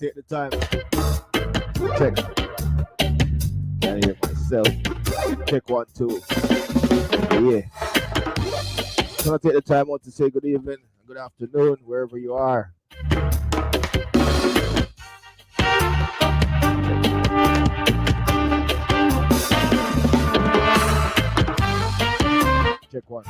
take the time. Check. Can't hear myself. Check 1, 2. Yeah. I'm gonna take the time out to say good evening, good afternoon, wherever you are. Check 1.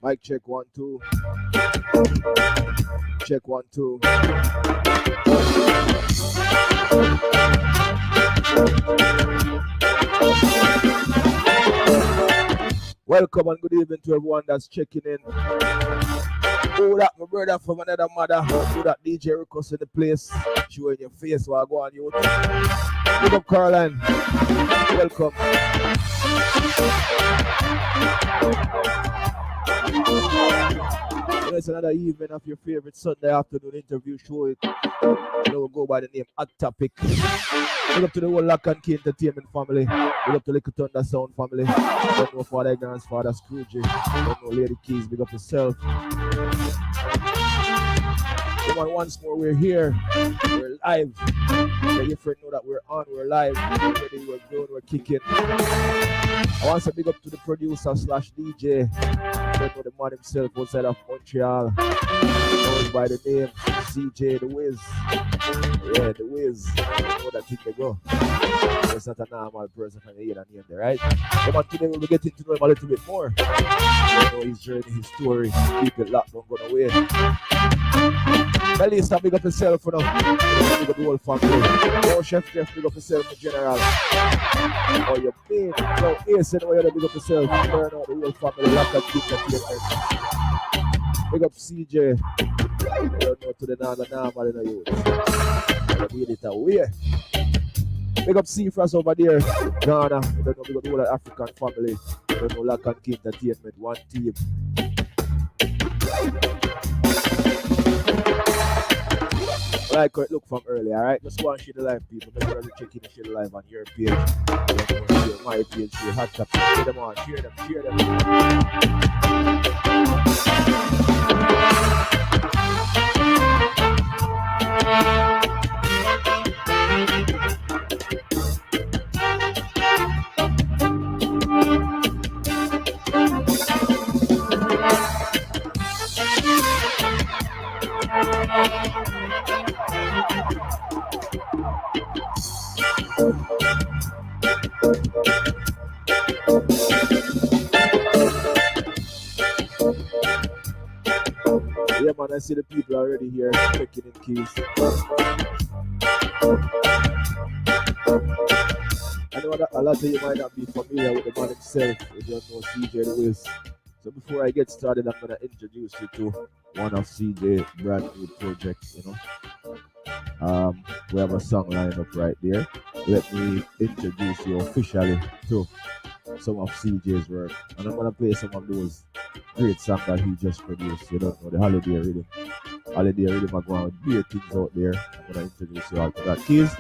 Mic check 1, 2. Check 1, 2. Welcome and good evening to everyone that's checking in. Oh, that my brother from another mother. Oh, that DJ request in the place. Showing your face while I go on you. Big up, Caroline. Welcome. It's another evening of your favorite Sunday afternoon interview show. You know, we'll go by the name Hot Topic. Big up to the whole landkentertainment Entertainment family. Big up to Little Thunder Sound family. Don't know Father Ignorance, Father Scrooge. Don't know Lady Keys. Big up yourself. Come on, once more, we're here. We're live. So your friend know that we're on, we're live. We're ready, we're going, we're kicking. I want to big up to the producer slash DJ. Don't know the man himself outside of Montreal. Known by the name CJ DWiz. Yeah, DWiz. You know that thing they go. It's not a normal person from the hear that name there, right? Come on, today we'll be getting to know him a little bit more. You know his journey, his story. Keep it locked, don't go away. At least I big up yourself for now. Big up the whole family. Oh, Chef Jeff, big up yourself in general. Oh, you mean? No, Ace, you know you big up yourself. Turn out the whole family. Lock and keep the big up CJ. You don't know to the normal in the youth. You need it away. Big up Frass over there. Ghana. You don't know, big up the whole African family. You don't know landkentertainment Entertainment. One team. Like how it looked from earlier, alright? Just go and share the live, people. Make sure you check in and share the live on your page. Share my page, share Hot Topic. Share them on, share them, share them. Yeah, man, I see the people already here checking in keys. I know that a lot of you might not be familiar with the man himself. You don't know CJ DWiz. So before I get started, I'm going to introduce you to one of CJ's brand new projects, you know. We have a song lined up right there. Let me introduce you officially to some of CJ's work. And I'm going to play some of those great songs that he just produced. You don't know, the holiday rhythm. Holiday rhythm are going to be things out there. I'm going to introduce you all to that. Keys,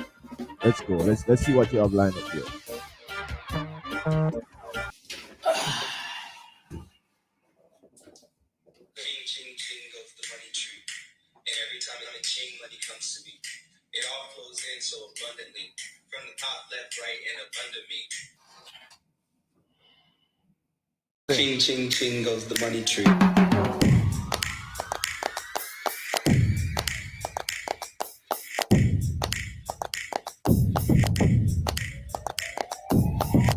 let's go. Let's see what you have lined up here. It all flows in so abundantly from the top, left, right, and up under me. Ching, ching, ching goes the money tree.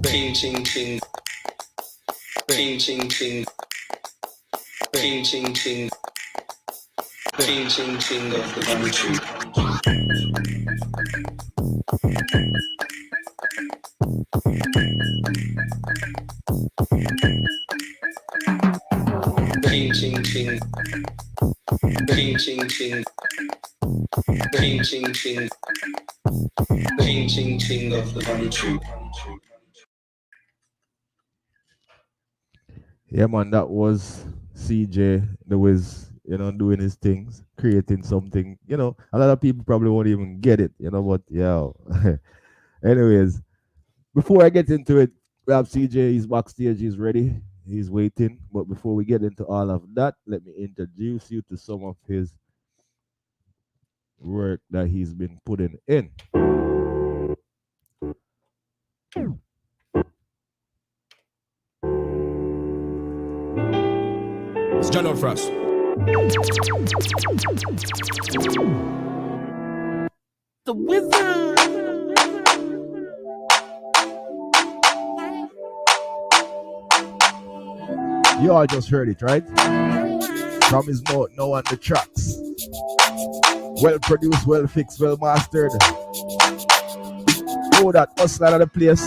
Ching, ching, ching. Ching, ching, ching. Ching, ching, ching. Ching, ching, ching goes the money tree. ching. Ching ching ching. Ching ching ching. Ching ching ching of the honey tree. Yeah, man, that was CJ DWiz, doing his things, creating something. A lot of people probably won't even get it, but yeah. Anyways, before I get into it, we have CJ, he's backstage, he's ready, he's waiting. But before we get into all of that, let me introduce you to some of his work that he's been putting in. It's Johno Frass. The wizard. You all just heard it, right? From his mouth now on the tracks. Well produced, well fixed, well mastered. Oh, that hustler out of the place.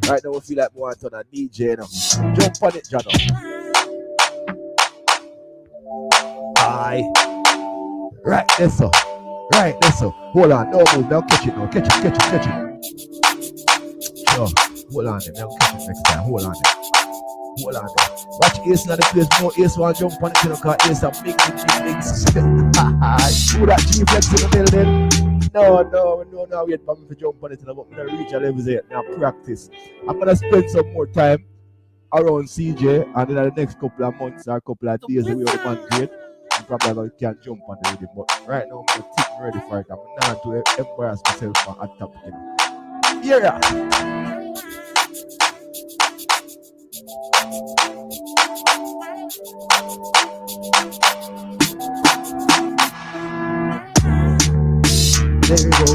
Right now we feel like we want on a DJ now. Jump on it, Johno. Aye. Right, that's so. Right, that's so. Hold on, no move, now catch it now. Catch it. Sure. Hold on, now catch it next time. Hold on. Watch Ace in the place. No Ace want to jump on it, because Ace a big. Do that G-Flex in the building. No, wait for me to jump on it, but I'm going to reach a level there now. Practice. I'm going to spend some more time around CJ, and in the next couple of months or couple of days, we will man great. I'm probably can jump on the rhythm, but right now I'm going to think ready for it. I'm not to embarrass myself on that topic. Yeah. There you go.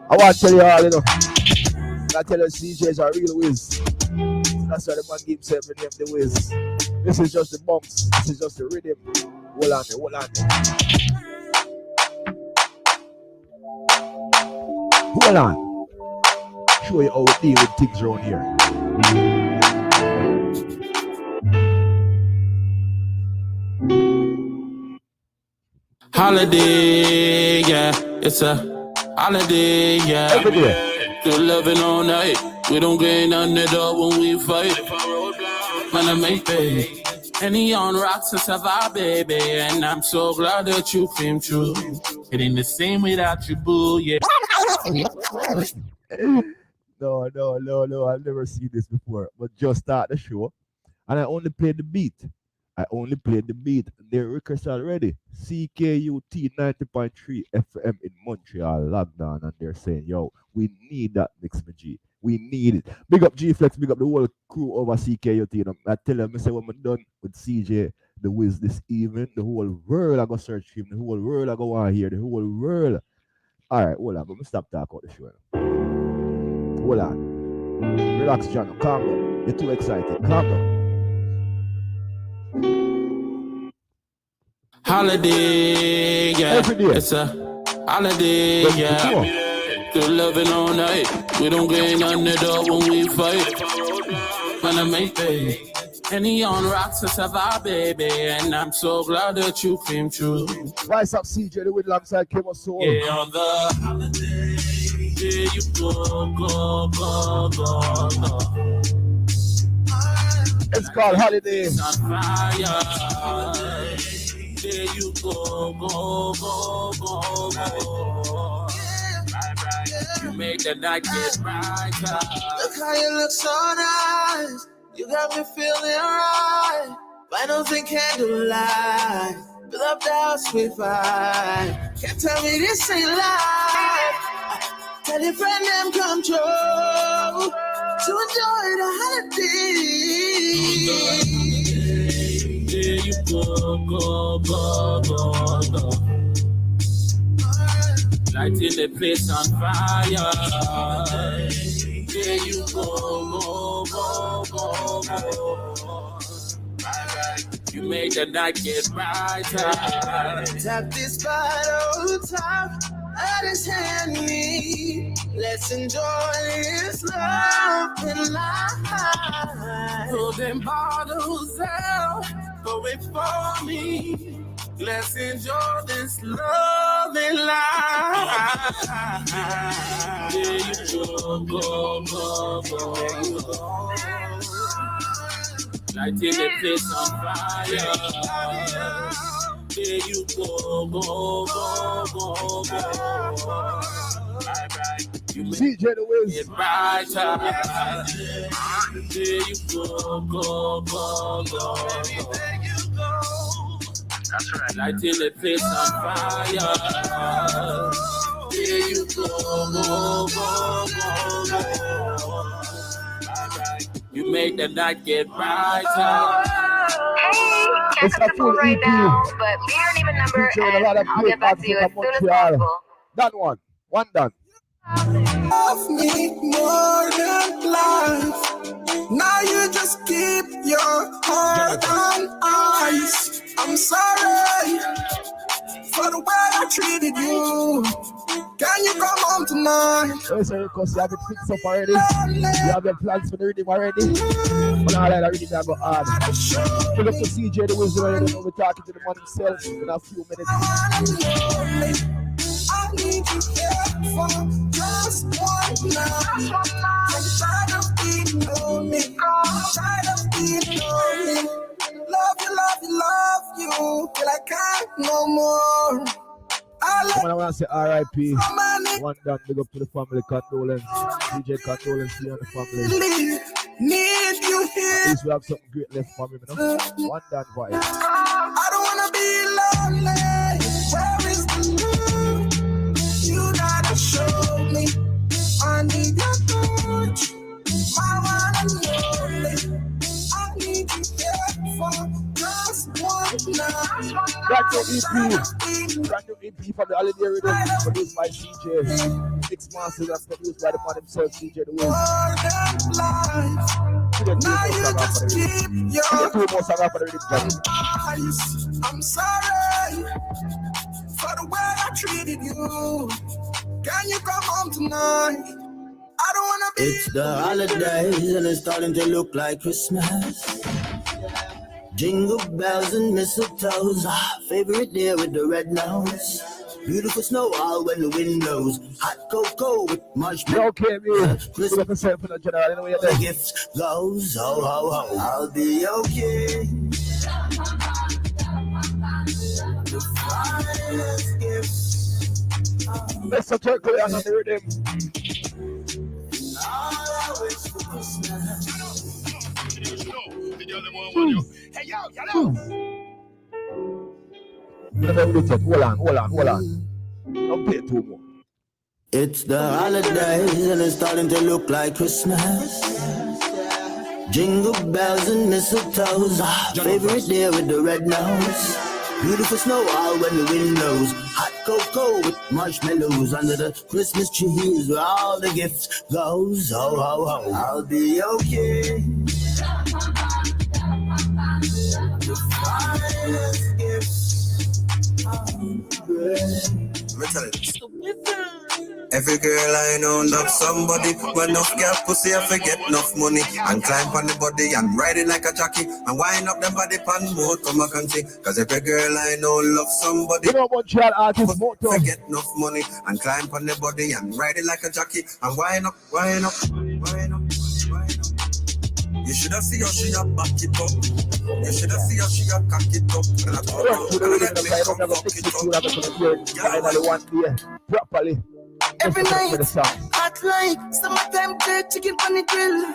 I want to tell you all, I tell you CJ is a real whiz. So that's why the man gives himself the name the whiz. This is just the bumps. This is just the rhythm. Hold on. Show you how we deal with things around here. Holiday, yeah, it's a holiday, yeah. Every day. Good loving all night. We don't get none at all when we fight. Man, I make baby. Any on rocks and survive, baby. And I'm so glad that you came true. It ain't the same without you, boo, yeah. No, I've never seen this before. But just start the show, and I only played the beat. They're requested already. CKUT 90.3 FM in Montreal logged on, and they're saying, yo, we need that mix, my G. We need it. Big up G-Flex, big up the whole crew over CKUT. I tell them, I say, when I'm done with CJ DWiz this evening, the whole world I go search him, the whole world I go want to hear, the whole world. All right, hold on, but me stop talking about the show. Hold on. Relax, Johno. Calm down. You're too excited. Calm down. Holiday, yeah. Every day. It's a holiday, yeah. Good loving all night. We don't get none at all when we fight. Man, I make baby. Any on rocks and survive, baby. And I'm so glad that you came true. Rise up, CJ DWiz alongside Kim Soul. Yeah, on the holiday, there you go. It's called Holiday. On fire. There you go. You make the night get brighter. Look how you look so nice. You got me feeling right. Finals and candlelight. Fill up the house with vibe. Can't tell me this ain't life. Tell your friend them come true to enjoy the holiday. There you go. Lighting the place on fire. There you go. You make the night get brighter. Tap this bottle top, others hand me. Let's enjoy this love and life. Pull them bottles out, go it for me. Let's enjoy this love and life. There you go. Lighting the place on fire. There you go. DWiz. Get brighter. There you go. That's right. Lighting the place on fire. There you go. You make the night get brighter. Hey, can't pick the phone right now, but leave your name and number and I'll get back to you as soon as possible. Done one done. Love me more than life. Now you just keep your heart on ice. I'm sorry for the way I treated you. Can you come home tonight? Oh, sorry, because you have it fixed up already. You have your plans for the reading already. But now that reading that go hard. Pull up to CJ the Wizard already. We'll be talking to the man himself in a few minutes. I need you here for just one night. I'm tired of being lonely. Love you. Till I can't no more. I want to say RIP. One done, big up to the family, condolence. DJ condolence to you and the family. Need you here. At least we have something great left for me, you know? One done for you. I don't want to be lonely. Where is the love? You gotta show me. I need your touch. I wanna know it. I need you here for just one night. Brand new EP from the Holiday Rhythm, produced by CJ. 6 masters and produced by the man himself, CJ the Wiz. Now you just keep your for the rhythm. I'm sorry for the way I treated you. Can you come home tonight? I don't wanna be. It's the holidays and it's starting to look like Christmas. Jingle bells and mistletoes, favorite day with the red nose. Beautiful snow all when the wind blows. Hot cocoa with marshmallows. Okay, man. Christmas for the general. You know what the gifts goes, ho, ho, ho. I'll be okay. The finest gifts. Let's circle on the rhythm. All I wish for Christmas. Hey, yo. Hold on. Don't play too much. It's the holidays and it's starting to look like Christmas. Jingle bells and mistletoes, favorite day with the red nose. Beautiful snow all when the wind blows. Hot cocoa with marshmallows under the Christmas trees where all the gifts goes. Ho, ho, ho. I'll be okay. The finest gifts. Let me tell you. Every girl I know love somebody. When enough girl pussy I forget enough money. And climb on the body and ride it like a jockey. And wind up them body pan more come a country. Cause every girl I know love somebody. You know what child artist Moto. Forget enough money. And climb on the body and ride it like a jockey. And wind up. You should have seen how she a back it up. You should have seen how she a cock it up. And I told her, and I let me come fuck it up. Properly. Every night, hot like summertime jerk chicken on the grill.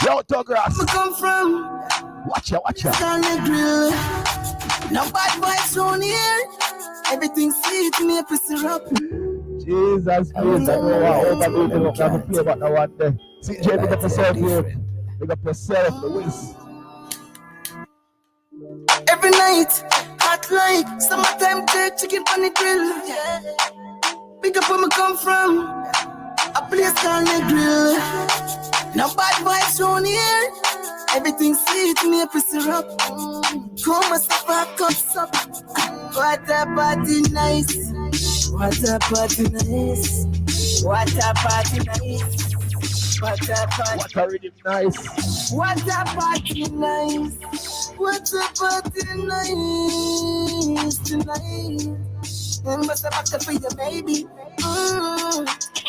Yo, Togras. Where I come from? Watch out. On the grill. No bad boys on here. Everything sweet, me a pussy up. Jesus Christ, I know how overdoing it. I'm play about that one day. CJ, pick up yourself here. Pick up yourself, the Wiz. Every night, hot like summertime jerk chicken on the grill. Pick up where I come from. A place called the grill. No bad vibes round here. Everything sweet, maple syrup. Come and suffer, cups up. What a party nice. What a party nice. What a party nice. What a party. What a rhythm nice. What a party nice. What a party nice tonight. And what's the matter for you, baby?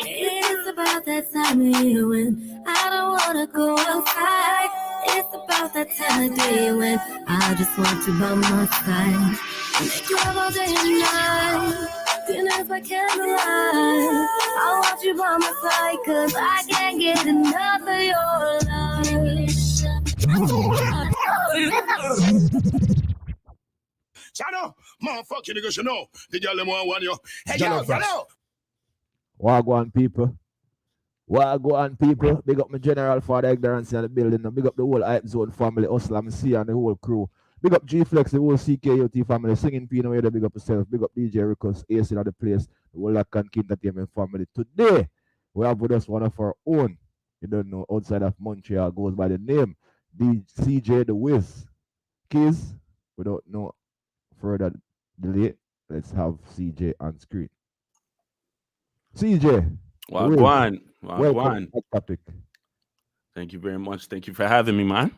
It's about that time of year when I don't wanna go outside. It's about that time of day when I just want you by my side. Make love all day and night. Dinners by candlelight. I want you by my side, cause I can't get enough of your love. Johno, motherfucker, niggas, you know. The girl them want you. Hey, Johno yo, Frass. hello. Wagwan people. Wagwan people. Big up my general for the ignorance in the building. Big up the whole Hype Zone family, Hustle, I'm see and the whole crew. Big up G-Flex, the whole CKUT family, singing Pino, where they big up yourself. Big up DJ Rickles, Ace in the place, the whole landkentertainment family. Today, we have with us one of our own, you don't know, outside of Montreal, goes by the name, DWiz. Keys, without no further delay, let's have CJ on screen. CJ. Wagwan. Welcome to the topic. Thank you very much. Thank you for having me, man.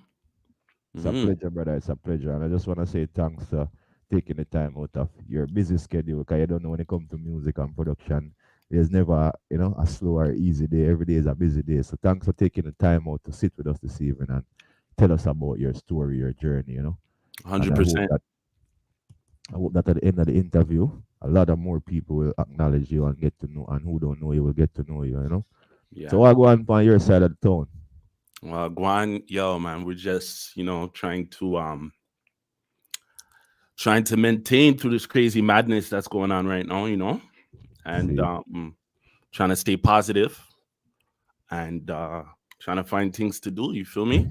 It's a pleasure, brother. It's a pleasure. And I just want to say thanks for taking the time out of your busy schedule, because you don't know when it comes to music and production, there's never, a slow or easy day. Every day is a busy day. So thanks for taking the time out to sit with us this evening and tell us about your story, your journey, 100%. I hope that at the end of the interview, a lot of more people will acknowledge you and get to know, and who don't know you will get to know you, Yeah. So I go on your side of the town. Well, Guan, yo, man, we're just, trying to maintain through this crazy madness that's going on right now, and trying to stay positive and trying to find things to do. You feel me?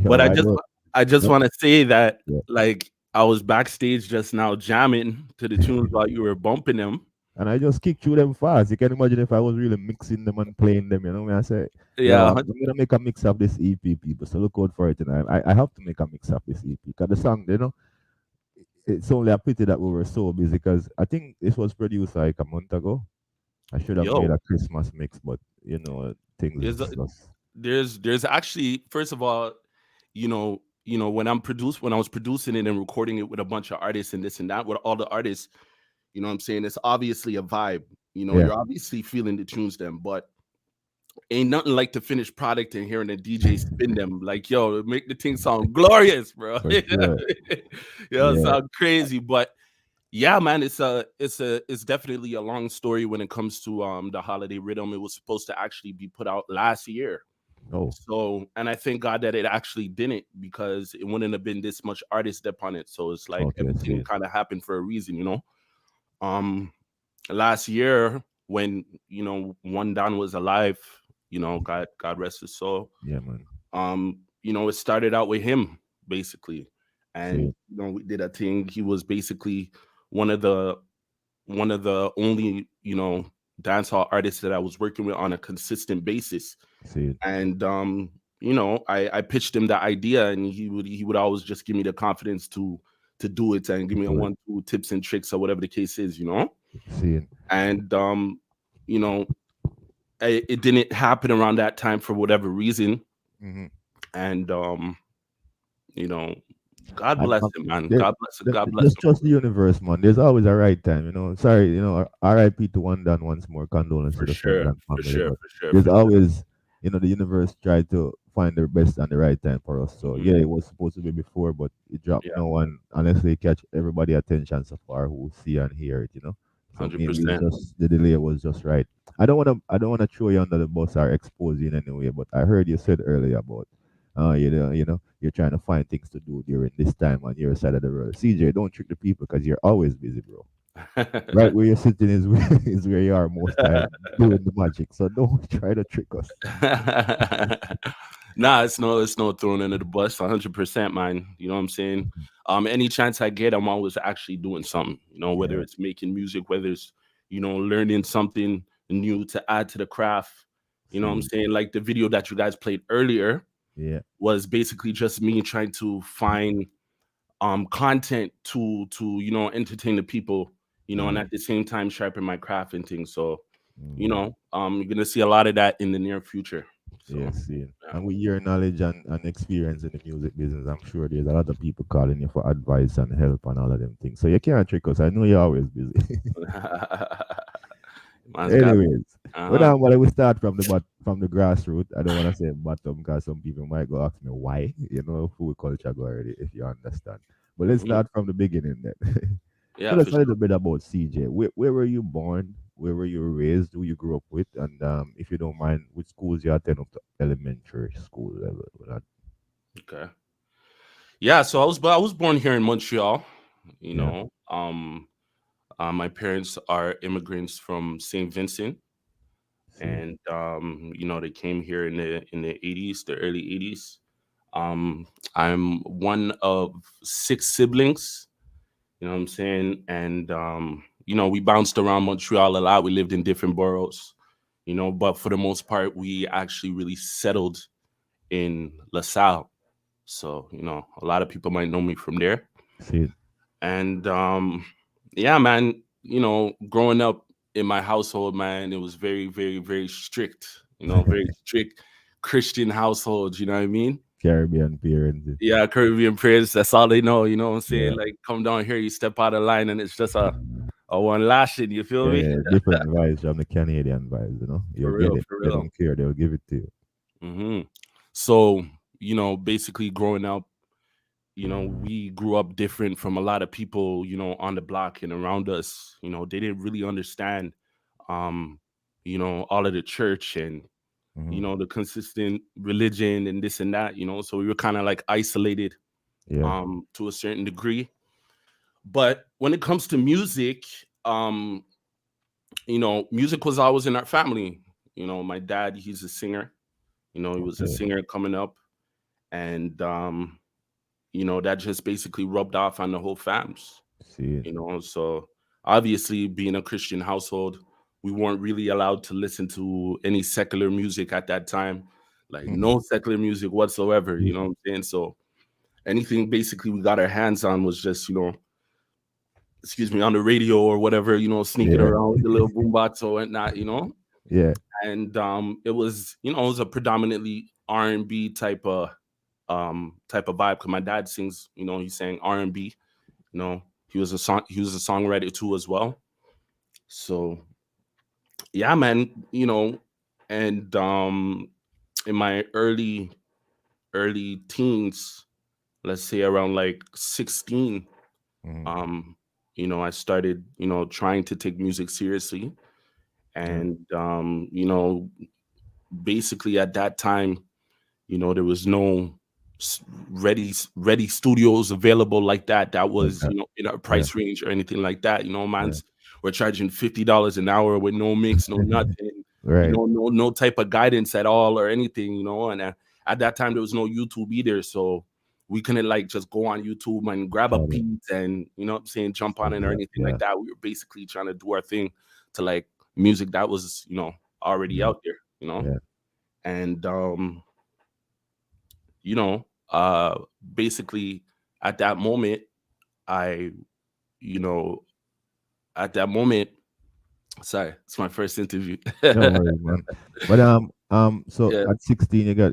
But I just want to say that, like, I was backstage just now jamming to the tunes while you were bumping them. And I just kicked through them fast. You can imagine if I was really mixing them and playing them, I say, yeah, I'm going to make a mix of this EP, people. So look out for it tonight. I have to make a mix of this EP. Because the song, it's only a pity that we were so busy, because I think this was produced like a month ago. I should have made a Christmas mix, but, things there's actually, first of all, when I was producing it and recording it with a bunch of artists and this and that, with all the artists, what I'm saying? It's obviously a vibe. You're obviously feeling the tunes them, but ain't nothing like the finished product and hearing the DJ spin them. Like, yo, make the thing sound glorious, bro. Sound crazy. But yeah, man, it's definitely a long story when it comes to the holiday rhythm. It was supposed to actually be put out last year. Oh. So, and I thank God that it actually didn't, because it wouldn't have been this much artist depth on it. So it's like everything kind of happened for a reason, Last year when One Don was alive, God rest his soul. Yeah, man. It started out with him basically, and we did a thing. He was basically one of the only dancehall artists that I was working with on a consistent basis. And I pitched him the idea, and he would always just give me the confidence to do it and give me a 1-2 tips and tricks or whatever the case is, And it didn't happen around that time for whatever reason. Mm-hmm. And God bless him, man. God bless him. God bless him. Trust the universe, man. There's always a right time, Sorry, R.I.P. to One Don once more. Condolences to the family. For sure. There's always, the universe tried to find the best and the right time for us. So it was supposed to be before, but it dropped now, and honestly catch everybody attention so far who see and hear it. So 100%. The delay was just right. I don't wanna throw you under the bus or expose you in any way, but I heard you said earlier about you're trying to find things to do during this time on your side of the road. CJ, don't trick the people, because you're always busy, bro. Right where you're sitting is where you are most time doing the magic. So don't try to trick us. Nah, it's no throwing under the bus. 100%, man. You know what I'm saying? Any chance I get, I'm always actually doing something. Whether it's making music, whether it's learning something new to add to the craft. You know what I'm saying? Like the video that you guys played earlier was basically just me trying to find content to entertain the people, and at the same time sharpen my craft and things. So you're gonna see a lot of that in the near future. So, and with your knowledge and experience in the music business, I'm sure there's a lot of people calling you for advice and help and all of them things. So you can't trick us. I know you're always busy. Anyways, well, we start from the grassroots. I don't want to say bottom because some people might go ask me why. Food culture go already, if you understand. But let's start from the beginning then. Tell us a little bit about CJ. Where were you born? Where were you raised? Who you grew up with? And if you don't mind, which schools you attend up to elementary school level? Okay. Yeah, so I was born here in Montreal. My parents are immigrants from St. Vincent, and they came here in the 80s, the early 80s. I'm one of 6 siblings. You know what I'm saying? And we bounced around Montreal a lot. We lived in different boroughs, but for the most part, we actually really settled in LaSalle. So, a lot of people might know me from there. And yeah, man, growing up in my household, man, it was very, very, very strict, very strict Christian household. You know what I mean? Caribbean parents. Yeah, Caribbean parents. That's all they know. You know what I'm saying? Like, come down here, you step out of line, and it's just a one lashing. You feel me? Yeah, different vibes from the Canadian vibes. For real. They don't care. They'll give it to you. Mm-hmm. So, basically growing up, we grew up different from a lot of people, on the block and around us. They didn't really understand, all of the church and, the consistent religion and this and that, so we were kind of like isolated to a certain degree. But when it comes to music, music was always in our family. My dad, he's a singer. He was a singer coming up, and that just basically rubbed off on the whole fams. So obviously being a Christian household, we weren't really allowed to listen to any secular music at that time, like no secular music whatsoever. You know what I'm saying? So anything basically we got our hands on was just, on the radio or whatever, sneaking around with the little boombox or whatnot, Yeah. And it was, it was a predominantly R&B type of vibe, because my dad sings, he sang R&B. He was a songwriter too as well. So yeah, man, and in my early teens, let's say around like 16, I started, trying to take music seriously. And basically at that time, there was no ready studios available like that was in our price range or anything like that. Man's we're charging $50 an hour with no mix, no nothing, no type of guidance at all or anything, and at that time there was no YouTube either, so we couldn't like just go on YouTube and grab a beat and jump on it or anything like that. We were basically trying to do our thing to like music that was already out there, and basically at that moment, sorry, it's my first interview. No worries, man. But so at 16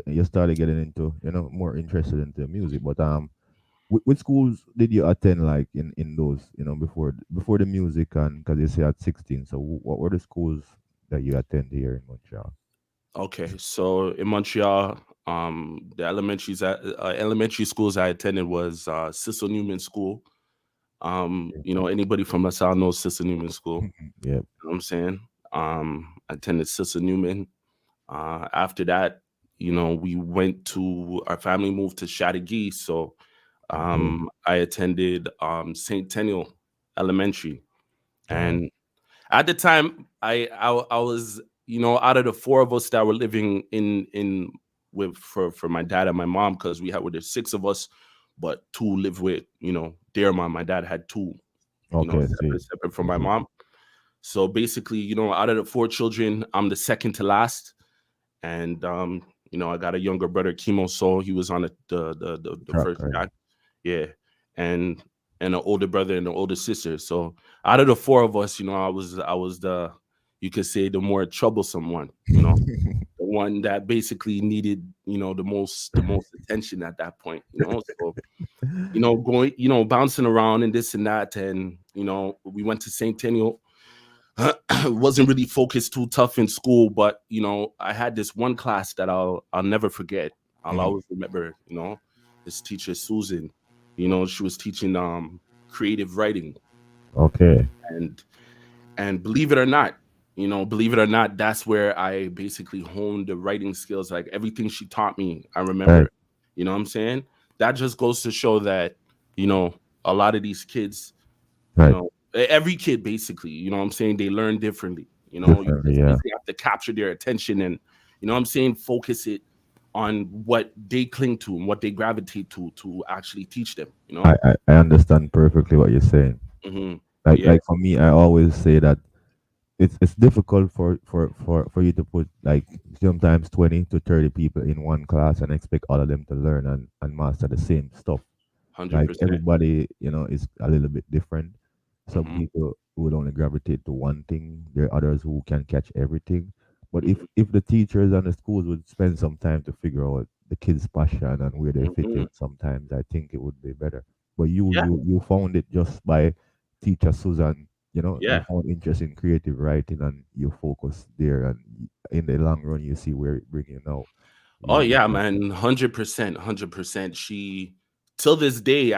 you started getting into, more interested into music. But which schools did you attend, like in those, before the music? And because you say at 16, so what were the schools that you attend here in Montreal? Okay, so in Montreal, the elementary schools I attended was Cecil Newman School. Anybody from LaSalle knows Cecil Newman School. Yeah. You know what I'm saying? I attended Cecil Newman. After that, our family moved to Chateauguay, so I attended St. Tenniel Elementary. And at the time, I was, out of the 4 of us that were living for my dad and my mom, because there's 6 of us, but 2 live with, their mom. My dad had 2, separate from my mom. So basically, out of the 4 children, I'm the second to last, and I got a younger brother, Chemo Soul. He was on the Track, first right. track, yeah, and an older brother and an older sister. So out of the 4 of us, I was the, you could say, the more troublesome one. The one that basically needed, the most attention at that point. So going, bouncing around and this and that, and we went to St. Teniel. Wasn't really focused too tough in school, but I had this one class that I'll never forget. I'll always remember. This teacher Susan. She was teaching creative writing, Okay. and believe it or not, that's where I basically honed the writing skills. Like everything she taught me, I remember. Right. You know what I'm saying? That just goes to show that a lot of these kids, Right. every kid basically, what I'm saying, they learn differently. You Differently, just yeah. basically have to capture their attention and, what I'm saying, focus it on what they cling to and what they gravitate to actually teach them. I understand perfectly what you're saying. Hmm. Like Yeah. for me, I always say that it's difficult for you to put like sometimes 20 to 30 people in one class and expect all of them to learn and master the same stuff. Like 100%. everybody, is a little bit different. Some Hmm. people would only gravitate to one thing. There are others who can catch everything. But if the teachers and the schools would spend some time to figure out the kids' passion and where they fit Hmm. in, sometimes I think it would be better. But you Yeah. you you found it just by teacher Susan. You Yeah. found interest in creative writing and you focus there, and in the long run, you see where it bring you now. Oh You, yeah, man, 100%, 100%. She, till this day,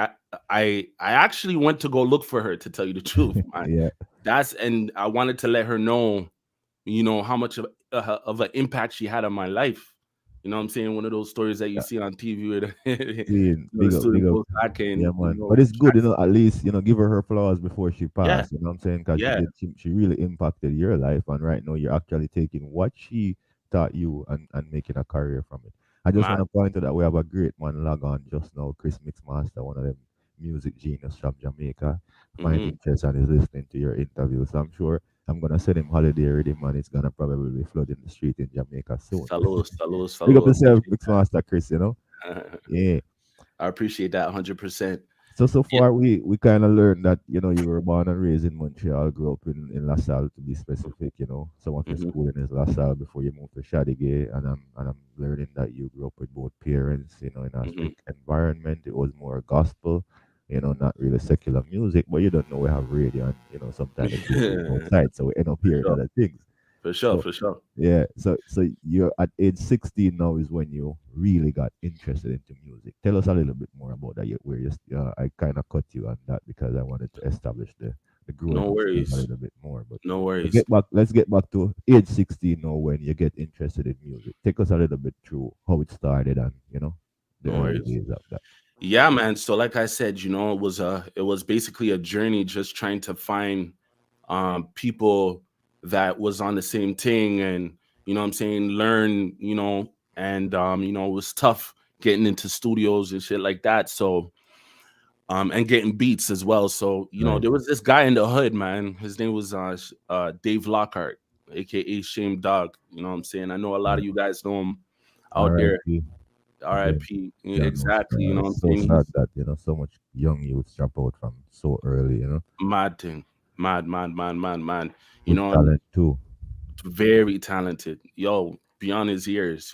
I actually went to go look for her, to tell you the truth, man. yeah, And I wanted to let her know, how much of an impact she had on my life. You know what I'm saying? One of those stories that you see on TV where the big student up. goes back Yeah, and, man. But it's good, at least, give her flowers before she yeah, passed. You know what I'm saying? Because yeah, she really impacted your life. And right now, you're actually taking what she taught you and making a career from it. I just want man. to point out that we have a great man log on just now, Chris Mixmaster, one of them music genius from Jamaica. Find Hmm. interest and is listening to your interview. So I'm sure I'm going to send him holiday rhythm and it's going to probably be flooding the street in Jamaica soon. Saludos, saludos, Big up saludos. yourself, Mixmaster Chris. Appreciate Yeah. I appreciate that 100%. So Yeah. far we kind of learned that you were born and raised in Montreal, grew up in La Salle to be specific. Some of your Hmm. schooling is La Salle before you moved to Chadigay, and I'm learning that you grew up with both parents, in a Hmm. strict environment. It was more gospel, not really secular music, but you don't know we have radio, and sometimes the kids live outside, so we end up For hearing sure, other things. for sure, So for sure. yeah, so you're at age 16 now is when you really got interested into music. Tell us a little bit more about that. Where I kind of cut you on that because I wanted to establish the growing No up stage a worries, little bit more. But no worries. get back. Let's get back to age 16 now when you get interested in music. Take us a little bit through how it started and the No early worries. days of that. Yeah, man. So like I said, it was basically a journey, just trying to find people that was on the same thing, and what I'm saying, learn, and it was tough getting into studios and shit like that. So and getting beats as well. So, Right. there was this guy in the hood, man. His name was Dave Lockhart, aka Shame Dog. You know what I'm saying? I know a lot Right. of you guys know him out there. R.I.P. Yeah. RIP. Yeah. No Exactly. You star. know what I'm It's so saying? sad He's that so much young youths drop out from so early. mad thing. Mad, mad, mad, mad, mad. With And talent too. very talented. Yo, beyond his years.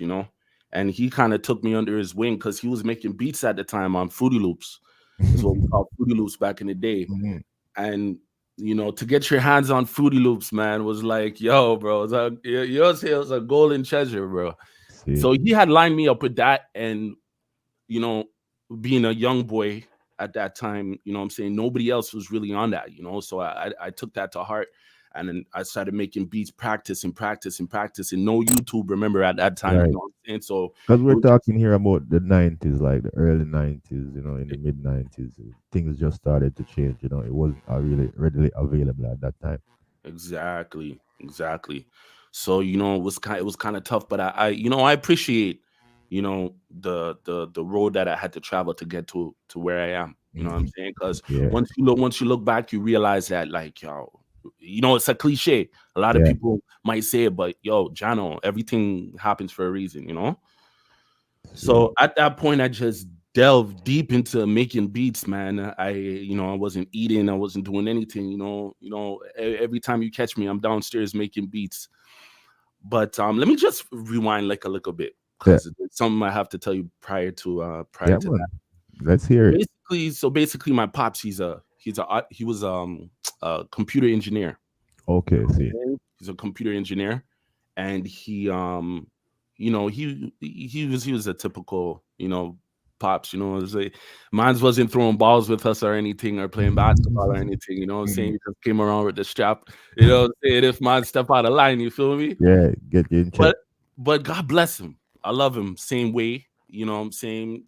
And he kind of took me under his wing because he was making beats at the time on Fruity Loops. Is what we called Fruity Loops back in the day. Mhm. And to get your hands on Fruity Loops, man, was like, yo, bro, yours here was a golden treasure, bro. See. So he had lined me up with that, and you know, being a young boy at that time, what I'm saying, nobody else was really on that. So I took that to heart, and then I started making beats, practice and practice and practice, and no YouTube, remember, at that time, Right. what I'm saying? So Because it we're was just talking here about the 90s, like the early 90s, in the mid 90s. Things just started to change. It wasn't really readily available at that time. exactly, exactly. So it was kind of tough, but I appreciate the road that I had to travel to get to where I am. You know what I'm Hmm. saying? Because Yeah. once you look back, you realize that, like, yo, it's a cliche. A lot of Yeah. people might say it, but yo, Johno, everything happens for a reason. See. So at that point, I just delved deep into making beats, man. I wasn't eating, I wasn't doing anything. Every time you catch me, I'm downstairs making beats. But let me just rewind like a little bit Yeah. because it's something I have to tell you prior to Yeah, that. man. Let's hear it. Basically, my pops, he was a computer engineer. Okay, see. He's a computer engineer, and he was a typical pops. Mines wasn't throwing balls with us or anything or playing basketball or anything. You know what I'm saying? He just came around with the strap. You know what I'm saying? If mine step out of line, you feel me? Yeah, get you in check. But God bless him. I love him. Same way. You know what I'm saying?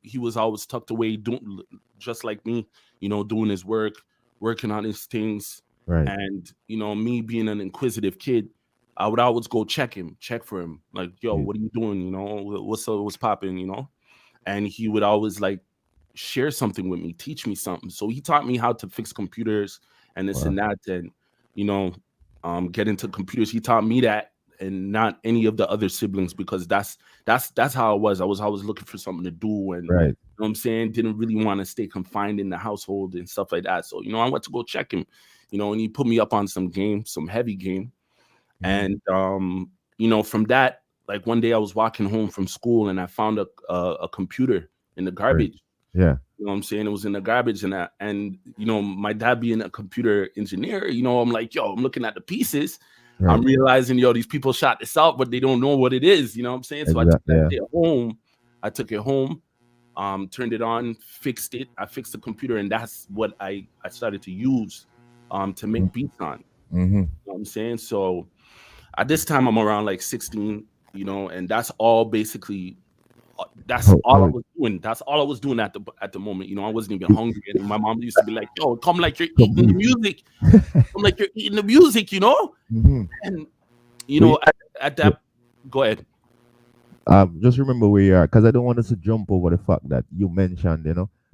He was always tucked away, doing just like me. Doing his work, working on his things. Right. And me being an inquisitive kid, I would always go check for him. Like, yo, what are you doing? What's popping? And he would always like share something with me, teach me something. So he taught me how to fix computers and this and that, and get into computers. He taught me that, and not any of the other siblings, because that's how I was. I was always looking for something to do, and Right. you know what I'm saying, didn't really want to stay confined in the household and stuff like that. So I went to go check him, and he put me up on some heavy game, and from that, like one day I was walking home from school and I found a computer in the garbage. Yeah. You know what I'm saying? It was in the garbage, and my dad being a computer engineer, I'm like, yo, I'm looking at the pieces. Right. I'm realizing, these people shot this out, but they don't know what it is. You know what I'm saying? So I took it home. Turned it on, fixed it. I fixed the computer, and that's what I started to use to make beats on. You know what I'm saying? So at this time, I'm around like 16, and that's all basically. That's all I was doing. That's all I was doing at the moment. I wasn't even hungry, and my mom used to be like, "Yo, come like you're eating the music. Come like you're eating the music," And at that, go ahead. Just remember where you are, because I don't want us to jump over the fact that you mentioned,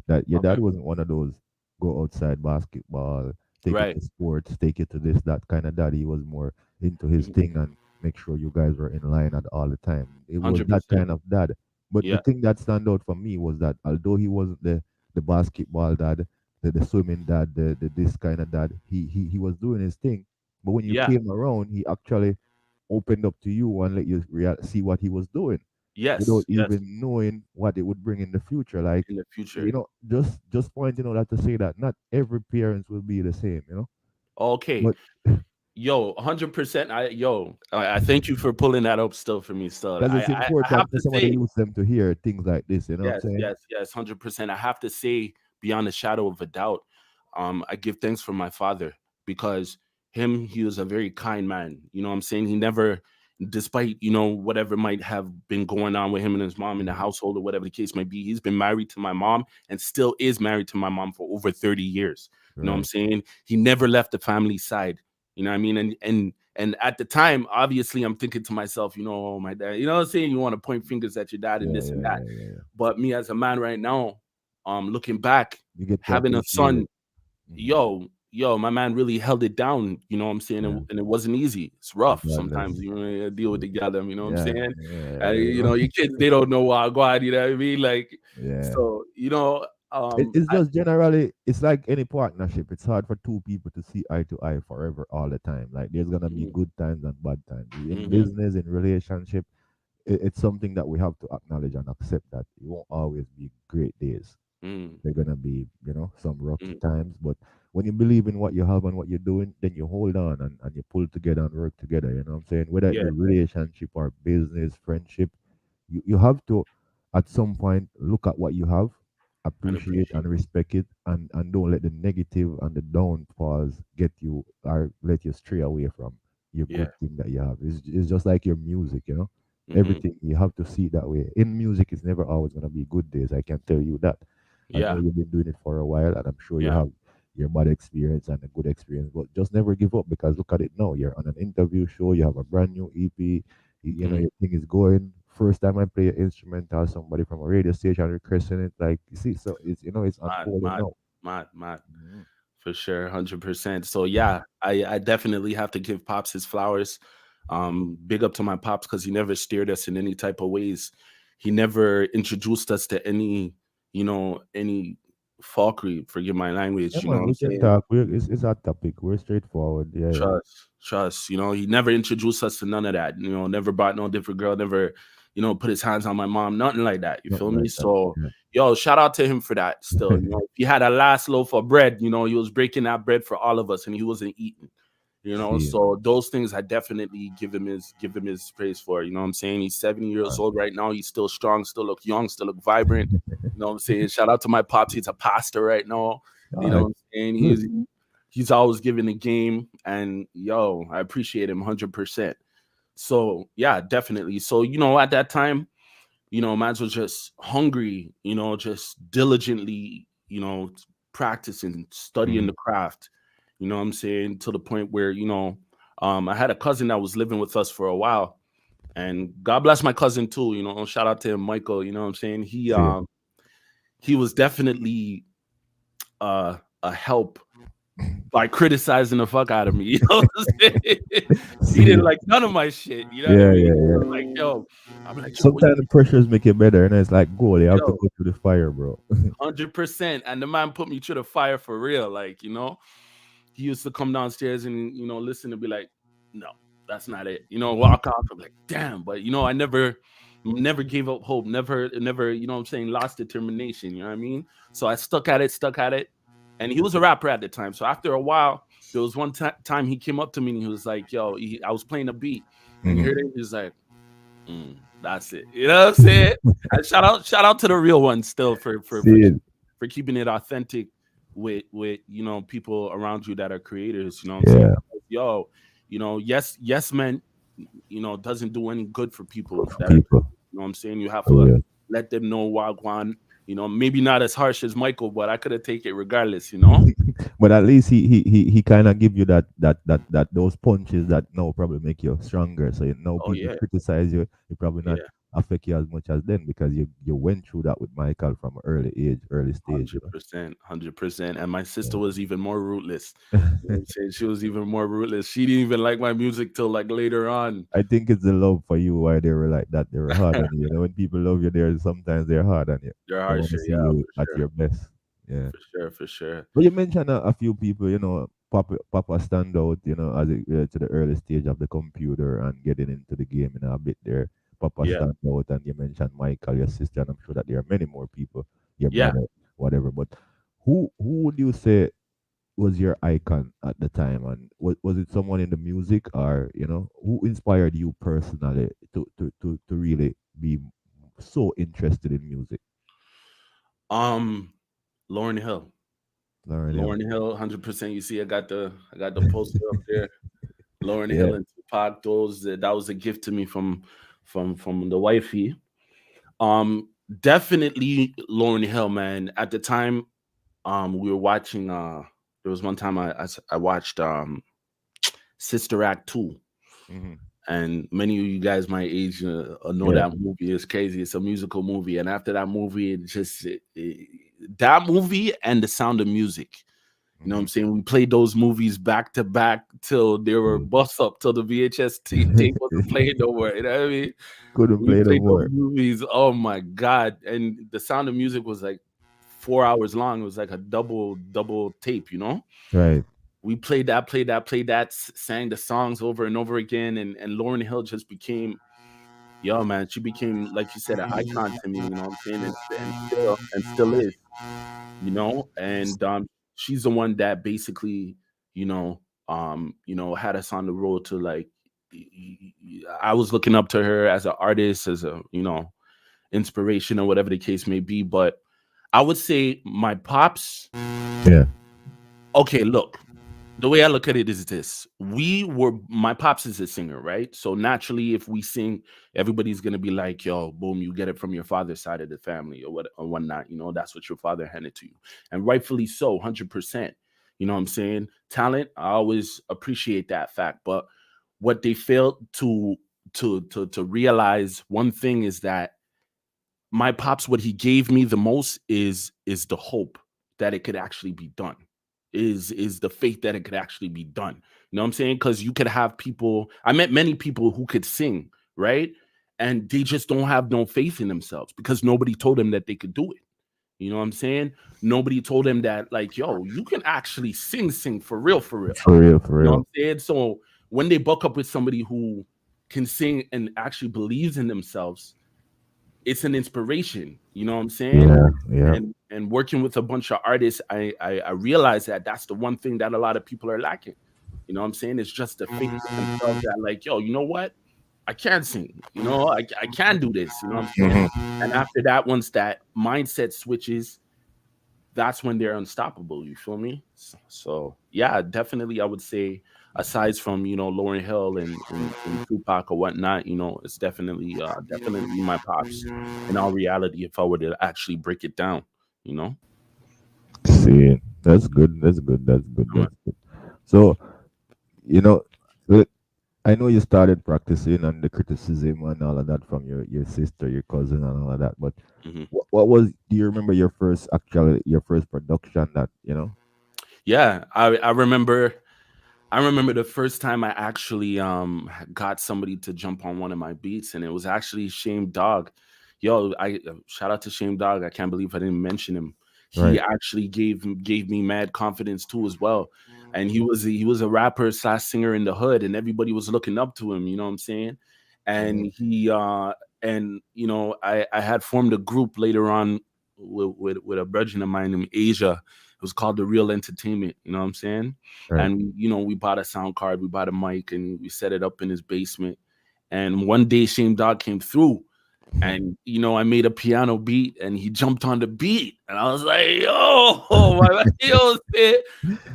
that your dad wasn't one of those go outside basketball, take it to sports, take it to this, that kind of dad. He was more into his thing and make sure you guys were in line at all the time. It was 100%. that kind of dad. But the thing that stand out for me was that although he wasn't the basketball dad, the swimming dad, the this kind of dad, he was doing his thing. But when you came around, he actually opened up to you and let you see what he was doing. Without even knowing what it would bring in the future. Like in the future, just pointing out that to say that not every parent will be the same. Okay. But, yo, 100%. I thank you for pulling that up still for me. Still, because it's important I have for to somebody say, use them to hear things like this. You know what I'm saying? yes, 100%. I have to say, beyond a shadow of a doubt, I give thanks for my father, because he was a very kind man. You know what I'm saying? He never, despite whatever might have been going on with him and his mom in the household or whatever the case might be, he's been married to my mom and still is married to my mom for over 30 years. You know what I'm saying? He never left the family side. You know what I mean? And at the time, obviously, I'm thinking to myself, my dad, you know what I'm saying? You want to point fingers at your dad and this and that. But me as a man right now, looking back, having a son, yo, my man really held it down. You know what I'm saying? And it wasn't easy. It's rough sometimes. You deal with the gather. You know what I'm saying? Your kids, they don't know what I go on. You know what I mean? Like, so it's just generally, it's like any partnership. It's hard for two people to see eye to eye forever all the time. Like there's gonna be good times and bad times in business, in relationship. It's something that we have to acknowledge and accept that it won't always be great days. They're gonna be, some rough times. But when you believe in what you have and what you're doing, then you hold on and you pull together and work together. You know what I'm saying? Whether it's a relationship or business, friendship, you have to at some point look at what you have, appreciate and respect it, and don't let the negative and the downfalls get you or let you stray away from your good thing that you have. It's just like your music, everything you have to see it that way. In music, it's never always going to be good days. I can tell you that. I know you've been doing it for a while, and I'm sure you have your bad experience and a good experience, but just never give up, because look at it now. You're on an interview show, you have a brand new EP, you know, your thing is going. First time I play an instrumental, somebody from a radio station requesting it, like, you see, so it's, it's unfolding now. Mad. For sure, 100%. So yeah, I definitely have to give Pops his flowers. Big up to my Pops because he never steered us in any type of ways. He never introduced us to any fuckery. Forgive my Yeah, language. You know man, what I'm we can saying? talk. It's our topic. We're straightforward. Yeah, yeah. Trust. He never introduced us to none of that. Never brought no different girl. Never, put his hands on my mom. Nothing like that. You feel Nothing me? like that. So, yo, shout out to him for that. Still, if he had a last loaf of bread, he was breaking that bread for all of us, and he wasn't eating. See, So those things I definitely give him his praise for. You know what I'm saying? He's 70 years old right now. He's still strong, still look young, still look vibrant. You know what I'm saying? Shout out to my pops. He's a pastor right now. You know what I'm saying? He's always giving the game, and yo, I appreciate him 100%. So yeah, definitely. So at that time, Mads was just hungry, just diligently, practicing, studying the craft. You know what I'm saying? To the point where, I had a cousin that was living with us for a while. And God bless my cousin too, shout out to him, Michael. You know what I'm saying? He was definitely a help by criticizing the fuck out of me. You know what I'm saying? He didn't like none of my shit. You know what I mean? Yeah. Like, yo, I'm like, Sometimes the pressures make it better, and it's like, go, you have to yo, go through the fire, bro. 100%. And the man put me through the fire for real. Like, he used to come downstairs and, listen and be like, no, that's not it. Walk off. I'm like, damn. But, I never gave up hope. Never, what I'm saying, lost determination. You know what I mean? So I stuck at it. And he was a rapper at the time. So after a while, there was one time he came up to me and he was like, yo, I was playing a beat. And he heard it. He was like, that's it. You know what I'm saying? And shout out to the real ones still for keeping it authentic with people around you that are creators. You know what I'm saying? Yo, yes man, doesn't do any good for people that are, you know what I'm saying? You have to let them know wagwan. Maybe not as harsh as Michael, but I could have taken it regardless. But at least he kind of give you that those punches that now probably make you stronger. So people criticize you, it probably not affect you as much as then, because you went through that with Michael from an early stage. 100%. And my sister was even more rootless. You know what I'm saying? She was even more rootless. She didn't even like my music till like later on. I think it's the love for you why they were like that. They were hard on you. When people love you, sometimes they're hard on you. They're They want to see you at your best. Yeah, for sure. But you mentioned a few people, Papa stand out, as it relates to the early stage of the computer and getting into the game a bit there. Papa stand out, and you mentioned Michael, your sister, and I'm sure that there are many more people, your brother, whatever. But who would you say was your icon at the time, and was it someone in the music, or who inspired you personally to really be so interested in music? Lauryn Hill. Lauryn Hill, 100%. You see, I got the poster up there. Lauryn Hill and Tupac. That was a gift to me from the wifey. Definitely Lauryn Hill, man. At the time, we were watching. There was one time I watched Sister Act 2. And many of you guys my age know that movie is crazy. It's a musical movie, and after that movie, that movie and The Sound of Music. You know what I'm saying? We played those movies back to back till they were bust up, till the VHS tape wasn't playing no more. You know what I mean? Couldn't play no more. Those movies. Oh my God! And The Sound of Music was like 4 hours long. It was like a double tape. Right. We played that, sang the songs over and over again, and Lauryn Hill just became, man, she became, like you said, an icon to me, you know what I'm saying, and still is, and she's the one that basically, had us on the road to, like, I was looking up to her as an artist, as a, inspiration or whatever the case may be, but I would say my pops. Yeah. Okay, look. The way I look at it is this. My pops is a singer, right? So naturally, if we sing, everybody's going to be like, yo, boom, you get it from your father's side of the family or whatnot. That's what your father handed to you. And rightfully so, 100%. You know what I'm saying? Talent, I always appreciate that fact. But what they failed to realize, one thing is that my pops, what he gave me the most is the hope that it could actually be done. is the faith that it could actually be done. You know what I'm saying? Because you could have people. I met many people who could sing, right? And they just don't have no faith in themselves because nobody told them that they could do it. You know what I'm saying? Nobody told them that, like, yo, you can actually sing for real, for real. For real, for You know what real. I'm saying? So when they buck up with somebody who can sing and actually believes in themselves, it's an inspiration. You know what I'm saying? Yeah, yeah. And working with a bunch of artists, I realize that that's the one thing that a lot of people are lacking. You know what I'm saying? It's just the faith in themselves that, like, yo, you know what? I can't sing. You know, I can do this. You know what I'm saying? And after that, once that mindset switches, that's when they're unstoppable. You feel me? So yeah, definitely, I would say, aside from, you know, Lauryn Hill and Tupac or whatnot, you know, it's definitely definitely my pops. In all reality, if I were to actually break it down, you know. See, that's good. That's good. That's good. That's good. So, you know, look, I know you started practicing and the criticism and all of that from your sister, your cousin, and all of that. But hmm what was? Do you remember your first production that you know? Yeah, I remember the first time I actually got somebody to jump on one of my beats, and it was actually Shame Dog. Yo, I shout out to Shame Dog. I can't believe I didn't mention him. He Right. actually gave me mad confidence too as well. And he was a rapper slash singer in the hood, and everybody was looking up to him. You know what I'm saying? And I had formed a group later on with a brethren of mine named Asia. It was called The Real Entertainment. You know what I'm saying? Right. And we bought a sound card, we bought a mic, and we set it up in his basement. And one day Shame Dog came through, and I made a piano beat, and he jumped on the beat, and I was like, "Yo, my yo,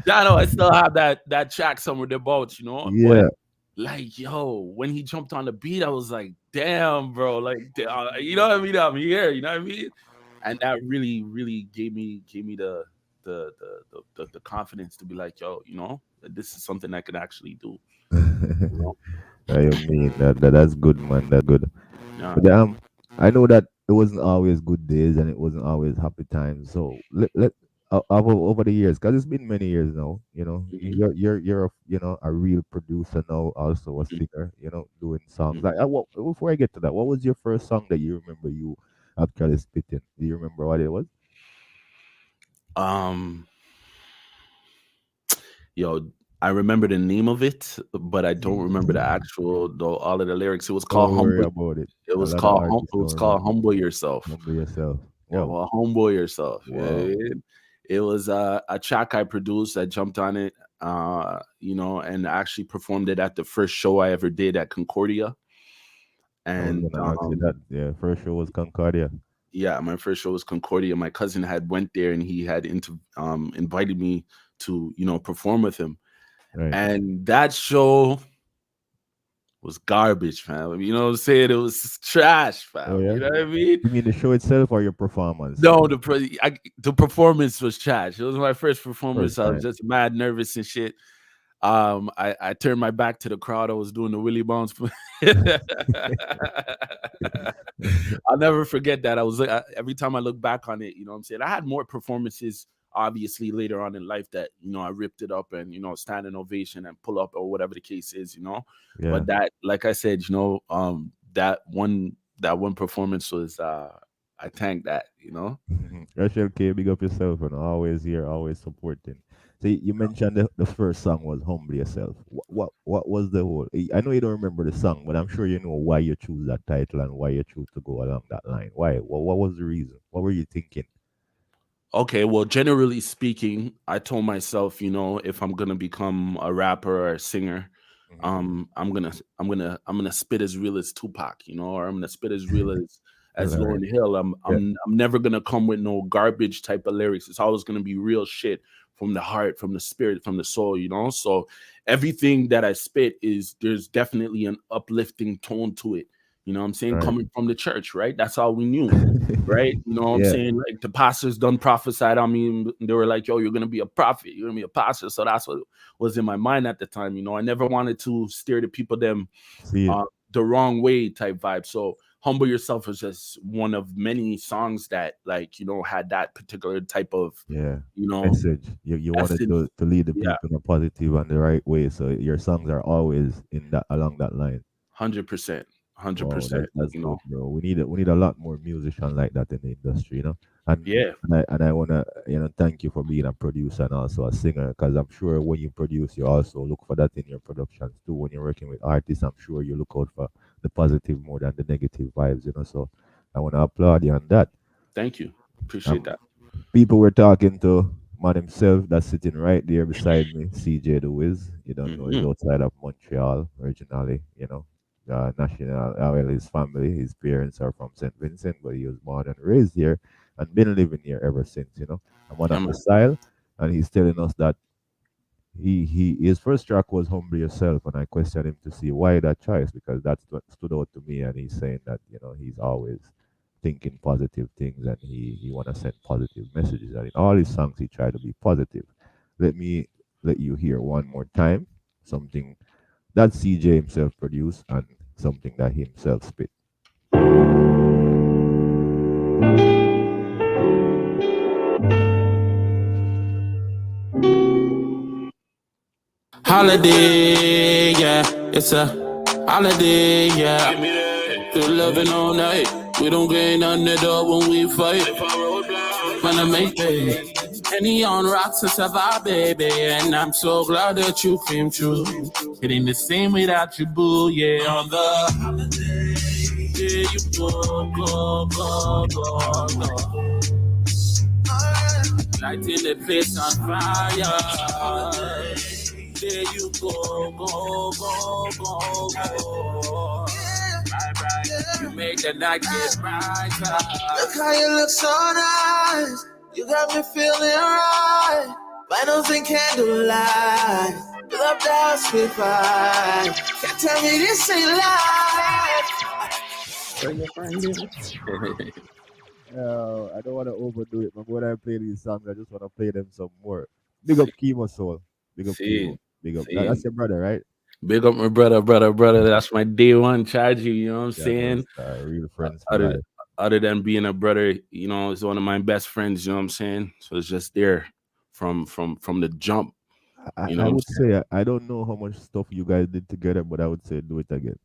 Johno, I still have that track somewhere about, but Yeah. like, yo, when he jumped on the beat, I was like, damn, bro, like, you know what I mean? I'm here, you know what I mean? And that really, really gave me the confidence to be like, yo, this is something I could actually do. You know? I mean that's good, man. That's good. Yeah. But I know that it wasn't always good days and it wasn't always happy times. So let over the years, because it's been many years now. Mhm, You're a real producer now, also a mhm, singer. Doing songs. mhm. Like before I get to that, what was your first song that you remember you actually spitting? Do you remember what it was? Um, yo, I remember the name of it, but I don't remember the actual though all of the lyrics. It was called Don't worry Humble. about it. It A was lot of called artists It don't was called remember. Humble Yourself. Remember yourself. Yeah, Wow. well, Humble Yourself. Wow. Yeah. It was a track I produced. I jumped on it, and actually performed it at the first show I ever did at Concordia. I was And gonna ask you that. Yeah, first show was Concordia. yeah, my first show was Concordia. My cousin had went there, and he had invited me to perform with him. Right. And that show was garbage, fam. You know what I'm saying? It was trash, Oh fam. yeah. You know what I mean? You mean the show itself or your performance? No, the performance was trash. It was my first performance. First I was time. just mad nervous and shit. I turned my back to the crowd. I was doing the Willie bounce. I'll never forget that. Every time I look back on it, you know what I'm saying? I had more performances obviously later on in life that, I ripped it up and, standing ovation and pull up or whatever the case is. Yeah. But that, like I said, that one performance was I thank that. Rachel K, big up yourself and always here, always supporting. See, you mentioned the first song was Humble Yourself. What was the whole? I know you don't remember the song, but I'm sure you know why you choose that title and why you choose to go along that line. Why? What was the reason? What were you thinking? Okay, well, generally speaking, I told myself, if I'm gonna become a rapper or a singer, I'm gonna spit as real as Tupac, or I'm gonna spit as real as All right. Lauryn Hill. I'm Yeah. I'm I'm never gonna come with no garbage type of lyrics. It's always gonna be real shit from the heart, from the spirit, from the soul. So everything that I spit there's definitely an uplifting tone to it. You know what I'm saying? Right. Coming from the church, right? That's all we knew. Right? You know what I'm Yeah. saying? Like the pastors done prophesied on me. They were like, yo, you're gonna be a prophet, you're gonna be a pastor. So that's what was in my mind at the time. I never wanted to steer the people them See it. the wrong way type vibe. So Humble Yourself is just one of many songs that, like, you know, had that particular type of, you know, message. You wanted essence. to lead the Yeah, people in a positive and the right way. So your songs are always in that along that line. 100%, Wow, 100%. that's You good, know, bro. We need a lot more musicians like that in the industry, you know. And yeah. I wanna thank you for being a producer and also a singer, because I'm sure when you produce, you also look for that in your productions too. When you're working with artists, I'm sure you look out for the positive more than the negative vibes, you know. So I wanna applaud you on that. Thank you. Appreciate Um, that. People were talking to man himself that's sitting right there beside me, DWiz. You don't know, he's Hmm. outside of Montreal originally, you know. National, well, his family, his parents are from St. Vincent, but he was born and raised here and been living here ever since, you know. I'm one Yeah, of the man. style, and he's telling us that he his first track was Humble Yourself, and I questioned him to see why that choice, because that's what stood out to me. And he's saying that he's always thinking positive things, and he want to send positive messages, and in all his songs he tried to be positive. Let me let you hear one more time something that CJ himself produced and something that he himself spit. Holiday, yeah. It's a holiday, yeah. Good loving all night. We don't get none of that when we fight. Man, I make baby. Any on rocks us have our baby. And I'm so glad that you came true. It ain't the same without you, boo. Yeah, on the holiday. Yeah, you go. Lighting the place on fire. There you go. Right. You make the night get brighter. Look how you look so nice. You got me feeling right. Vinyls and candlelight. Love that sweet vibe. Can't tell me this ain't life. I don't want to overdo it, but when I play these songs, I just want to play them some more. Big up Chemo Soul. Big up Chemo. Big up. That's See. your brother, right? Big up my brother. That's my day one charge. You know what I'm Yeah, man. saying? Real friends for Other life. other than being a brother, you know, it's one of my best friends. You know what I'm saying? So it's just there from the jump. You know I what I'm would saying? say I don't know how much stuff you guys did together, but I would say do it again.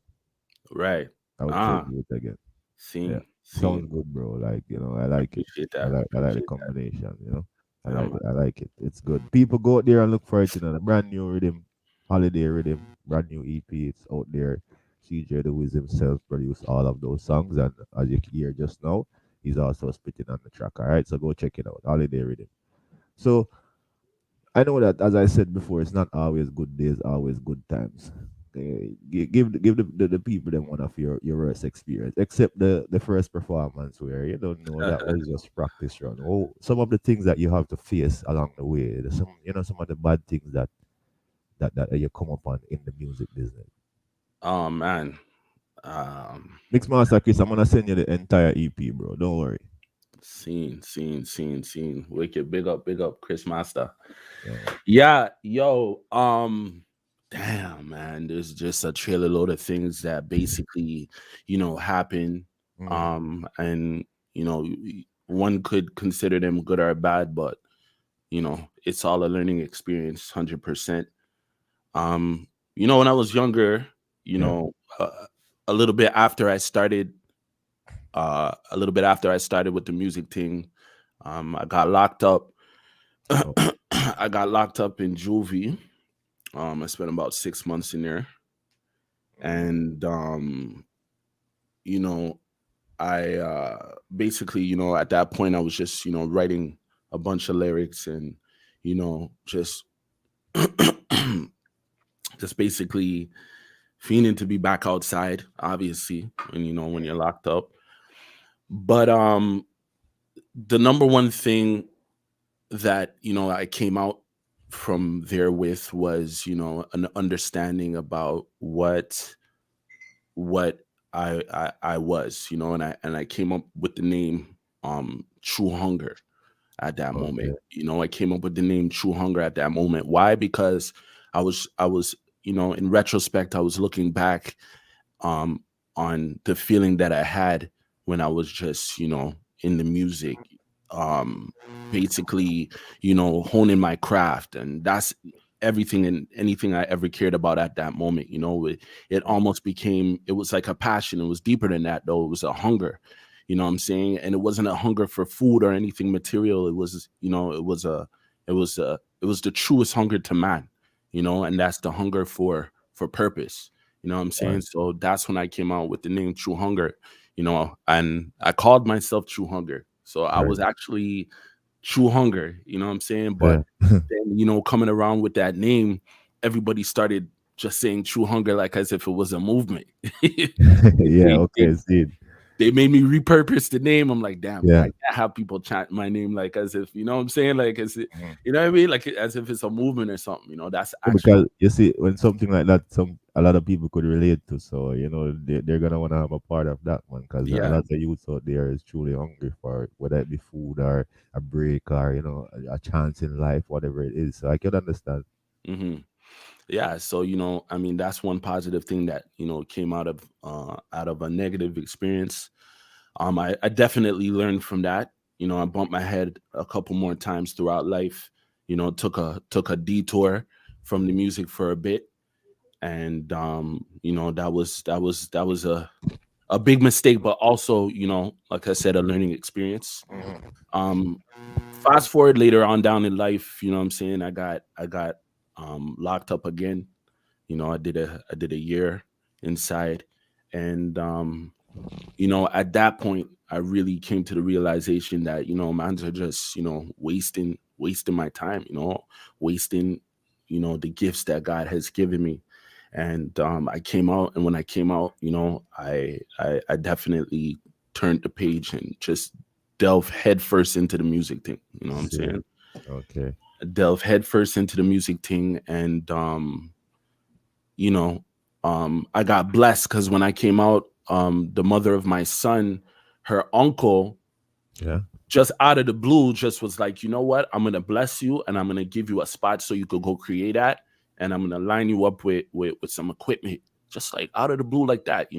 Right. I would say Ah, do it again. Yeah, seen. sounds good, bro. Like I I like it. appreciate I that. like the Appreciate that. combination. Yeah, man. I like it. It's good. People go out there and look for it. The brand new rhythm, holiday rhythm, brand new EP. It's out there. CJ the Wiz himself produced all of those songs, and as you can hear just now, he's also spitting on the track. All right, so go check it out. Holiday rhythm. So I know that, as I said before, it's not always good days, always good times. Give the people them one of your worst experience, except the first performance where you don't know that was just practice run. Oh, some of the things that you have to face along the way, some of the bad things that you come upon in the music business. Oh man. Mixmaster Chris, I'm gonna send you the entire EP, bro. Don't worry. Seen. Wicked. Big up, Chris Master. Yeah. Yeah, yo, damn man, there's just a trailer load of things that basically, you know, happen. And you know, one could consider them good or bad, but you know, it's all a learning experience, 100%. You know, when I was younger, you Yeah. know, a little bit after I started, with the music thing, I got locked up. Oh, I got locked up in juvie. I spent about 6 months in there, and you know, I basically, you know, at that point, I was just, you know, writing a bunch of lyrics and, you know, just just basically feeling to be back outside. Obviously, and you know, when you're locked up, but the number one thing that, you know, I came out from there with was, you know, an understanding about what I was, you know, and I came up with the name True Hunger at that okay. moment. You know, I came up with the name True Hunger at that moment. Why? Because I was, you know, in retrospect, I was looking back on the feeling that I had when I was just, in the music, basically, honing my craft. And that's everything and anything I ever cared about at that moment. It almost became, it was like a passion. It was deeper than that, though. It was a hunger, you know what I'm saying? And it wasn't a hunger for food or anything material. It was, it was the truest hunger to man, and that's the hunger for purpose. You know what I'm saying? Right. So that's when I came out with the name True Hunger, and I called myself True Hunger. So I Right. was actually True Hunger, you know what I'm saying? Yeah. But then, coming around with that name, everybody started just saying True Hunger like as if it was a movement. Yeah. they, they, Okay. See. they made me repurpose the name. I'm like, damn, I Yeah. can't have people chant my name like as if, you know what I'm saying? Like, Mhm. you know what I mean? Like as if it's a movement or something, that's Yeah, actually, because you see, when something like that, a lot of people could relate to. So they're gonna want to have a part of that one, because a yeah. lot of youths out there is truly hungry for it, whether it be food or a break or a chance in life, whatever it is. So I can understand. hmm Yeah. So, I mean, that's one positive thing that, came out of a negative experience. I definitely learned from that. I bumped my head a couple more times throughout life. Took a detour from the music for a bit, and that was a big mistake, but also, like I said, a learning experience. Um, Fast forward later on down in life, you know what I'm saying? I got locked up again. I did a year inside, and at that point, I really came to the realization that, mans are just, wasting my time, wasting, the gifts that God has given me. And I came out, and when I came out, I definitely turned the page and just delve headfirst into the music thing. You know what I'm See. saying? Okay. Delve headfirst into the music thing, and you know, I got blessed because when I came out, the mother of my son, her uncle, Yeah. just out of the blue, just was like, you know what? I'm gonna bless you, and I'm gonna give you a spot so you could go create at, and I'm gonna line you up with some equipment, just like out of the blue, like that.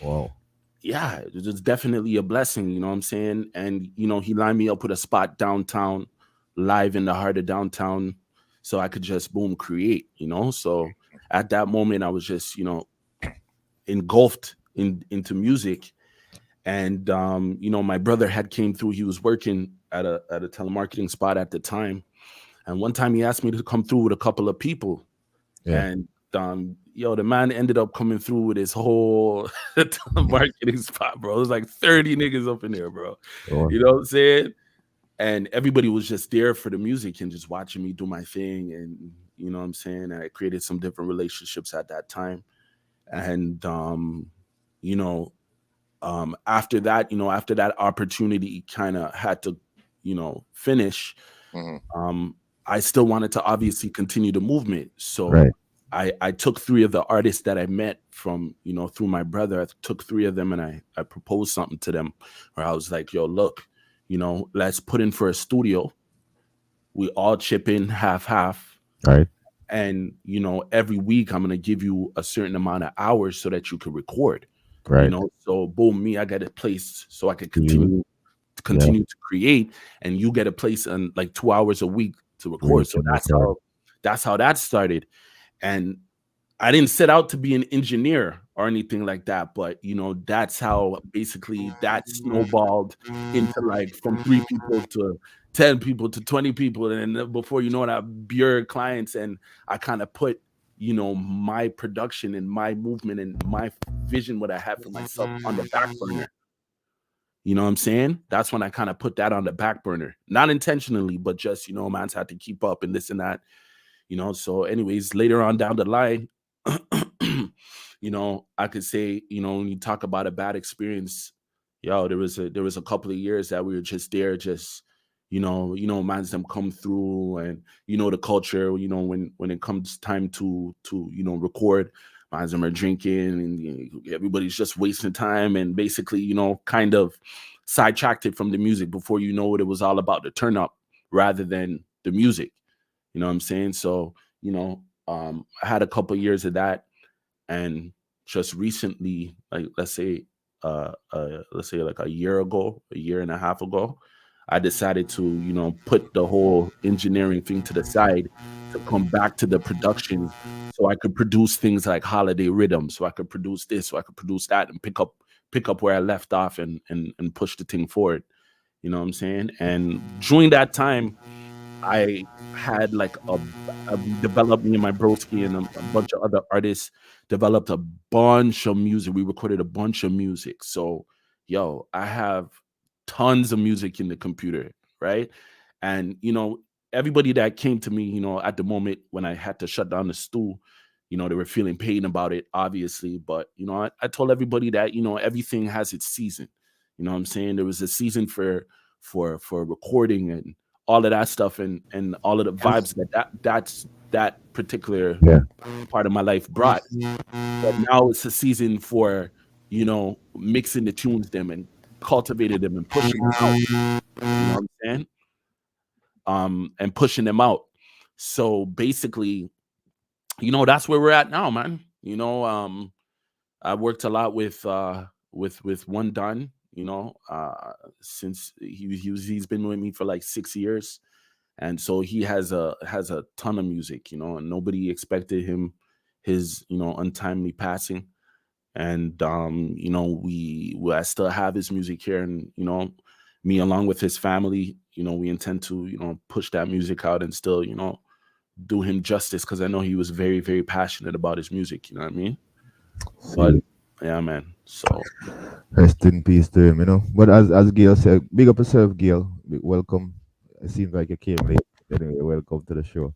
Wow. Yeah, it's definitely a blessing. You know what I'm saying? And he lined me up with a spot downtown, live in the heart of downtown, so I could just boom create. So at that moment, I was just engulfed into music. And my brother had came through. He was working at a telemarketing spot at the time, and one time he asked me to come through with a couple of people. Yeah. And the man ended up coming through with his whole telemarketing spot, bro. It was like 30 niggas up in there, bro. Oh, You know what I'm saying? And everybody was just there for the music and just watching me do my thing. And you know what I'm saying? I created some different relationships at that time. And you know, after that, after that opportunity kind of had to, finish, I still wanted to obviously continue the movement. So right. I took 3 of the artists that I met from, through my brother. I took 3 of them, and I proposed something to them where I was like, yo, look, let's put in for a studio. We all chip in half. Right. And, every week I'm going to give you a certain amount of hours so that you can record. Right. So boom, me, I got a place so I could You. continue to create, and you get a place in like 2 hours a week to Where you record. So can record. that's how that started. And I didn't set out to be an engineer or anything like that, but that's how basically that snowballed into like from 3 people to 10 people to 20 people, and then before you know it, I have clients, and I kind of put my production and my movement and my vision, what I had for myself, on the back burner. You know what I'm saying? That's when I kind of put that on the back burner, not intentionally, but just man's had to keep up and this and that. So anyways, later on down the line, I could say, when you talk about a bad experience, there was a couple of years that we were just there, just man's them come through, and the culture, when it comes time to record, man's them are drinking, and everybody's just wasting time, and basically kind of sidetracked it from the music. Before you know it, it was all about the turn up rather than the music. You know what I'm saying? So I had a couple years of that, and just recently, like let's say like a year and a half ago, I decided to, put the whole engineering thing to the side to come back to the production so I could produce things like holiday rhythm, so I could produce this, so I could produce that, and pick up where I left off and push the thing forward. You know what I'm saying? And during that time, I had like developed, me and my broski and a bunch of other artists developed a bunch of music. We recorded a bunch of music. So, I have tons of music in the computer, right? And everybody that came to me, at the moment when I had to shut down the stool, they were feeling pain about it, obviously. But I told everybody that everything has its season. You know what I'm saying? There was a season for recording and all of that stuff, and all of the vibes that particular part of my life brought. But now it's a season for mixing the tunes them and cultivating them and pushing them out. You know what I'm saying? And pushing them out. So basically, that's where we're at now, man. I worked a lot with One Don. Since he's been with me for like 6 years, and so he has a ton of music, and nobody expected his untimely passing, and I still have his music here, and me along with his family, we intend to push that music out and still do him justice, because I know he was very, very passionate about his music. You know what I mean? But yeah, man. So rest in peace to him. But as Gail said, big up yourself, Gail. Welcome. It seems like you came late. Anyway, welcome to the show.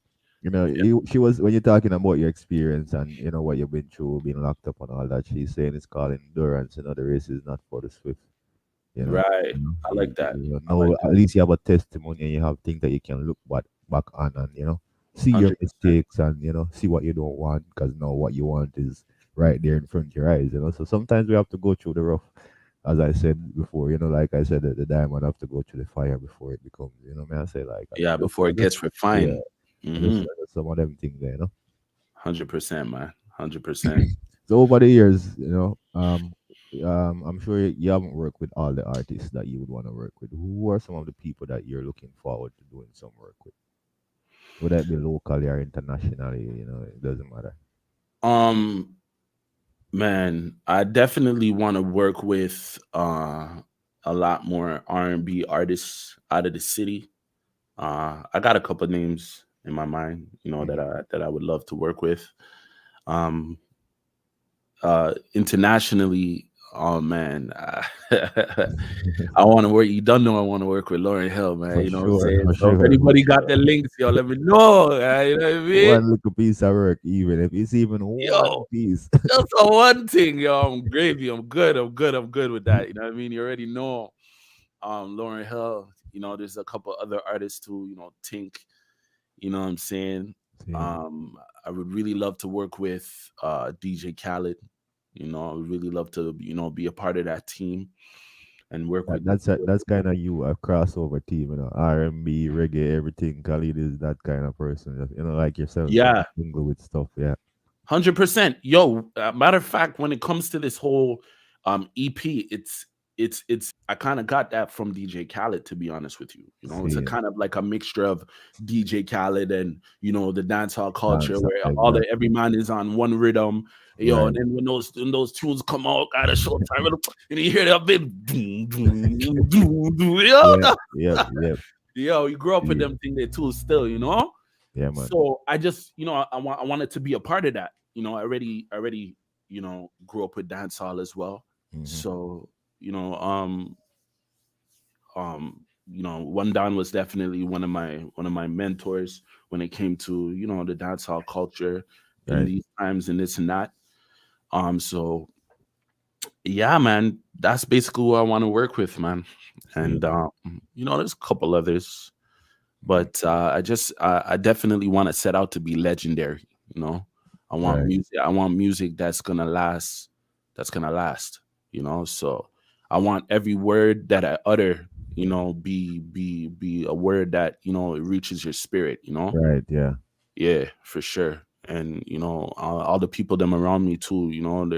She was, when you're talking about your experience and what you've been through, being locked up and all that. She's saying it's called endurance. The race is not for the swift. Right. I like that. At least you have a testimony and you have things that you can look back on and see your 100%. mistakes and see what you don't want, because now what you want is right there in front of your eyes. So sometimes we have to go through the rough, as I said before. Like I said, the diamond have to go through the fire before it becomes. May I say, like, before it gets refined. Some of them things there. 100%, man. 100%. So over the years, I'm sure you haven't worked with all the artists that you would want to work with. Who are some of the people that you're looking forward to doing some work with? Would that be locally or internationally? It doesn't matter. Man, I definitely want to work with a lot more R&B artists out of the city. I got a couple names in my mind, that I would love to work with. Internationally, oh man, I want to work. You don't know I want to work with Lauryn Hill, man. For You know sure, what I'm saying? for So if sure, anybody for got the links, yo, let me know. You know what I mean? One little piece of work, even if it's even one Yo, piece. just a one thing, yo. I'm gravy. I'm good with that. You know what I mean? You already know. Lauryn Hill. There's a couple other artists too. Tink. You know what I'm saying? Yeah. I would really love to work with DJ Khaled. I would really love to, be a part of that team and work with. That's kind of you, a crossover team. R&B, reggae, everything. Khalid is that kind of person. Like yourself. Yeah. Mingle with stuff. Yeah. 100%. Yo, matter of fact, when it comes to this whole EP, it's I kind of got that from DJ Khaled, to be honest with you. It's a kind of like a mixture of DJ Khaled and the dancehall culture, where every man is on one rhythm. Yo, Right. and then when those tunes come out at a short time, and you hear that big Yep. yo, you grew up with them thing there too, still, Yeah, man. So I just, I wanted to be a part of that. I already, grew up with dancehall as well. So, One Don was definitely one of my mentors when it came to, the dancehall culture in these times and this and that. So yeah, man, that's basically who I want to work with, man. And there's a couple others. But I definitely want to set out to be legendary. I want music. I want music that's gonna last. So I want every word that I utter, be a word that it reaches your spirit. Right. Yeah. Yeah, for sure. and you know, all the people them around me too, you know,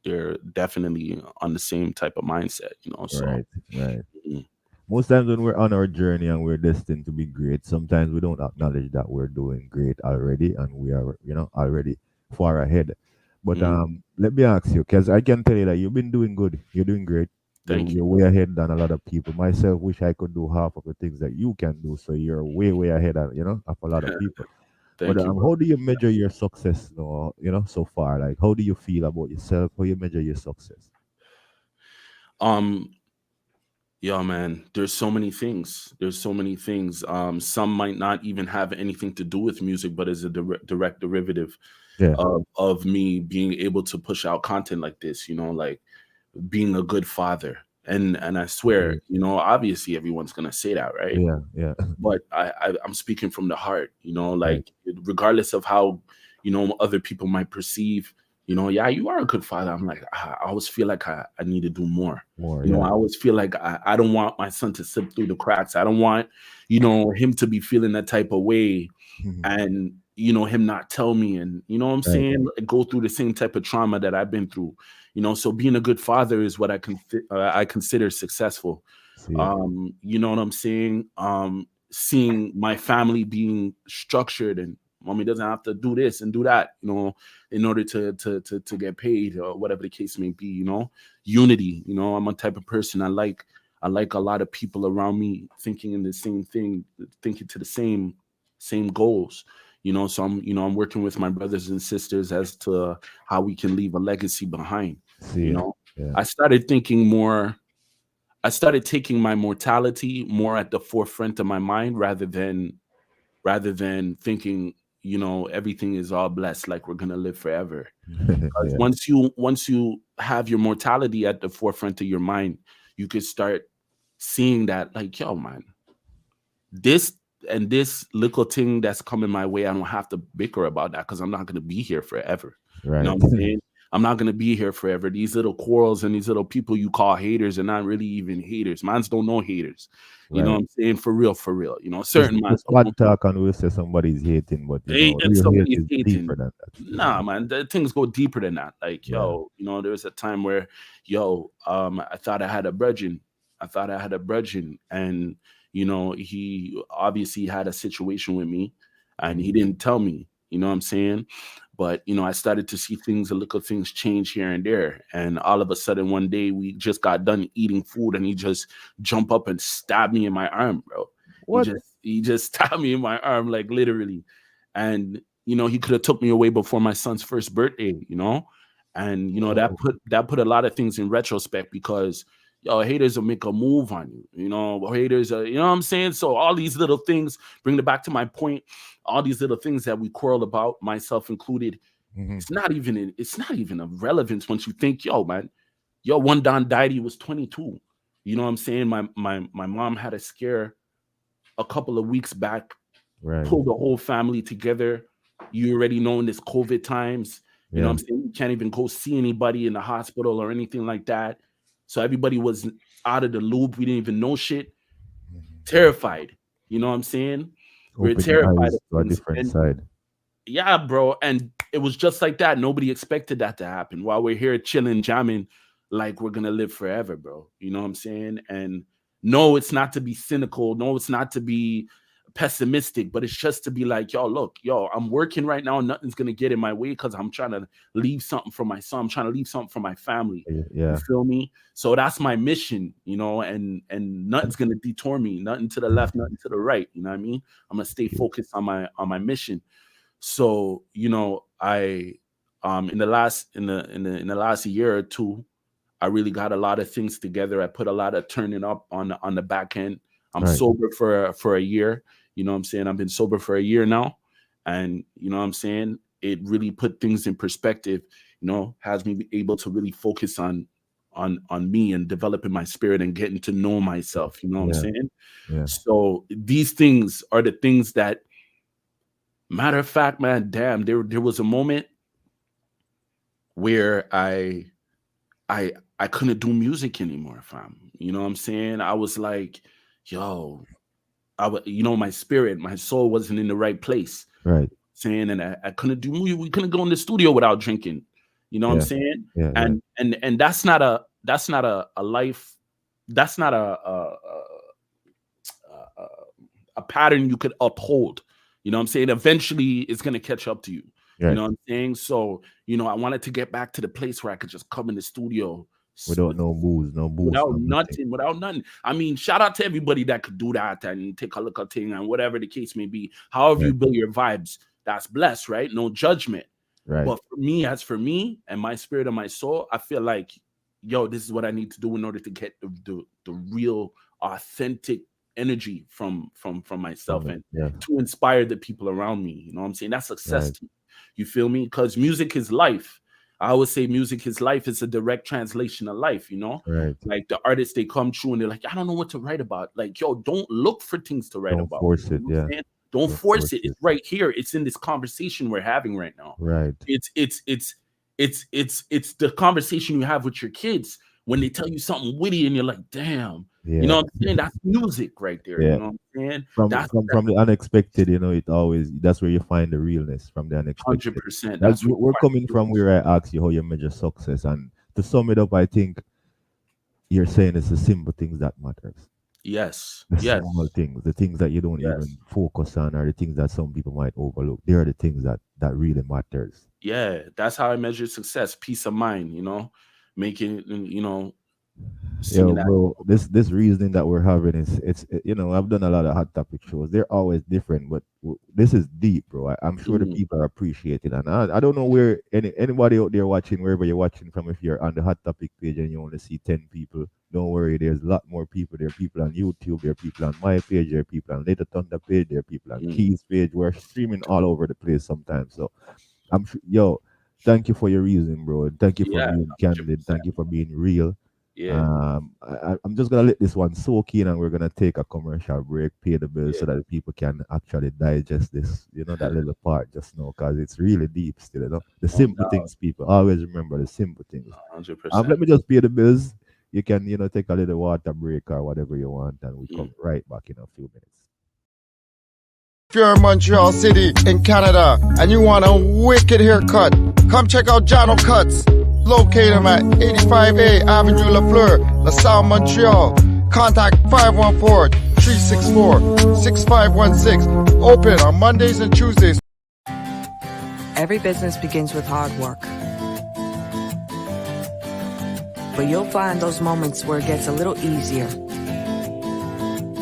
they're definitely on the same type of mindset, you know. So Right, right. mm, Most times when we're on our journey and we're destined to be great, sometimes we don't acknowledge that we're doing great already and we are, already far ahead. But mm, let me ask you, because I can tell you that you've been doing good. You're doing great. thank You're you, way ahead than a lot of people. Myself, wish I could do half of the things that you can do. So you're way, way ahead of, of a lot of people. But thank you, bro. how do you measure your success, so far? Like, how do you feel about yourself? How you measure your success? Um, yeah, man, there's so many things. There's so many things. Some might not even have anything to do with music, but is a direct derivative Yeah. of me being able to push out content like this, you know, like being a good father. And I swear, Yeah. you know, obviously everyone's gonna say that, right? Yeah. Yeah. But I'm speaking from the heart, you know, Right. like regardless of how, you know, other people might perceive, you know, yeah, you are a good father. I'm like, I always feel like I need to do more. More. You know, Yeah. I always feel like I don't want my son to slip through the cracks. I don't want, you know, him to be feeling that type of way and, you know, him not tell me and, you know what I'm Right. saying, like, go through the same type of trauma that I've been through. You know, so being a good father is what I consider successful. See. You know what I'm saying? Seeing my family being structured and mommy doesn't have to do this and do that, you know, in order to get paid or whatever the case may be, you know. Unity, you know, I'm a type of person I like a lot of people around me thinking in the same thing, thinking to the same goals. You know, so I'm working with my brothers and sisters as to how we can leave a legacy behind. You See. know, Yeah. I started thinking more I started taking my mortality more at the forefront of my mind rather than thinking, you know, everything is all blessed, like we're gonna live forever. Because Yeah. once you have your mortality at the forefront of your mind, you could start seeing that, like, yo, man, this and this little thing that's coming my way, I don't have to bicker about that because I'm not gonna be here forever. You know Right. what I'm saying? I'm not gonna be here forever. These little quarrels and these little people you call haters are not really even haters. Mines don't know haters. You know Right. what I'm saying? For real, for real. You know, Just certain mines just don't one know. talk and we'll say somebody's hating, but And real hate somebody's is deeper hating. than that. Nah, man, things go deeper than that. Like, Yeah. yo, you know, there was a time where, yo, I thought I had a brethren. I thought I had a brethren, and you know, he obviously had a situation with me, and he Mhm. didn't tell me. You know what I'm saying? But you know, I started to see things, a little things change here and there, and all of a sudden, one day we just got done eating food, and he just jump up and stab me in my arm, bro. He What? just he just stabbed me in my arm, like literally, and you know, he could have took me away before my son's first birthday, you know. And you know, Oh, that put a lot of things in retrospect because yo, haters will make a move on you, you know. Haters are, you know what I'm saying? So all these little things, bring it back to my point, all these little things that we quarrel about, myself included, mhm. it's not even of relevance once you think, yo, man, yo, one Don died, he was 22. You know what I'm saying? My mom had a scare a couple of weeks back, Right. pull the whole family together. You already know in this COVID times, you know what Yeah. I'm saying? You can't even go see anybody in the hospital or anything like that. So everybody was out of the loop. We didn't even know shit. Terrified. You know what I'm saying? We are Open your terrified eyes of to a things. different And side. yeah, bro. And it was just like that. Nobody expected that to happen. While we're here chilling, jamming, like we're gonna live forever, bro. You know what I'm saying? And no, it's not to be cynical. No, it's not to be pessimistic, but it's just to be like, yo, look, yo, I'm working right now. Nothing's gonna get in my way because I'm trying to leave something for my son. I'm trying to leave something for my family. You Yeah. feel me? So that's my mission, you know, and nothing's gonna detour me, nothing to the left, nothing to the right. You know what I mean? I'm gonna stay focused on my mission. So, you know, I in the last year or two, I really got a lot of things together. I put a lot of turning up on the back end. I'm Right. sober for a year. You know what I'm saying? I've been sober for a year now. And you know what I'm saying? It really put things in perspective, you know, has me be able to really focus on me and developing my spirit and getting to know myself. You know what I'm Yeah. saying? Yeah. So these things are the things that, matter of fact, man, damn, there was a moment where I couldn't do music anymore, fam. You know what I'm saying? I was like, yo, you know, my spirit, my soul wasn't in the right place. Right. saying, and I couldn't do music. We couldn't go in the studio without drinking. You know what I'm saying? Yeah, and that's not a life. That's not a pattern you could uphold. You know what I'm saying? Eventually, it's gonna catch up to you. Right. You know what I'm saying? So, you know, I wanted to get back to the place where I could just come in the studio without no booze, without nothing. I mean, shout out to everybody that could do that and take a look at thing and whatever the case may be. However you build your vibes, that's blessed, right? No judgment. Right. But for me and my spirit and my soul, I feel like, yo, this is what I need to do in order to get the real authentic energy from myself and to inspire the people around me. You know what I'm saying? That's success to me. You feel me? Because music is life. I always say music is life. It's a direct translation of life, you know? Right. Like the artists, they come true and they're like, I don't know what to write about. Like, yo, don't look for things to write about. Don't force it, Don't force it. It's right here. It's in this conversation we're having right now. Right. It's the conversation you have with your kids when they tell you something witty and you're like, damn. Yeah. You know what I'm saying? That's music right there. Yeah. You know what I'm saying? From the unexpected, you know, that's where you find the realness, from the unexpected. 100%. That's we're coming from where I ask you how you measure success. And to sum it up, I think you're saying it's the simple things that matters. Yes. The small things, the things that you don't even focus on, are the things that some people might overlook. They are the things that really matters. Yeah, that's how I measure success. Peace of mind, you know, making, you know. Yo, bro, this reasoning that we're having is you know, I've done a lot of hot topic shows. They're always different, but this is deep, bro. I'm sure the people are appreciating, and I don't know where anybody out there watching, wherever you're watching from, if you're on the hot topic page and you only see 10 people, don't worry. There's a lot more people. There are people on YouTube. There are people on my page. There are people on Little Thunder page. There are people on Keys page. We're streaming all over the place sometimes. So yo, thank you for your reason, bro. Thank you for being candid. Thank you for being real. Yeah. I'm just gonna let this one soak in, and we're gonna take a commercial break, pay the bills, so that the people can actually digest this, you know, that little part just now, because it's really deep still, you know. The simple things, people. Always remember the simple things. 100%. Let me just pay the bills. You can, you know, take a little water break or whatever you want, and we come right back in a few minutes. If you're in Montreal City in Canada and you want a wicked haircut, come check out Johno Cuts. Locate him at 85A Avenue Lafleur, LaSalle, Montreal. Contact 514-364-6516. Open on Mondays and Tuesdays. Every business begins with hard work. But you'll find those moments where it gets a little easier,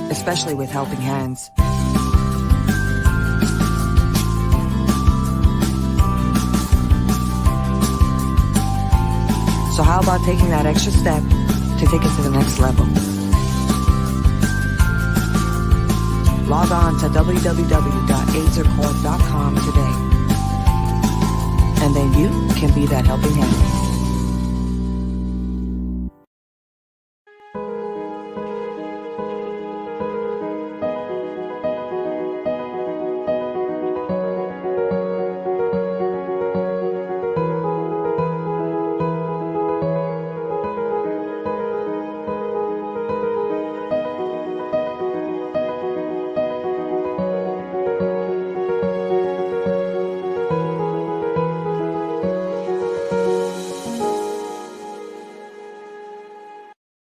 especially with helping hands. So how about taking that extra step to take it to the next level? Log on to www.aidsrecord.com today. And then you can be that helping hand.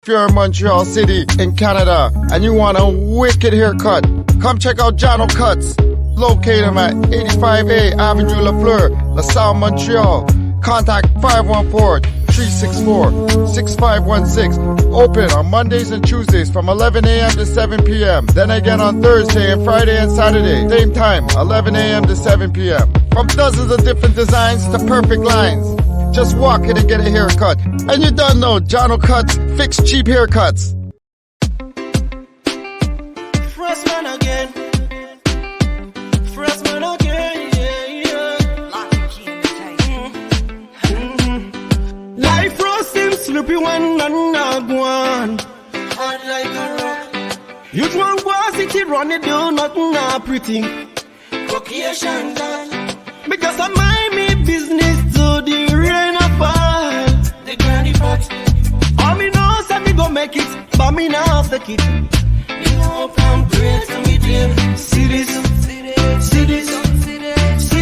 If you're in Montreal City in Canada and you want a wicked haircut, come check out Johno Cuts. Locate him at 85A Avenue Lafleur, LaSalle, Montreal. Contact 514-364-6516. Open on Mondays and Tuesdays from 11 a.m. to 7 p.m. Then again on Thursday and Friday and Saturday. Same time, 11 a.m. to 7 p.m. From dozens of different designs to perfect lines. Just walk in and get a haircut. And you don't know, Johno Cuts, fix cheap haircuts. Fresh man again. Fresh man again, Life roast seems sloopy when none are gone. Hard like a rock. You drunk was it, run it, do nothing not pretty. Vocation done. Because I mind me business to the rain or fall. The granny pot. All me know say me go make it, but me now take it. Me hope and pray to me dear. See this, see this, see this, see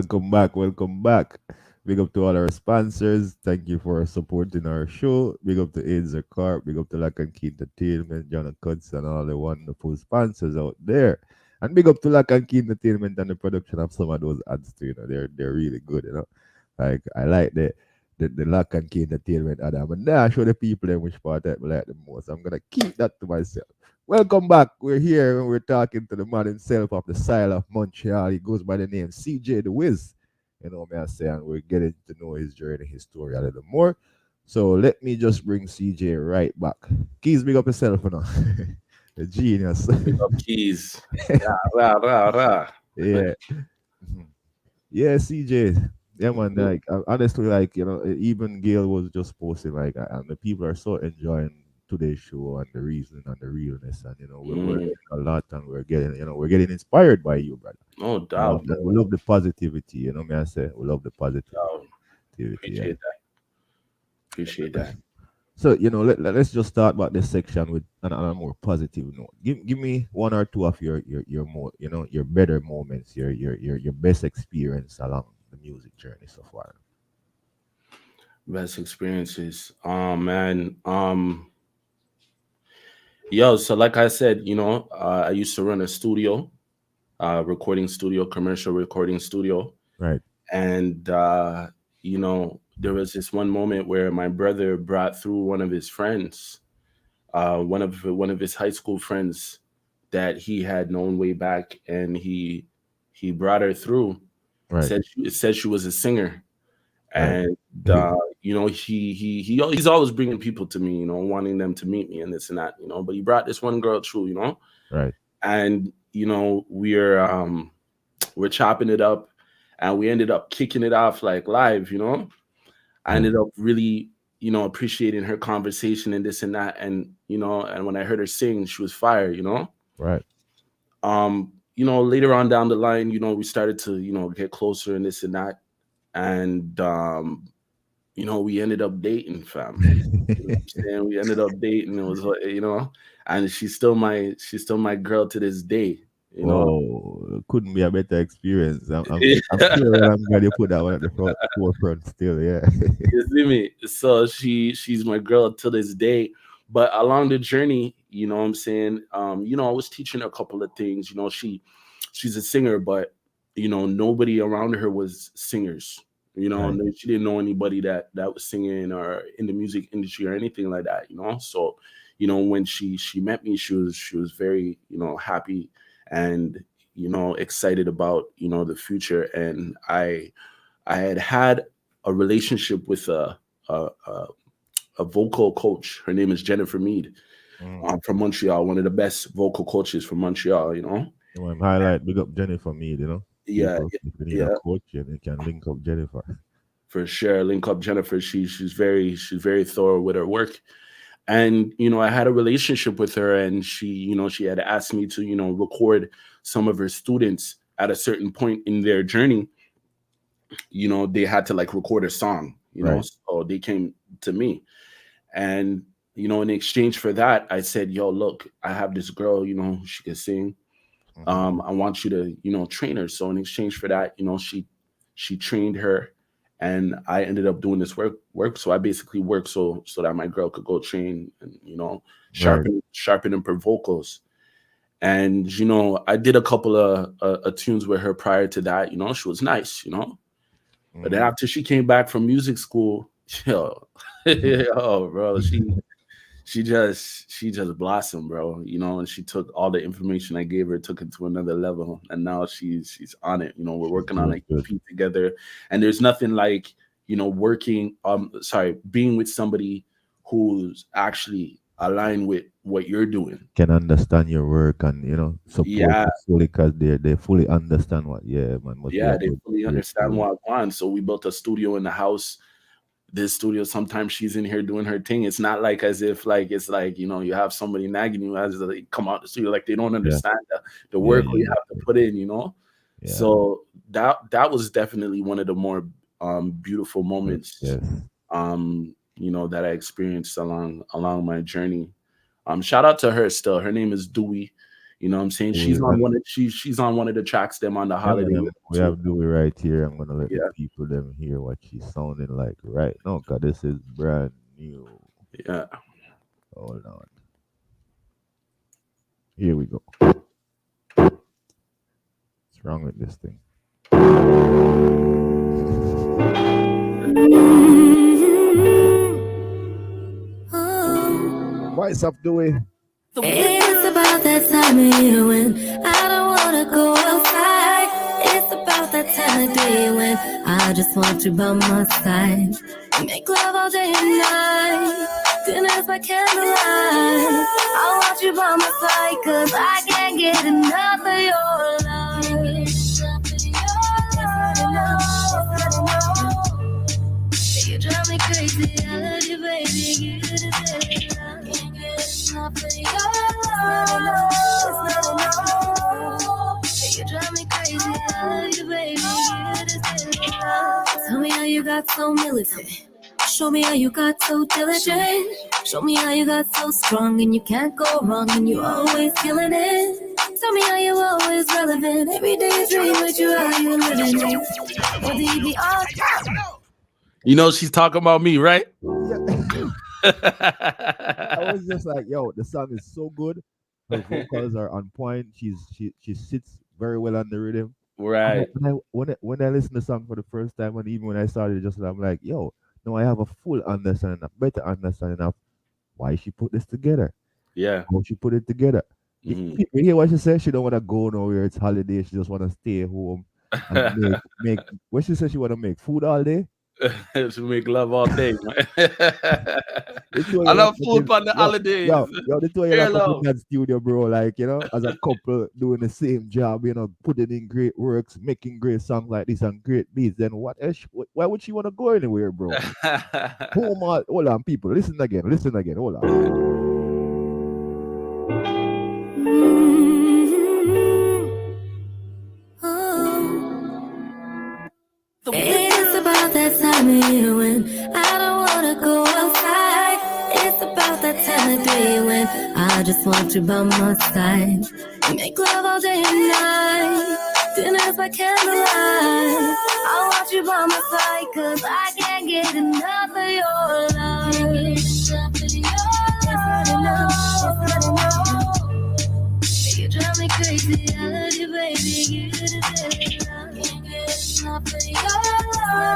welcome back, welcome back. Big up to all our sponsors. Thank you for supporting our show. Big up to AIDS Carp. Big up to Lock and Key Entertainment, Johno Cuts, and all the wonderful sponsors out there. And big up to Lock and Key Entertainment and the production of some of those ads too. They're really good. Like I like the Lock and Key Entertainment ad. And now I show the people them which part I like the most. I'm gonna keep that to myself. Welcome back. We're here and we're talking to the man himself of the Sile of Montreal. He goes by the name CJ DWiz. You know what I'm saying? And we're getting to know his journey, his story a little more. So let me just bring CJ right back. Keys, big up yourself now. The genius. Big up Keys. Rah. Yeah. Yeah, CJ. Yeah, man. Like honestly, like even Gail was just posting like, and the people are so enjoying today's show and the reason and the realness, and we're getting a lot, and we're getting inspired by you, brother. No doubt. And we love the positivity. You know me, I say we love the positivity. Appreciate that. So let's just start about this section with on a more positive note. Give me one or two of your more your better moments, your best experience along the music journey so far. Best experiences. Oh man. Yo, so like I said, I used to run a studio, recording studio, commercial recording studio. Right. And there was this one moment where my brother brought through one of his friends, one of his high school friends that he had known way back, and he brought her through. Right. Said she was a singer. And he's always bringing people to me, wanting them to meet me and this and that, but he brought this one girl through, right. And we're chopping it up, and we ended up kicking it off like live. I ended up really appreciating her conversation and this and that, and and when I heard her sing, she was fire. Right. Later on down the line, we started to get closer and this and that. And we ended up dating, fam. We ended up dating. It was and she's still my girl to this day. Oh, couldn't be a better experience. I'm sure I'm glad you put that one at the forefront still. Yeah. You see me? So she's my girl to this day. But along the journey, what I'm saying, I was teaching her a couple of things. She's a singer, but nobody around her was singers. Right. She didn't know anybody that was singing or in the music industry or anything like that. So when she met me, she was very happy and excited about the future. And I had a relationship with a vocal coach. Her name is Jennifer Mead, from Montreal, one of the best vocal coaches from Montreal. Highlight, big up Jennifer Mead. Yeah, if you need a coach, and you can link up Jennifer. For sure, link up Jennifer. She's very thorough with her work, and I had a relationship with her, and she had asked me to record some of her students at a certain point in their journey. They had to record a song. Right. So they came to me, and in exchange for that, I said, "Yo, look, I have this girl. She can sing. I want you to, train her." So in exchange for that, she trained her, and I ended up doing this work. So I basically worked so that my girl could go train and, sharpen her vocals. And, I did a couple of tunes with her prior to that. She was nice, but then after she came back from music school, bro, she just blossomed, bro, and she took all the information I gave her, took it to another level, and now she's on it. We're working on an EP together, and there's nothing like being with somebody who's actually aligned with what you're doing, can understand your work, and support you fully, because they fully understand what they fully understand what I want. So we built a studio in the house. This studio, sometimes she's in here doing her thing. It's not like as if you have somebody nagging you as they come out the studio, they don't understand the work we have to put in, Yeah. So that was definitely one of the more beautiful moments, that I experienced along my journey. Shout out to her still. Her name is Dewey. You know what I'm saying? She's on one of she's on one of the tracks them on the holiday. We have Dewey right here. I'm gonna let the people them hear what she's sounding like right now, because this is brand new. Yeah. Hold on. Here we go. What's wrong with this thing? Voice up, Dewey. It's about that time of year when I don't wanna go outside. It's about that time of day when I just want you by my side. Make love all day and night, dinners by candlelight. I want you by my side, cause I can't get enough of your love. You drive me crazy, I love you, baby. You deserve love. Can't get enough of your love. You drive me crazy, I love you, baby. You deserve love. Tell me how you got so militant. Show me how you got so diligent. Show me how you got so strong and you can't go wrong and you always killing it. Tell me how you always relevant. Every day I dream with you, how you living it. Or do you be all You know she's talking about me, right? I was just like, yo, the song is so good. Her vocals are on point. She sits very well on the rhythm. Right. When I listen to the song for the first time, and even when I started, I'm like, yo, no, I have a full understanding, a better understanding of why she put this together. Yeah. How she put it together. You hear what she said? She don't want to go nowhere. It's holiday. She just want to stay home and make. What she said? She want to make food all day. She make love all day, man. I love food on the holidays. Yo, the two of you in that studio, bro. Like, you know, as a couple doing the same job, you know, putting in great works, making great songs like this and great beats. Then what else? Why would she want to go anywhere, bro? Hold on, people. Listen again. Hold on. It's about that time of year when I don't wanna go outside. It's about that time of day when I just want you by my side. Make love all day and night, dinners by candlelight. I want you by my side, cause I can't get enough of your love. You drive me crazy, I love you, baby. You deserve love. Can't get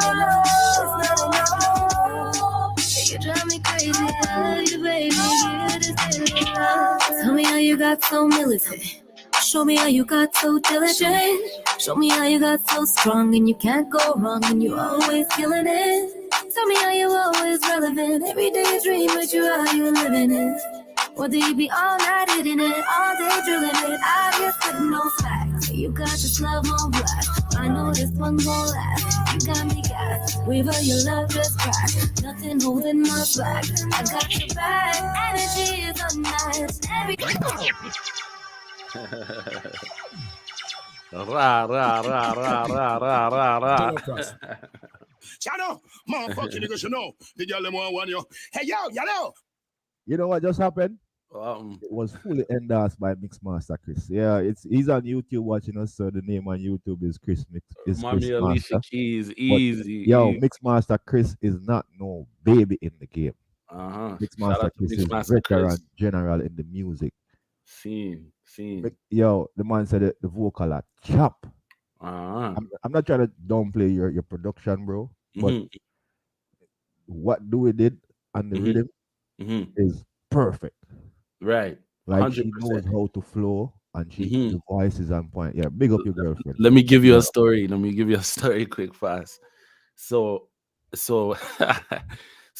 enough of your love. You drive me crazy, I love you, baby. You deserve love. Tell me how you got so militant. Show me how you got so diligent. Show me how you got so strong and you can't go wrong and you always killing it. Tell me how you always relevant. Every day I dream with you, how you living it. Or do you be all night hitting it, all day drilling it? I just putting no facts. You got this love on blast. I know this one gon' last. You got me gas. Weaver, your love just cracked. Nothing holding my back. I got your back. Energy is unmatched. Johno, motherfucking niggas, you know. The girl them want you. Hey, yo. You know what just happened? It was fully endorsed by Mixmaster Chris. Yeah, he's on YouTube watching us, so the name on YouTube is Chris Mix. Mommy Alicia Keys, easy. Yo, Mixmaster Chris is not no baby in the game. Mixmaster Chris is veteran general in the music. Scene. Yo, the man said the vocal are chop. I'm not trying to downplay your production, bro, but what Dewey did on the rhythm is perfect. Right. Like 100%. she knows how to flow and the voice is on point. Yeah, big up your girlfriend. Let me give you a story. Quick, fast. So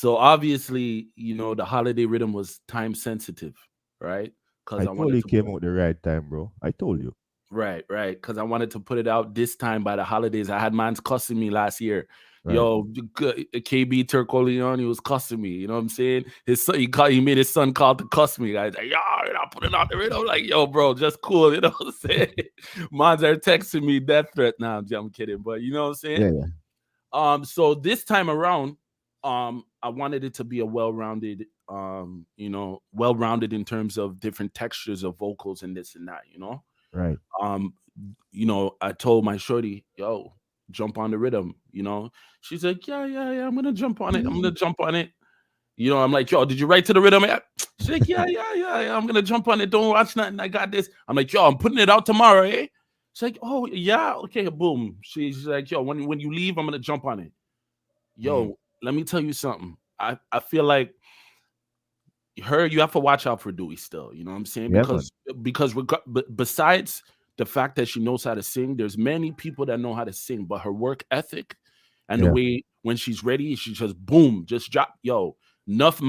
obviously, you know, the holiday rhythm was time sensitive, right? Because I told you came out the right time, bro. I told you. Right. Because I wanted to put it out this time by the holidays. I had mans cussing me last year. Right. Yo, KB Turco-Leone, he was cussing me. You know what I'm saying? His son, he made his son call to cuss me. Guys, like, yo, you're not putting out the rhythm. I'm like, yo, bro, just cool. You know what I'm saying? Mans are texting me death threat now. I'm kidding, but you know what I'm saying? Yeah. So this time around, I wanted it to be a well-rounded, well-rounded in terms of different textures of vocals and this and that, Right. um I told my shorty, yo, jump on the rhythm. She's like, yeah, I'm gonna jump on it, I'm like, yo, did you write to the rhythm yet? She's like, yeah, I'm gonna jump on it, don't watch nothing, I got this. I'm like, yo, I'm putting it out tomorrow, eh? She's like, oh yeah, okay, boom. She's like, yo, when you leave, I'm gonna jump on it. Yo, let me tell you something. I feel like you have to watch out for Dewey still. You know what I'm saying? Yeah, because besides the fact that she knows how to sing, there's many people that know how to sing, but her work ethic and the way when she's ready, she just boom, just drop. Yo, enough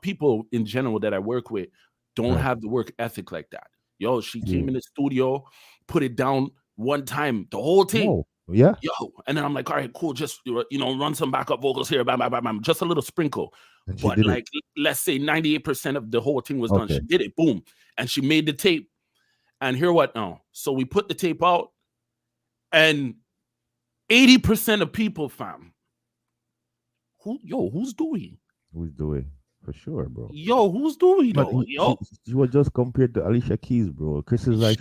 people in general that I work with don't have the work ethic like that. Yo, she came in the studio, put it down one time, the whole thing. Oh, yeah. Yo, and then I'm like, all right, cool. Just run some backup vocals here, bam, bam, bam, bam, just a little sprinkle. But like, let's say 98% of the whole thing was done. She did it, boom, and she made the tape. And hear what now? So we put the tape out, and 80% of people, fam. Who's Dewey? Who's Dewey? For sure, bro. Yo, who's Dewey though? He was just compared to Alicia Keys, bro. Chris is like,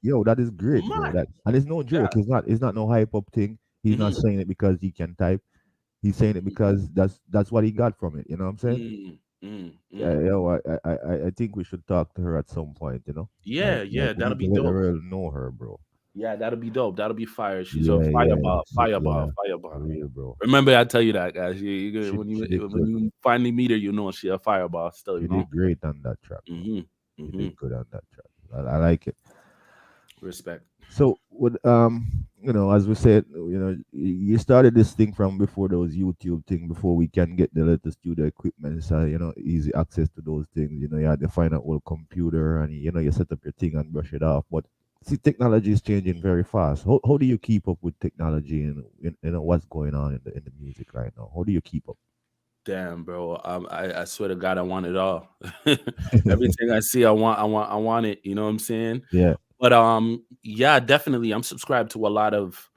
yo, that is great, bro. And it's no joke. It's not no hype up thing. He's not saying it because he can type. He's saying it because that's what he got from it. You know what I'm saying? Yeah, I think we should talk to her at some point. Yeah, that'll be dope. Let know her, bro. Yeah, that'll be dope. That'll be fire. She's a fireball. For real, bro. Remember, I tell you that, guys. When you finally meet her, she's a fireball. Still, you did great on that track. You did good on that track. I like it. Respect. So, with as we said, you started this thing from before there was YouTube thing, before we can get the latest studio equipment, so easy access to those things. You had to find an old computer, and you set up your thing and brush it off. But see, technology is changing very fast. How do you keep up with technology and what's going on in the music right now? How do you keep up? Damn, bro. I swear to God, I want it all. Everything I see, I want it. You know what I'm saying? Yeah. But yeah, definitely. I'm subscribed to a lot of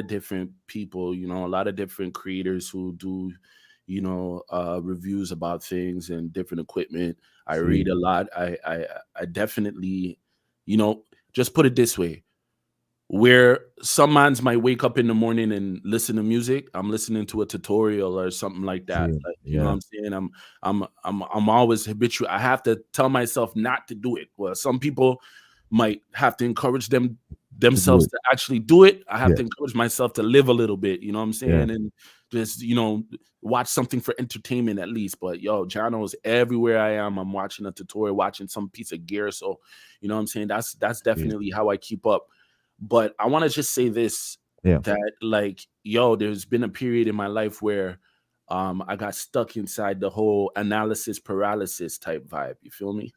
different people. A lot of different creators who do, reviews about things and different equipment. I read a lot. I definitely, just put it this way. Where some mans might wake up in the morning and listen to music, I'm listening to a tutorial or something like that. You know what I'm saying? I'm always habitual. I have to tell myself not to do it. Well, some people might have to encourage themselves to actually do it. I have to encourage myself to live a little bit. You know what I'm saying? And just watch something for entertainment at least. But yo, Johno's everywhere I am. I'm watching a tutorial, watching some piece of gear. So you know what I'm saying? That's definitely how I keep up. But I want to just say this, that like, yo, there's been a period in my life where I got stuck inside the whole analysis paralysis type vibe. You feel me?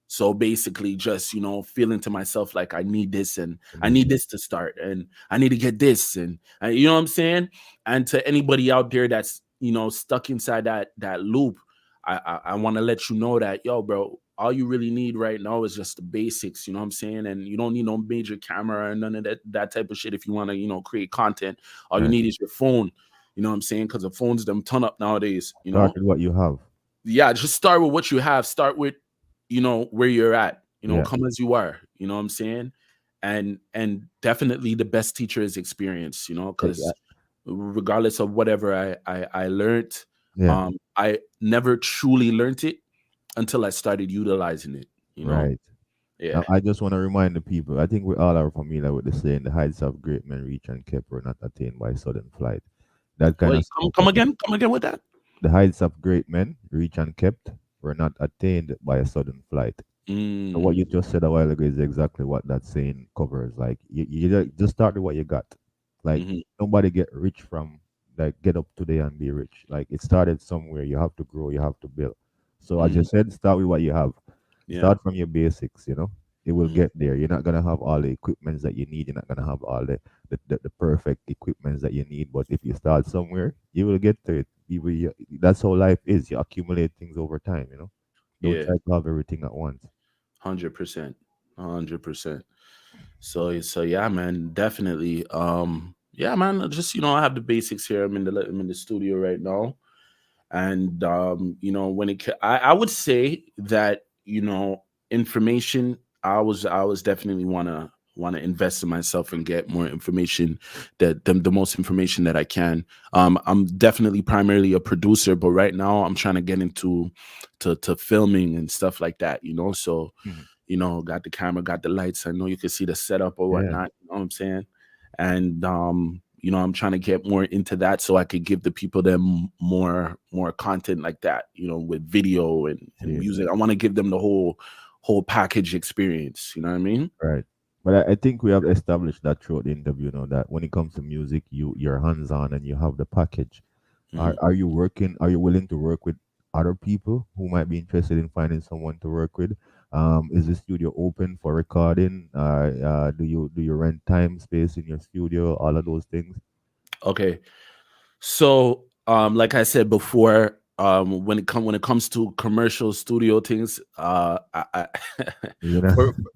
So basically just, feeling to myself like I need this and I need this to start and I need to get this. And you know what I'm saying? And to anybody out there that's, stuck inside that loop, I want to let you know that, yo, bro, all you really need right now is just the basics, you know what I'm saying? And you don't need no major camera or none of that type of shit if you want to, create content. All you need is your phone, you know what I'm saying? Because the phones them ton up nowadays, Start with what you have. Yeah, just start with what you have. Start with, where you're at, come as you are, you know what I'm saying? And definitely the best teacher is experience, because regardless of whatever I learned, I never truly learned it until I started utilizing it, Right. Yeah. I just want to remind the people, I think we all are familiar with the saying, the heights of great men reach and kept were not attained by sudden flight. That kind of come again with that. The heights of great men reach and kept were not attained by a sudden flight. So what you just said a while ago is exactly what that saying covers. Like you just start with what you got. Like nobody get rich from like get up today and be rich. Like it started somewhere. You have to grow. You have to build. So as you said, start with what you have. Start from your basics. It will get there. You're not gonna have all the equipments that you need. You're not gonna have all the perfect equipments that you need. But if you start somewhere, you will get to it. That's how life is. You accumulate things over time. Don't try to have everything at once. 100%. So yeah, man, definitely. Yeah, man. Just I have the basics here. I'm in the studio right now. And you know, I would say that, you know, information, I was definitely want to invest in myself and get more information, that the most information that I can. I'm definitely primarily a producer, but right now I'm trying to get into to filming and stuff like that, you know. So you know, got the camera, got the lights. I know you can see the setup or whatnot. You know what I'm saying? And you know, I'm trying to get more into that so I could give the people them more content like that, you know, with video and music. I want to give them the whole package experience. You know what I mean? Right. But I think we have established that throughout the interview, you know, that when it comes to music, you're hands on and you have the package. Are you working? Are you willing to work with other people who might be interested in finding someone to work with? Is the studio open for recording? Do you rent time space in your studio? All of those things. Okay. So like I said before, when it comes to commercial studio things, I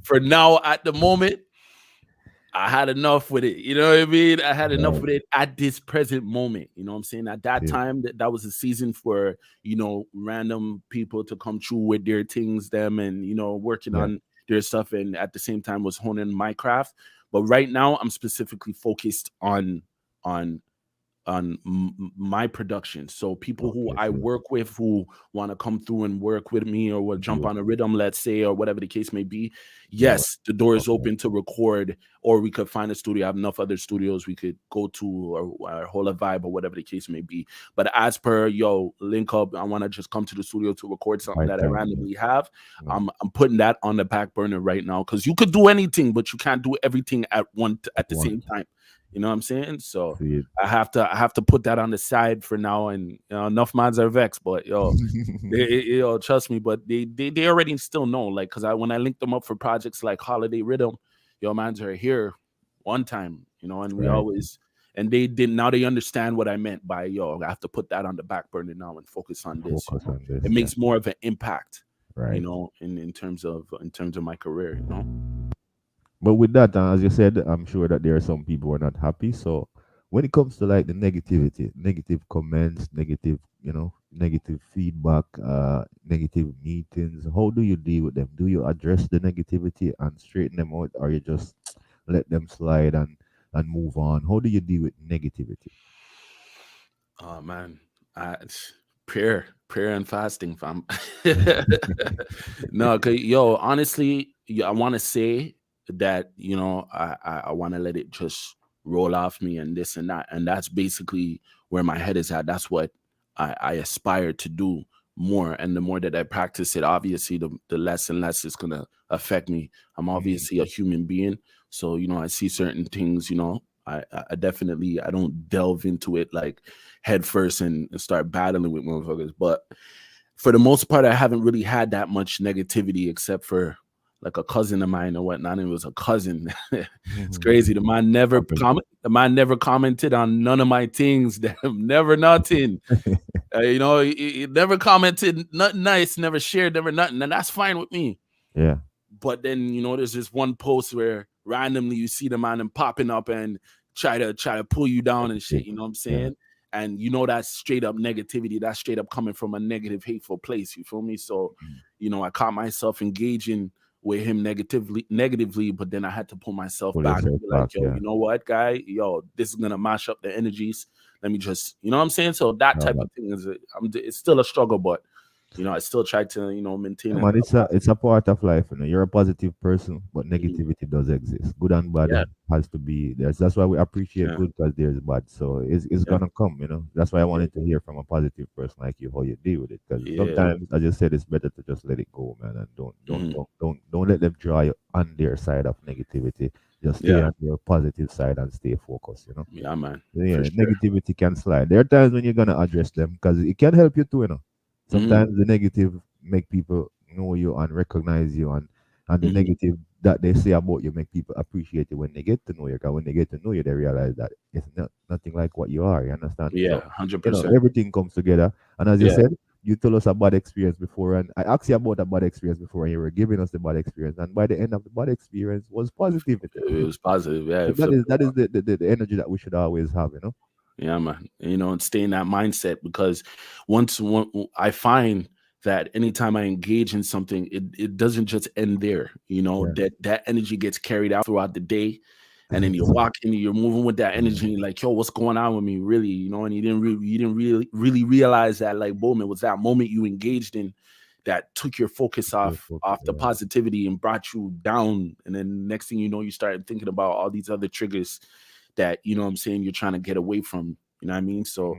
for now at the moment, I had enough with it. You know what I mean? I had enough with it at this present moment. You know what I'm saying? At that time, that was a season for, you know, random people to come through with their things, them, and, you know, working on their stuff, and at the same time was honing my craft. But right now, I'm specifically focused on my production. So people who I work with who want to come through and work with me, or will jump on a rhythm, let's say, or whatever the case may be. Yes, the door is open to record, or we could find a studio. I have enough other studios we could go to, or hold a vibe, or whatever the case may be. But as per link up, I want to just come to the studio to record something that I randomly have. I'm putting that on the back burner right now, because you could do anything, but you can't do everything at the same time. You know what I'm saying? So I have to put that on the side for now. And you know, enough minds are vexed, but trust me. But they already still know, like, because when I linked them up for projects like Holiday Rhythm, mans are here one time, you know, and we always, and they understand what I meant by I have to put that on the back burner now and focus on this. It makes more of an impact, you know, in terms of my career, you know. But with that, as you said, I'm sure that there are some people who are not happy. So when it comes to like the negativity, negative comments, negative, you know, negative feedback, negative meetings, how do you deal with them? Do you address the negativity and straighten them out, or you just let them slide and move on? How do you deal with negativity? Oh man, prayer and fasting, fam. No, honestly, I want to say that, you know, I want to let it just roll off me and this and that, and that's basically where my head is at. That's what I aspire to do more, and the more that I practice it, obviously the less and less it's gonna affect me. I'm obviously a human being, so you know, I see certain things, you know, I definitely, I don't delve into it like head first and start battling with motherfuckers, but for the most part, I haven't really had that much negativity, except for like a cousin of mine or whatnot. And it was a cousin. It's crazy. The man never commented on none of my things. Never nothing. You know, he never commented, nothing nice, never shared, never nothing. And that's fine with me. Yeah. But then, you know, there's this one post where randomly you see the man and popping up and try to pull you down and shit. You know what I'm saying? Yeah. And you know, that's straight up negativity. That's straight up coming from a negative, hateful place. You feel me? So, you know, I caught myself engaging with him negatively, but then I had to pull myself back and be like, you know what, guy? This is gonna mash up the energies. Let me just, you know what I'm saying? So that type of thing it's still a struggle, but you know, I still try to, you know, maintain. Man, it's a part of life. You know, you're a positive person, but negativity does exist. Good and bad has to be there. That's why we appreciate good, because there's bad. So it's gonna come. You know, that's why I wanted to hear from a positive person like you how you deal with it. Because sometimes, as I said, it's better to just let it go, man, and don't let them draw you on their side of negativity. Just stay on your positive side and stay focused. You know. Yeah, man. Yeah, negativity can slide. There are times when you're gonna address them because it can help you too. You know. Sometimes the negative make people know you and recognize you, and the negative that they say about you make people appreciate you when they get to know you. Because when they get to know you, they realize that it's nothing like what you are. You understand? Yeah, 100%. You know, everything comes together. And as you said, you told us a bad experience before, and I asked you about a bad experience before, and you were giving us the bad experience. And by the end of the bad experience was positivity. It was positive. Yeah. So that is the energy that we should always have. You know. Yeah, man. You know, and stay in that mindset, because once I find that anytime I engage in something, it doesn't just end there. You know, that energy gets carried out throughout the day. And then you're walking, you're moving with that energy, and you're like, yo, what's going on with me? Really, you know, and you didn't really realize that, like, boom, it was that moment you engaged in that took your focus off the positivity and brought you down. And then next thing you know, you started thinking about all these other triggers that, you know what I'm saying, you're trying to get away from. You know what I mean? So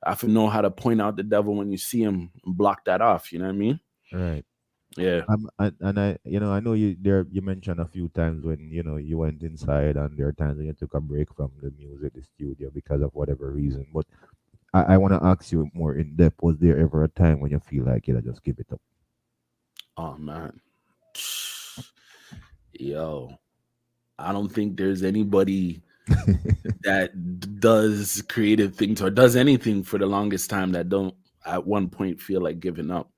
I have to know how to point out the devil when you see him and block that off. You know what I mean? Right. Yeah. And I, I know you mentioned a few times when, you went inside, and there are times when you took a break from the music, the studio, because of whatever reason. But I want to ask you more in depth. Was there ever a time when you feel like, just give it up? Oh, man. Yo, I don't think there's anybody that does creative things or does anything for the longest time that don't at one point feel like giving up.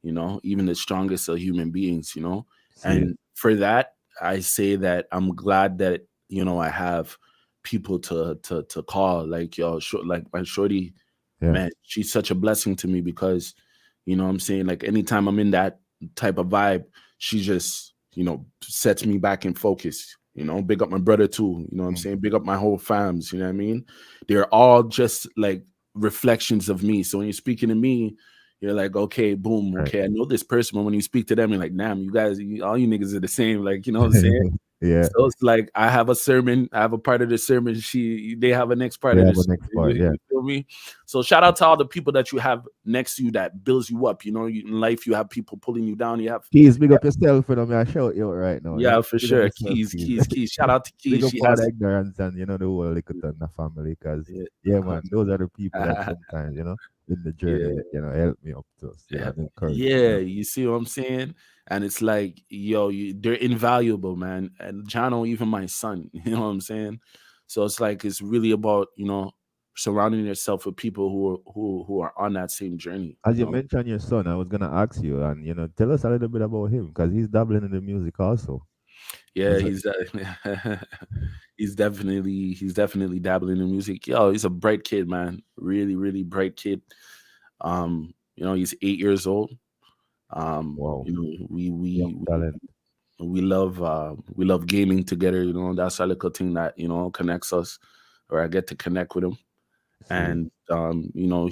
You know, even the strongest of human beings, you know. And for that, I say that I'm glad that, I have people to call, like, yo, like my shorty, man, she's such a blessing to me, because, you know what I'm saying, like, anytime I'm in that type of vibe, she just, sets me back in focus. You know, big up my brother too. You know what I'm saying? Big up my whole fams. You know what I mean? They're all just like reflections of me. So when you're speaking to me, you're like, okay, boom, okay, I know this person. But when you speak to them, you're like, damn, you guys, all you niggas are the same. Like, you know what I'm saying? Yeah. So it's like I have a sermon, I have a part of the sermon. They have a next part of the sermon. You feel me? So shout out to all the people that you have next to you that builds you up. You know, in life you have people pulling you down. You have Keys, big up yourself for them. I shout you out right now. Yeah, for sure. Keys. Shout out to Keys. Big up all the ignorance and the whole Lickerton, the family, because man, those are the people that sometimes, in the journey, help me up to us. Yeah, you see what I'm saying? And it's like, yo, they're invaluable, man. And Johno, even my son, you know what I'm saying? So it's like, it's really about, surrounding yourself with people who are on that same journey. As you mentioned your son, I was gonna ask you, and tell us a little bit about him, because he's dabbling in the music also. Yeah, he's definitely dabbling in music. Yo, he's a bright kid, man. Really, really bright kid. He's 8 years old. Wow. We love gaming together. That's a little thing that connects us, or I get to connect with him. And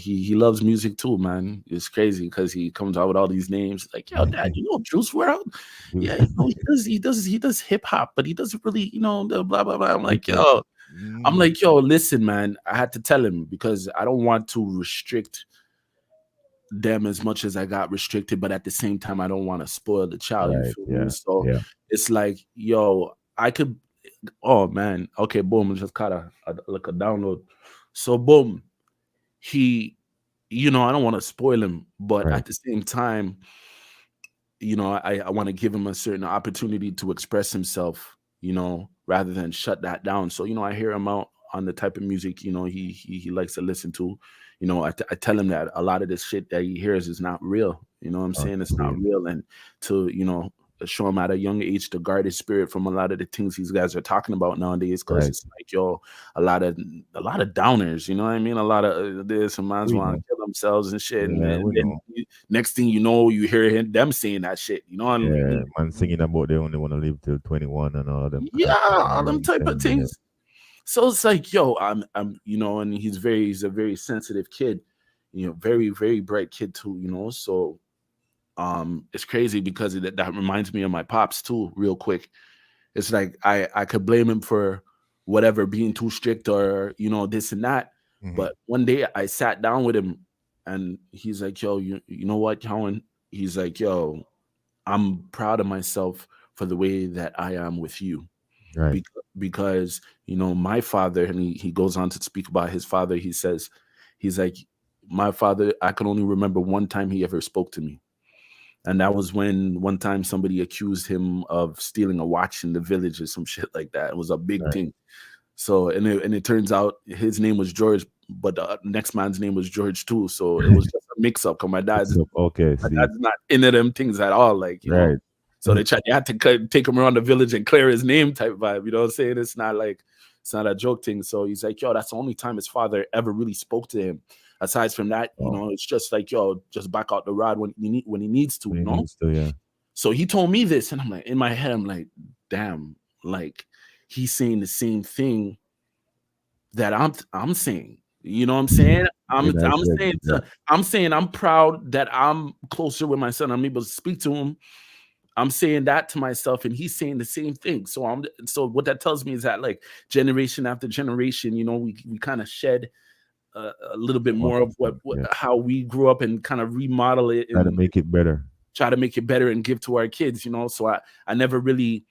he loves music too, man. It's crazy because he comes out with all these names like, yo, Dad, Juice WRLD? Yeah, he does hip hop, but he doesn't really, the blah blah blah. I'm like, yo, listen, man. I had to tell him, because I don't want to restrict them as much as I got restricted, but at the same time, I don't want to spoil the child. Right, you feel me? So it's like, yo, I could. Oh man, okay, boom, just caught a download. So boom, he, I don't want to spoil him, but at the same time, I want to give him a certain opportunity to express himself, rather than shut that down. So, I hear him out on the type of music, he likes to listen to. I tell him that a lot of this shit that he hears is not real. You know what I'm saying? It's not real. And to, show him at a young age to guard his spirit from a lot of the things these guys are talking about nowadays, because it's like, yo, a lot of downers, you know what I mean? A lot of this, and man's want to kill themselves and shit. And then next thing you know, you hear them saying that shit, you know what I mean? Man singing about they only want to live till 21 and all of them. Yeah, all them type of things. So it's like, yo, I'm and he's a very sensitive kid, very, very bright kid too, so it's crazy, because that reminds me of my pops too, real quick. It's like I could blame him for whatever, being too strict or this and that. But one day I sat down with him, and he's like, yo, you know what, Cowan? He's like, yo, I'm proud of myself for the way that I am with you. Right. Because my father, and he goes on to speak about his father. He says, he's like, my father, I can only remember one time he ever spoke to me. And that was when one time somebody accused him of stealing a watch in the village or some shit like that. It was a big thing. So, and it turns out his name was George, but the next man's name was George too. So it was just a mix up. Cause my dad's not into them things at all. Like, you know? So they had to take him around the village and clear his name type vibe. You know what I'm saying? It's not like, it's not a joke thing. So he's like, yo, that's the only time his father ever really spoke to him. Aside from that, you know, it's just like, yo, just back out the rod when he needs to, you know. So he told me this, and I'm like, in my head, I'm like, damn, like he's saying the same thing that I'm saying. You know what I'm saying? I'm saying I'm proud that I'm closer with my son. I'm able to speak to him. I'm saying that to myself, and he's saying the same thing. So what that tells me is that, like, generation after generation, you know, we kind of shed a little bit more of how we grew up and kind of remodel it and try to make it better and give to our kids, you know. So I never really,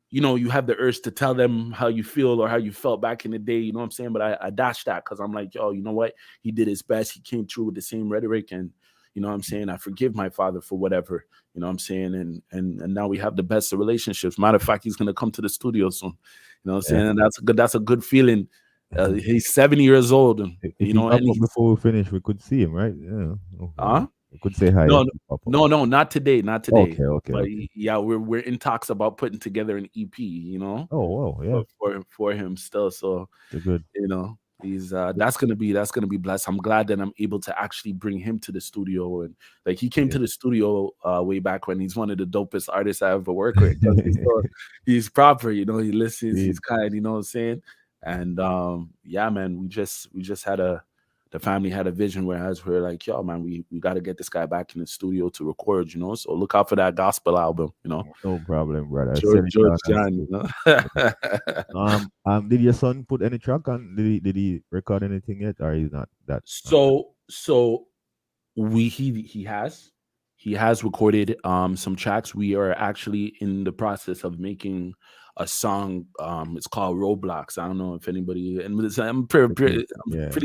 you know, you have the urge to tell them how you feel or how you felt back in the day, you know what I'm saying? But I dashed that because I'm like, yo, you know what? He did his best. He came through with the same rhetoric, and you know what I'm saying? I forgive my father for whatever, you know what I'm saying? And now we have the best of relationships. Matter of fact, he's gonna come to the studio soon. You know what I'm saying? And that's a good feeling. He's 70 years old, and you know. And before we finish, we could see him, right? Yeah. We could say hi. No, not today. Okay. But yeah, we're in talks about putting together an EP. You know. Oh wow, yeah. For him still, so good. You know, he's that's gonna be blessed. I'm glad that I'm able to actually bring him to the studio, and like he came to the studio way back when. He's one of the dopest artists I ever worked with. He's proper, you know. He listens. He's kind, you know what I'm saying. And yeah, man, we just had the family had a vision whereas we're like, yo, man, we got to get this guy back in the studio to record, you know. So look out for that gospel album, you know. No problem, brother. George John, you know. Did your son put any track on? Did he record anything yet, or he's not that? So he has recorded some tracks. We are actually in the process of making a song. It's called Roblox. I don't know if anybody, and I'm pretty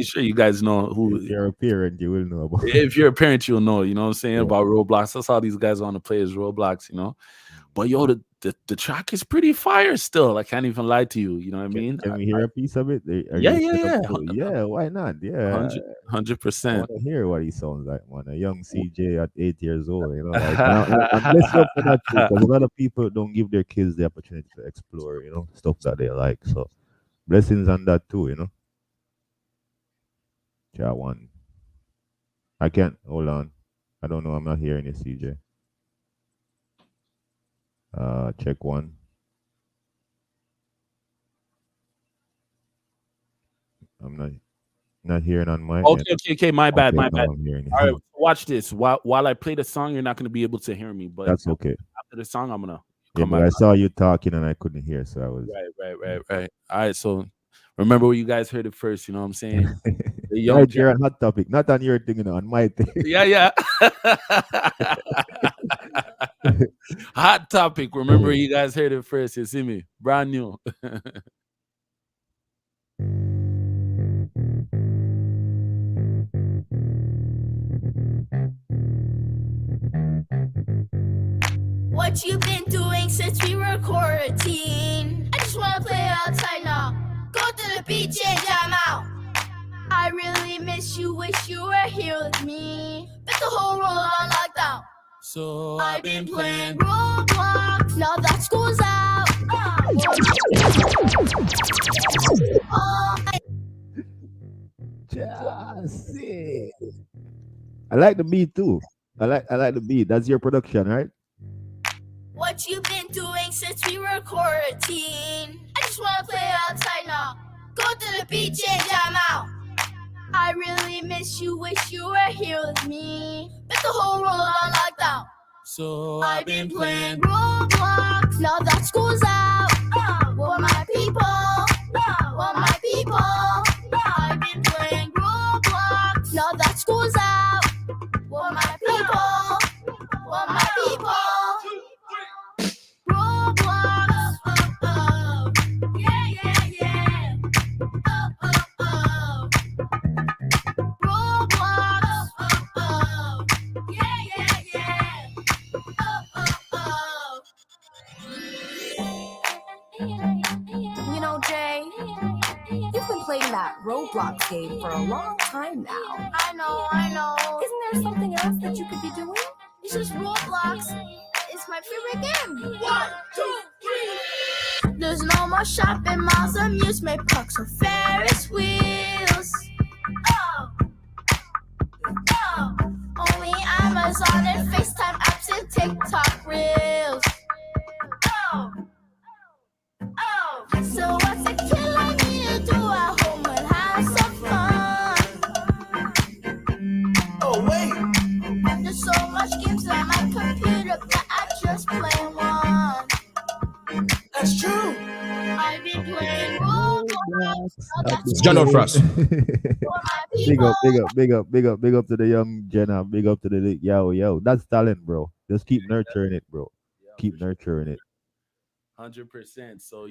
sure you guys know who. If you're a parent, you will know about it. If you're a parent, you'll know, you know what I'm saying, about Roblox. That's how these guys want to play is Roblox, you know. But yo, the track is pretty fire still. I can't even lie to you. You know what I mean? Can we hear a piece of it? Yeah. Why not? Yeah, 100%. I want to hear what he sounds like, man. A young CJ at 8 years old. You know, like, I'm blessed up for that too, because a lot of people don't give their kids the opportunity to explore, you know, stuff that they like. So blessings on that too, you know. Yeah, one. I can't. Hold on. I don't know. I'm not hearing you, CJ. Check one. I'm not hearing on my Okay. My bad. All right, watch this. While I play the song, you're not going to be able to hear me, but that's okay. After the song, I'm gonna. But I saw you talking and I couldn't hear, so I was right. All right, so remember where you guys heard it first. You know what I'm saying? Right here on Hot Topic, not on your thing, you know, on my thing. Yeah. Hot Topic. Remember, you guys heard it first. You see me? Brand new. What you been doing since we were quarantined? I just wanna play outside now. Go to the beach and jam out. I really miss you, wish you were here with me. Bet the whole world on lockdown. So I've been playing Roblox, now that school's out. I like the beat too. I like the beat. That's your production, right? What you been doing since we were quarantined? I just wanna play outside now. Go to the beach and jam out. I really miss you, wish you were here with me. Bet the whole world on lockdown. So I've been playing Roblox, now that school's out. Want my people, want my people. I've been playing Roblox, now that school's out. Want my people, want my people. Roblox, yeah. Roblox, yeah. You know, Jay, you've been playing that Roblox game for a long time now. I know. Isn't there something else that you could be doing? It's just Roblox. It's my favorite game. 1, 2, 3. There's no more shopping malls, amusement parks, or Ferris wheels. Oh, oh. Only Amazon and FaceTime apps and TikTok reels. Oh, oh. So what's a kid like me to do at home and have some fun? Oh, wait. There's so much games on my computer that I just play one. That's true. I've been playing Roblox. It's Johno Frass. Big up to the young Jenna. Big up to the yo. That's talent, bro. Just keep nurturing it, bro. Keep nurturing it. 100%. So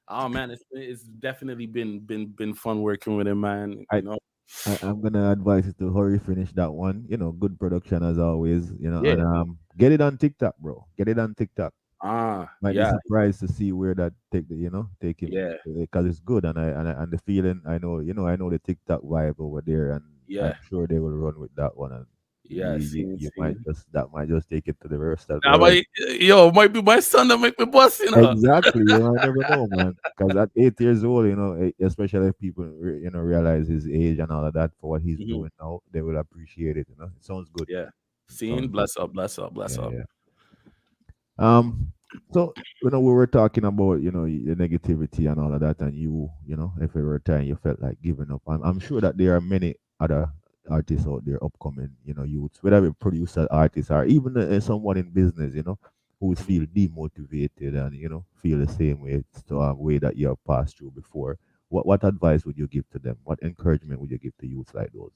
oh man, it's definitely been fun working with him, man. I'm gonna advise you to hurry finish that one. Good production as always. Yeah. And get it on TikTok, bro. Get it on TikTok. Might be Yeah. surprised to see where that take him. Yeah. Because it's good, and the feeling I know the TikTok vibe over there, and Yeah. I'm sure they will run with that one, and Yeah, you might just take it to the verse. Might be my son that make me bust, Exactly. I never know, man. Because at 8 years old, especially if people realize his age and all of that for what he's doing now, they will appreciate it. It sounds good. Yeah. Seeing, bless up. Yeah. So we were talking about the negativity and all of that, and if there were a time you felt like giving up, I'm sure that there are many other artists out there, upcoming youths, whether a producer, artist, or even someone in business, who feel demotivated and feel the same way, way that you have passed through before. What advice would you give to them? What encouragement would you give to youths like those?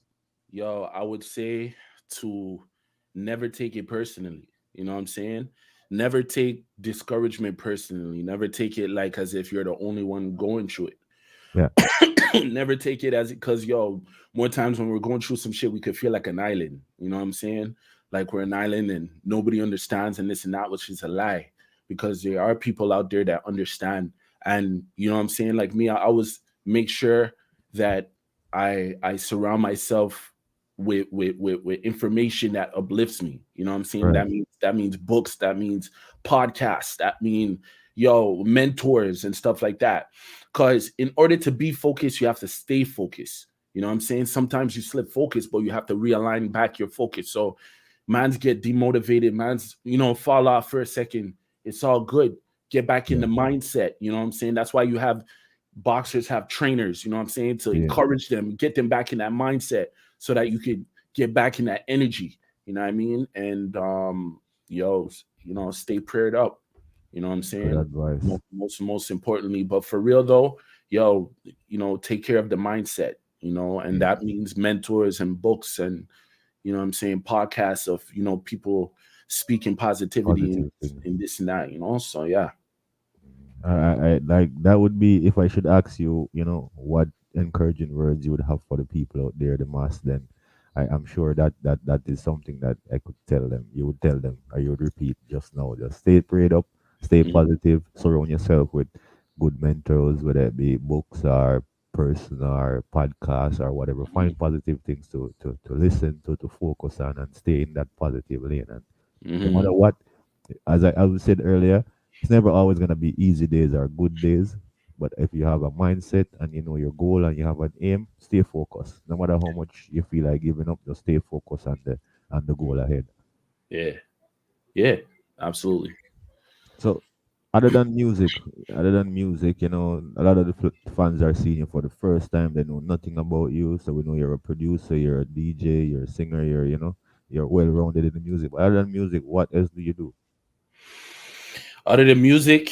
Yo, I would say to never take it personally. You know what I'm saying? Never take discouragement personally. Never take it like as if you're the only one going through it. Yeah. Never take it as because more times when we're going through some shit, we could feel like an island. You know what I'm saying? Like we're an island and nobody understands and this and that, which is a lie. Because there are people out there that understand. And you know what I'm saying? Like me, I always make sure that I surround myself with information that uplifts me. You know what I'm saying? Right. That means books, that means podcasts, that mean mentors and stuff like that. Because in order to be focused, you have to stay focused. You know what I'm saying? Sometimes you slip focus, but you have to realign back your focus. So mans get demotivated, mans, fall off for a second. It's all good. Get back in the mindset. You know what I'm saying? That's why you have boxers have trainers, you know what I'm saying? To encourage them, get them back in that mindset so that you could get back in that energy. You know what I mean? And stay prayed up. You know what I'm saying? Good advice. Most importantly, but for real though, take care of the mindset, and that means mentors and books and, what I'm saying, podcasts of, people speaking positivity and this and that, so yeah. I like that would be if I should ask you, what encouraging words you would have for the people out there, the mass, then I'm sure that is something that I could tell them. You would tell them, or you would repeat just now. Just stay prayed up, stay positive, surround yourself with good mentors, whether it be books or person or podcasts or whatever. Find positive things to listen to focus on and stay in that positive lane. And no matter what, as I said earlier, it's never always going to be easy days or good days. But if you have a mindset and you know your goal and you have an aim, stay focused. No matter how much you feel like giving up, just stay focused on the goal ahead. Yeah, absolutely. So, other than music, a lot of the fans are seeing you for the first time. They know nothing about you, so we know you're a producer, you're a DJ, you're a singer, you're well-rounded in the music. But other than music, what else do you do? Other than music,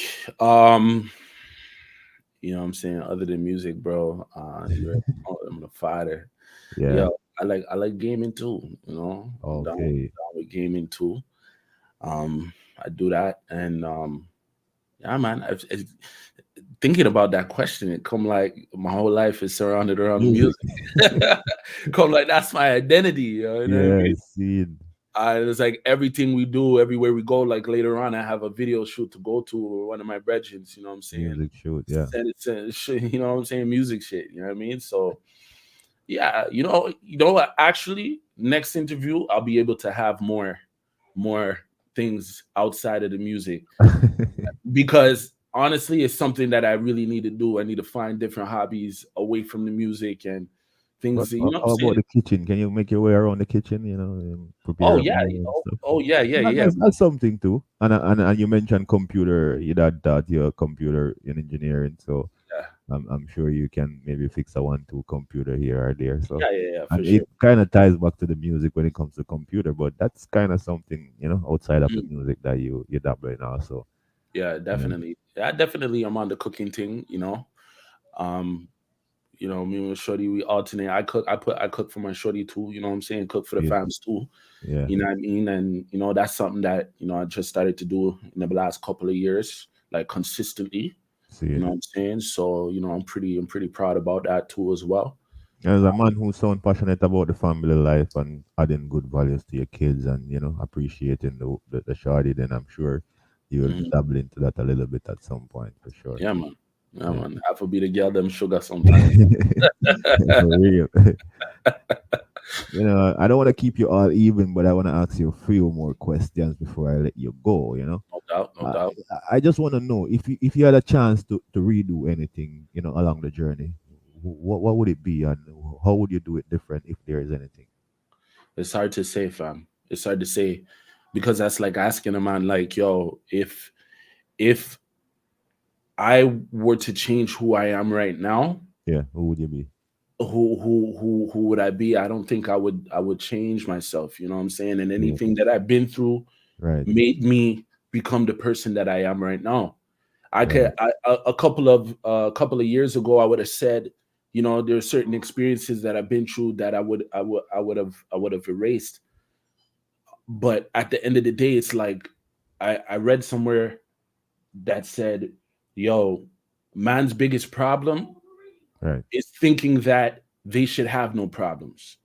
you know what I'm saying? Other than music, bro, I'm the fighter. Yeah. I like gaming too, Okay. Down with gaming too. I do that, and yeah, man. I thinking about that question, it come like my whole life is surrounded around music. Come like that's my identity. You know what I mean? It's like everything we do, everywhere we go. Like later on, I have a video shoot to go to with one of my brethren. You know what I'm saying? Music shoot, yeah. You know what I'm saying? Music shit. You know what I mean? So, yeah, actually, next interview, I'll be able to have more things outside of the music because honestly, it's something that I really need to do. I need to find different hobbies away from the music and things. But You know what I'm how about saying? the kitchen? Can you make your way around the kitchen? You know, and Oh prepare a yeah. meal and Oh, stuff. oh yeah, yeah. That's something too. And you mentioned computer. Your dad taught you computer in engineering, so Yeah. I'm sure you can maybe fix a 1-2 computer here or there. So, Yeah, for and sure. it kind of ties back to the music when it comes to computer, but that's kind of something outside of the Mm. music that you dabble in also. Yeah, definitely. I definitely am on the cooking thing, Um, me and Shorty, we alternate. I cook for my Shorty too, you know what I'm saying? Cook for the Yeah, fams too. yeah. You know what I mean? And that's something that, I just started to do in the last couple of years, like consistently. See You it. know what I'm saying? So, I'm pretty proud about that too as well. As a man who sound passionate about the family life and adding good values to your kids and appreciating the shawty, then I'm sure you'll Mhm. dabble into that a little bit at some point for sure. Yeah, man. Yeah, Yeah. man. Have to be the girl them sugar sometimes. For real. I don't want to keep you all even, but I want to ask you a few more questions before I let you go. No doubt, no Uh, doubt. I just want to know if you had a chance to redo anything, along the journey, what would it be, and how would you do it different if there is anything? It's hard to say, fam. It's hard to say because that's like asking a man, like, yo, if I were to change who I am right now, Yeah, who would you be? who would I be? I don't think I would change myself. You know what I'm saying? And Yeah, anything that I've been through right, made me become the person that I am right now. I right. could a couple of years ago I would have said, there are certain experiences that I've been through that I would have erased. But at the end of the day, it's like I read somewhere that said, yo, man's biggest problem Right. is thinking that they should have no problems.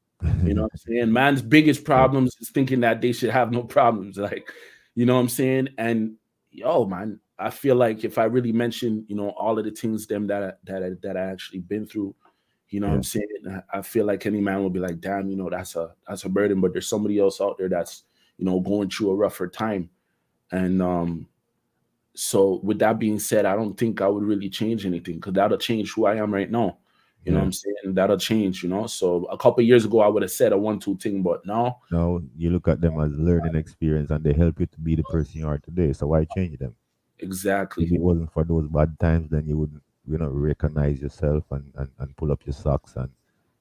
You know what I'm saying? Man's biggest Right. problems is thinking that they should have no problems. Like, you know what I'm saying? And yo, man, I feel like if I really mention, all of the things that I actually been through, you know what Yeah. I'm saying? I feel like any man will be like, damn, that's a burden. But there's somebody else out there that's, going through a rougher time. And so with that being said, I don't think I would really change anything because that'll change who I am right now. You know what Yeah. I'm saying? That'll change, So a couple years ago, I would have said a 1-2 thing, but now, Now you look at them as learning experience, and they help you to be the person you are today. So why change them? If exactly. it wasn't for those bad times, then you wouldn't, recognize yourself and pull up your socks and,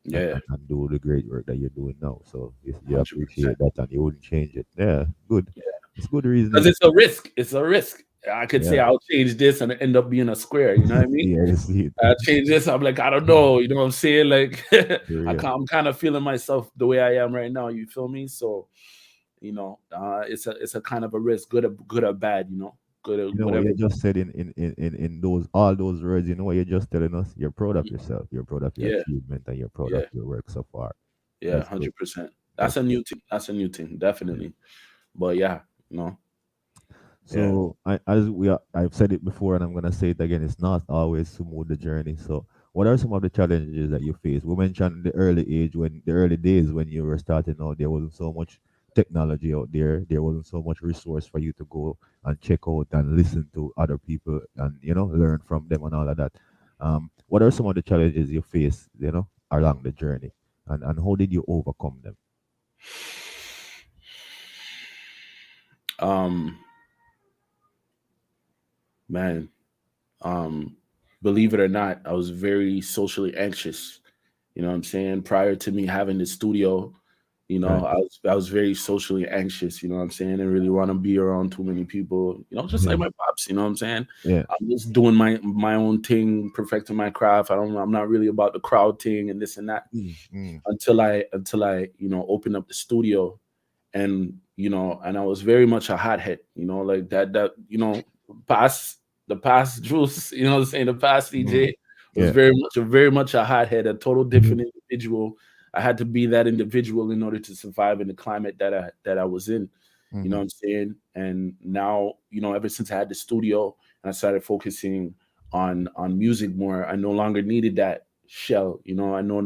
Yeah, and, and do the great work that you're doing now. So you 100%. appreciate that and you wouldn't change it. Yeah, good. Yeah. It's good Because reasoning. it's a risk. It's a risk. I could say Yeah. I'll change this and end up being a square. You know what I mean? Yeah, I see it. I change this. I'm like, I don't know. You know what I'm saying? Like, For real. I'm kind of feeling myself the way I am right now. You feel me? So, it's a kind of a risk, good or bad. Good or You know what whatever. you just said in those all those words, you know what you're just telling us? You're proud of yourself. You're proud of your Yeah, achievement and you're proud of yeah, your work so far. yeah. That's good. 100%. That's That's a good. new thing. That's a new thing, Yeah. definitely. But yeah, yeah. So I've said it before and I'm gonna say it again. It's not always smooth the journey. So what are some of the challenges that you face? We mentioned the early days when you were starting out, there wasn't so much technology out there. There wasn't so much resource for you to go and check out and listen to other people and learn from them and all of that. What are some of the challenges you face, along the journey, and how did you overcome them? Um, man, believe it or not, I was very socially anxious. You know what I'm saying? Prior to me having the studio, Right. I was very socially anxious, you know what I'm saying? And really want to be around too many people, just like Yeah. my pops, you know what I'm saying? Yeah. I'm just doing my own thing, perfecting my craft. I'm not really about the crowd thing and this and that Mm. until I opened up the studio and and I was very much a hothead, like past the past Juice, you know what I'm saying, the past Mm. DJ was Yeah. very much a hothead, a total different Mhm. individual. I had to be that individual in order to survive in the climate that I was in. You know Mhm. what I'm saying? And now, ever since I had the studio and I started focusing on music more, I no longer needed that shell. I no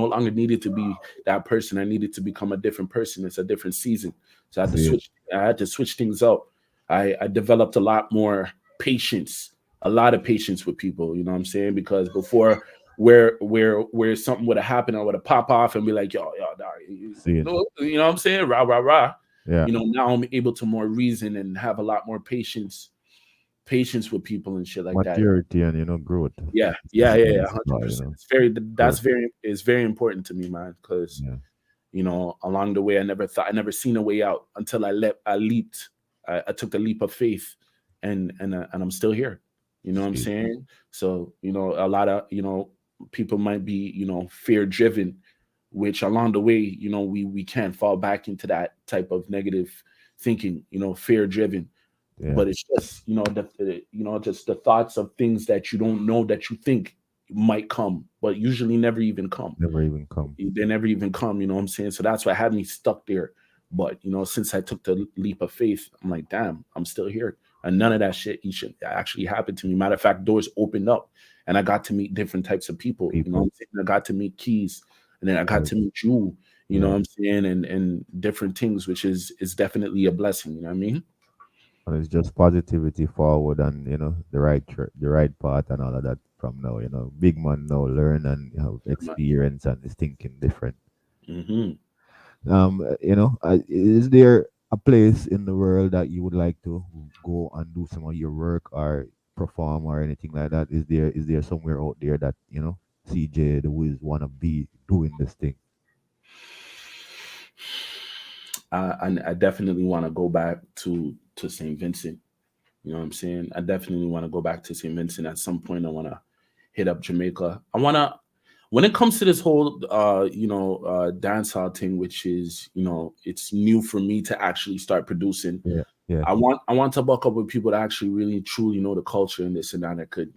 longer needed to be that person. I needed to become a different person. It's a different season. So I had to See it. switch things up. I developed a lot more patience, a lot of patience with people. You know what I'm saying? Because before, where something would have happened, I would have pop off and be like, yo, dog, you know what I'm saying? Rah, rah, rah. Yeah. You know, now I'm able to more reason and have a lot more patience with people and shit like Maturity and growth. that. Yeah, 100%. It's very important to me, man, because along the way I never seen a way out until I leaped. I took the leap of faith, and I'm still here. You know what I'm saying? So a lot of people might be fear driven, which along the way we can't fall back into that type of negative thinking. Fear driven. Yeah. But it's just just the thoughts of things that you don't know that you think might come, but usually never even come. They never even come. You know what I'm saying? So that's what had me stuck there. But since I took the leap of faith, I'm like, damn, I'm still here, and none of that shit actually happened to me. Matter of fact, doors opened up, and I got to meet different types of people. You know what I'm saying? I got to meet Keys, and then I got to meet you. You know what I'm saying? And different things, which is definitely a blessing. You know what I mean? And it's just positivity forward and the right path and all of that from now. Big man now learn and have experience and is thinking different. Mm-hmm. Is there a place in the world that you would like to go and do some of your work or perform or anything like that? Is there somewhere out there that CJ DWiz wanna be doing this thing? I definitely want to go back to St. Vincent. You know what I'm saying? I definitely want to go back to St. Vincent at some point. I want to hit up Jamaica. I want to, when it comes to this whole, dancehall thing, which is, it's new for me to actually start producing. Yeah. I want to buck up with people that actually really truly know the culture and this and that could,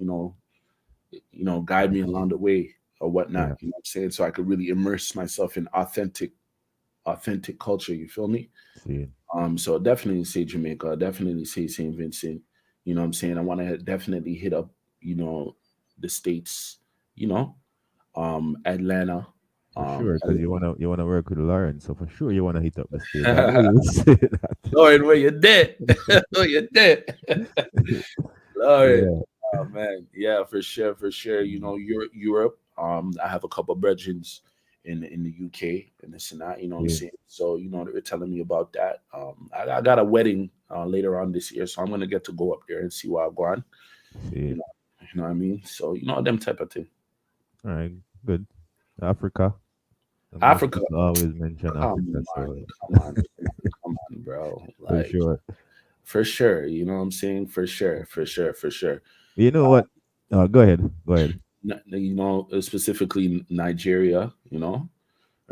guide me along the way or whatnot. Yeah. You know what I'm saying? So I could really immerse myself in authentic culture. You feel me? So definitely say Jamaica, definitely say St. Vincent. You know what I'm saying? I want to definitely hit up, the States, Atlanta. Sure, because you wanna work with Lauren, so for sure you wanna hit up the States. Lord, where you dead? Where you dead? Lord. Yeah. Oh man, yeah, for sure. Europe. I have a couple of brethren in the UK and this and that, what I'm saying? So, they were telling me about that. I got a wedding later on this year, so I'm gonna get to go up there and see what I'm going. You know what I mean? So, them type of thing. All right, good. Africa. Always mention Africa. Come on, bro. Like, for sure. You know what I'm saying? For sure. You know what? Go ahead. Specifically Nigeria, or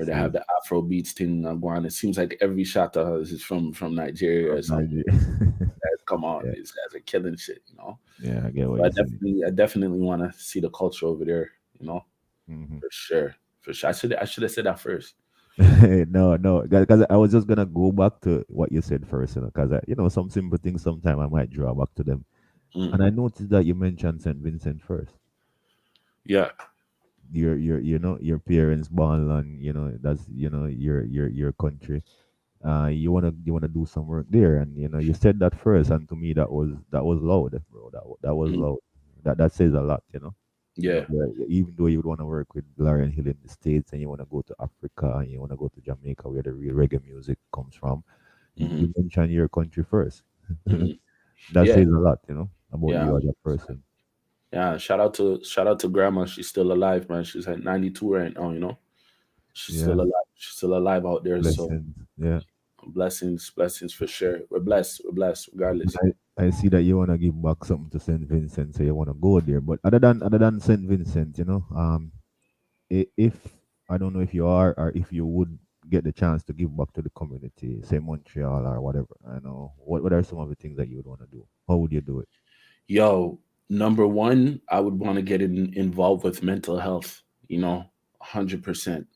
they have the Afro beats thing going. It seems like every shot is from Nigeria or something. Come on, these guys are killing shit, Yeah, I get what I definitely want to see the culture over there, Mm-hmm. For sure. I should have said that first. No, because I was just gonna go back to what you said first, because some simple things sometimes I might draw back to them, and I noticed that you mentioned St. Vincent first. Yeah, your parents born on that's your country. You wanna do some work there, and you said that first, and to me that was loud, bro. That was loud. That says a lot, Yeah. Even though you would want to work with Lauryn Hill in the States and you want to go to Africa and you want to go to Jamaica where the real reggae music comes from, you mention your country first. That says a lot, about you as a person. Yeah, shout out to grandma. She's still alive, man. She's at 92 right now, She's still alive. She's still alive out there. Blessings. So blessings for sure. We're blessed regardless. I see that you want to give back something to St. Vincent, so you want to go there. But other than St. Vincent, if I don't know if you are or if you would get the chance to give back to the community, say Montreal or whatever, what are some of the things that you would want to do? How would you do it? Yo, number one, I would want to get involved with mental health, 100%.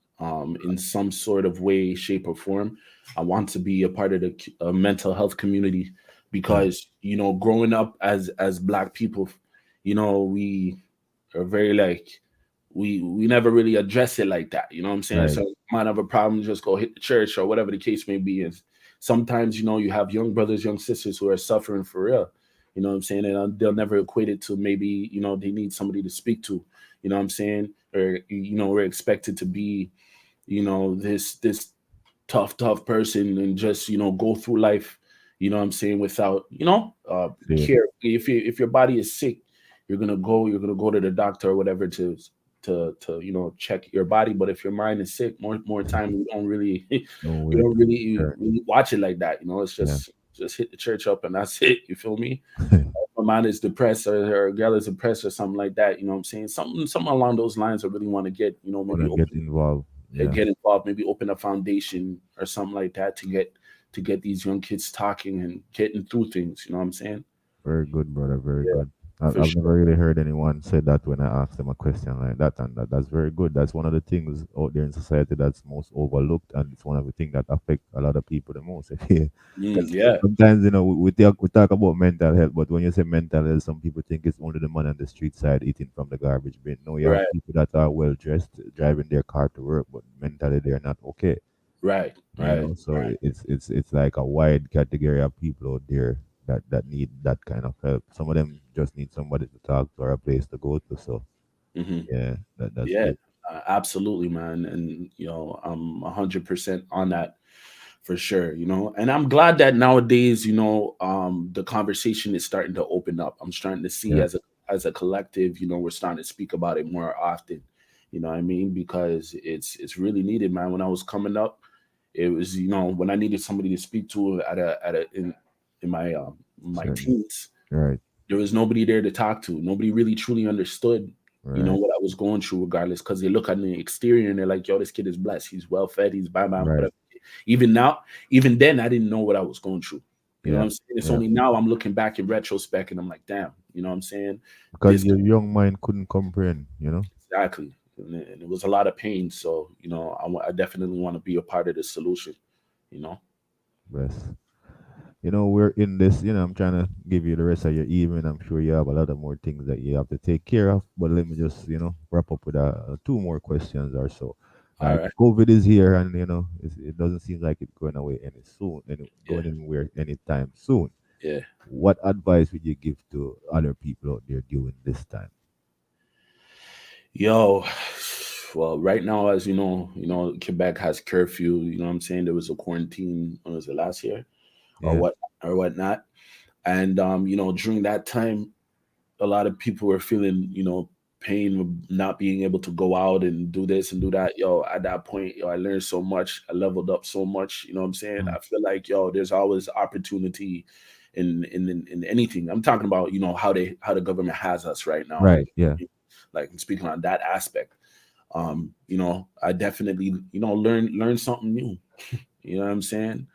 In some sort of way, shape, or form. I want to be a part of the mental health community because, growing up as Black people, we are very we never really address it like that. You know what I'm saying? Right. So might have a problem, just go hit the church or whatever the case may be. And sometimes, you have young brothers, young sisters who are suffering for real. You know what I'm saying? And they'll never equate it to maybe, they need somebody to speak to, you know what I'm saying? Or, we're expected to be, this tough person and just, go through life, you know what I'm saying, without, care. If your body is sick, you're gonna go to the doctor or whatever to check your body. But if your mind is sick, more time we don't really really watch it like that. It's just hit the church up and that's it. You feel me? My mind is depressed or a girl is depressed or something like that. You know what I'm saying? Something along those lines. I really want to get, maybe get involved. Get involved, maybe open a foundation or something like that to get these young kids talking and getting through things. You know what I'm saying? Very good, brother. Very good. I've never really heard anyone say that when I ask them a question like that, and that's very good. That's one of the things out there in society that's most overlooked, and it's one of the things that affect a lot of people the most. Sometimes we talk about mental health, but when you say mental health, some people think it's only the man on the street side eating from the garbage bin. No, you have people that are well dressed, driving their car to work, but mentally they're not okay. Right. So it's like a wide category of people out there that need that kind of help. Some of them just need somebody to talk to or a place to go to. So that's good. Absolutely, man. And I'm 100% on that for sure. And I'm glad that nowadays, the conversation is starting to open up. I'm starting to see as a collective, we're starting to speak about it more often. You know what I mean? Because it's really needed, man. When I was coming up, it was when I needed somebody to speak to in my teens, right? There was nobody there to talk to. Nobody really truly understood, what I was going through, regardless. Because they look at the exterior and they're like, "Yo, this kid is blessed. He's well fed. He's bam bam." Whatever. Even then, I didn't know what I was going through. You know what I'm saying? It's only now I'm looking back in retrospect and I'm like, "Damn," you know what I'm saying? Because your young mind couldn't comprehend, Exactly, and it was a lot of pain. So I definitely want to be a part of the solution. Yes. We're in this, I'm trying to give you the rest of your evening. I'm sure you have a lot of more things that you have to take care of, but let me just, wrap up with two more questions or so. All right. COVID is here and, it doesn't seem like it's going away going anywhere anytime soon. Yeah. What advice would you give to other people out there during this time? Yo, well, right now, as you know, Quebec has curfew. You know what I'm saying? There was a quarantine, when was it, last year? Or whatnot. And during that time, a lot of people were feeling, pain of not being able to go out and do this and do that. Yo, at that point, I learned so much. I leveled up so much. You know what I'm saying? I feel like, there's always opportunity in anything. I'm talking about, how the government has us right now. Right. Like I'm speaking on that aspect. I definitely, learn something new. You know what I'm saying?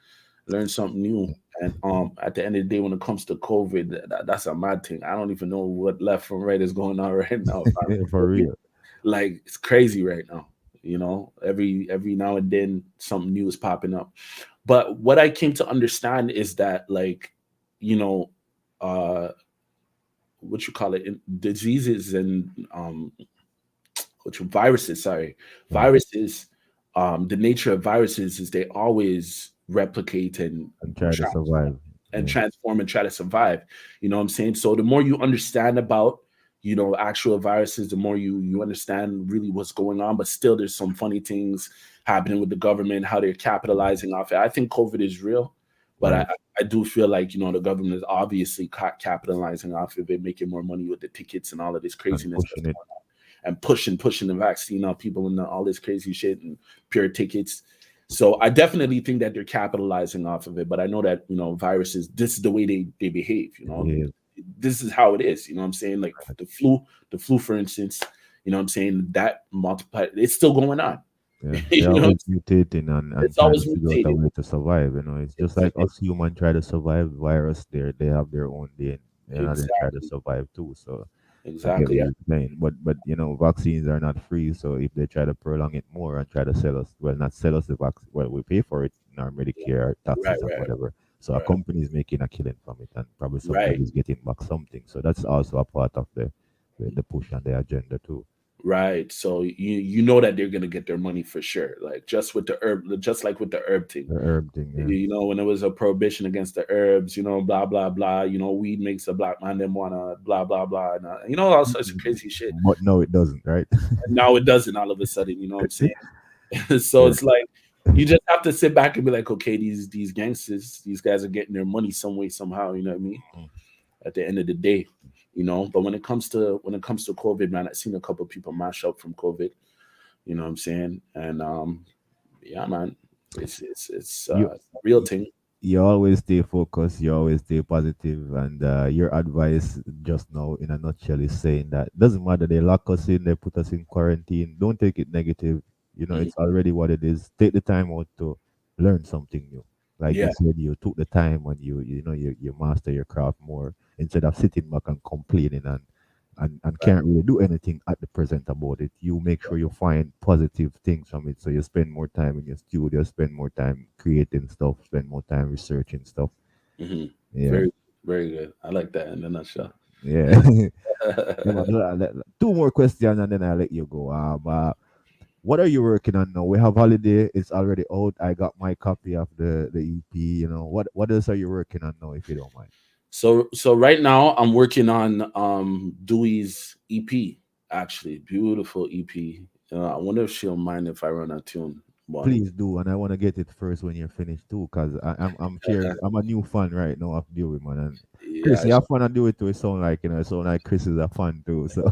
Learn something new. And at the end of the day, when it comes to COVID, that's a mad thing. I don't even know what left from right is going on right now. For real. Like it's crazy right now. Every now and then something new is popping up. But what I came to understand is that, like, what you call it, diseases and viruses. Viruses. The nature of viruses is they always replicate and try to survive and transform and try to survive. You know what I'm saying? So the more you understand about, actual viruses, the more you understand really what's going on. But still, there's some funny things happening with the government, how they're capitalizing off it. I think COVID is real, but I do feel like, the government is obviously capitalizing off of it, making more money with the tickets and all of this craziness that's going on. And pushing the vaccine out people and all this crazy shit and pure tickets. So I definitely think that they're capitalizing off of it. But I know that, viruses, this is the way they behave, This is how it is, you know what I'm saying? Like the flu, for instance, you know what I'm saying? That multiplied, it's still going on. Yeah, they're always mutating and it's trying always to figure out a mutating. way to survive. It's just like us humans try to survive virus. They have their own DNA. They try to Exactly. survive too. So I get what Exactly. you're saying. But vaccines are not free. So if they try to prolong it more and try to sell us, well, not sell us the vaccine, well, we pay for it in our Medicare taxes and whatever. So a company is making a killing from it, and probably somebody is getting back something. So that's also a part of the push and the agenda too. Right. So you know that they're gonna get their money for sure. Like just with the herb, just like with the herb thing. The herb thing, yeah. You know, when there was a prohibition against the herbs, you know, blah blah blah. You know, weed makes a black man them wanna blah blah blah. And, you know, all sorts of crazy shit. But no, it doesn't, right? And now it doesn't. All of a sudden, you know what I'm saying? So it's like you just have to sit back and be like, okay, these gangsters, these guys are getting their money some way somehow. You know what I mean? At the end of the day. You know, but when it comes to COVID, man, I've seen a couple of people mash up from COVID. You know what I'm saying? And yeah, man, it's a real thing. You always stay focused. You always stay positive, and your advice just now, in a nutshell, is saying that doesn't matter. They lock us in, they put us in quarantine. Don't take it negative. You know, it's already what it is. Take the time out to learn something new. Like you said, you took the time and you master your craft more instead of sitting back and complaining and can't really do anything at the present about it. You make sure you find positive things from it. So you spend more time in your studio, spend more time creating stuff, spend more time researching stuff. Mm-hmm. Yeah. Very, very good. I like that in a nutshell. Yeah. Two more questions and then I'll let you go. What are you working on now? We have Holiday. It's already out. I got my copy of the EP. You know, what else are you working on now, if you don't mind? So right now I'm working on DWiz EP. Actually, beautiful EP. I wonder if she'll mind if I run a tune. Please do, and I want to get it first when you're finished too, because I'm sharing. I'm a new fan right now of DWiz, man. And Chris, you have fun to do it too. It sound like Chris is a fan too. So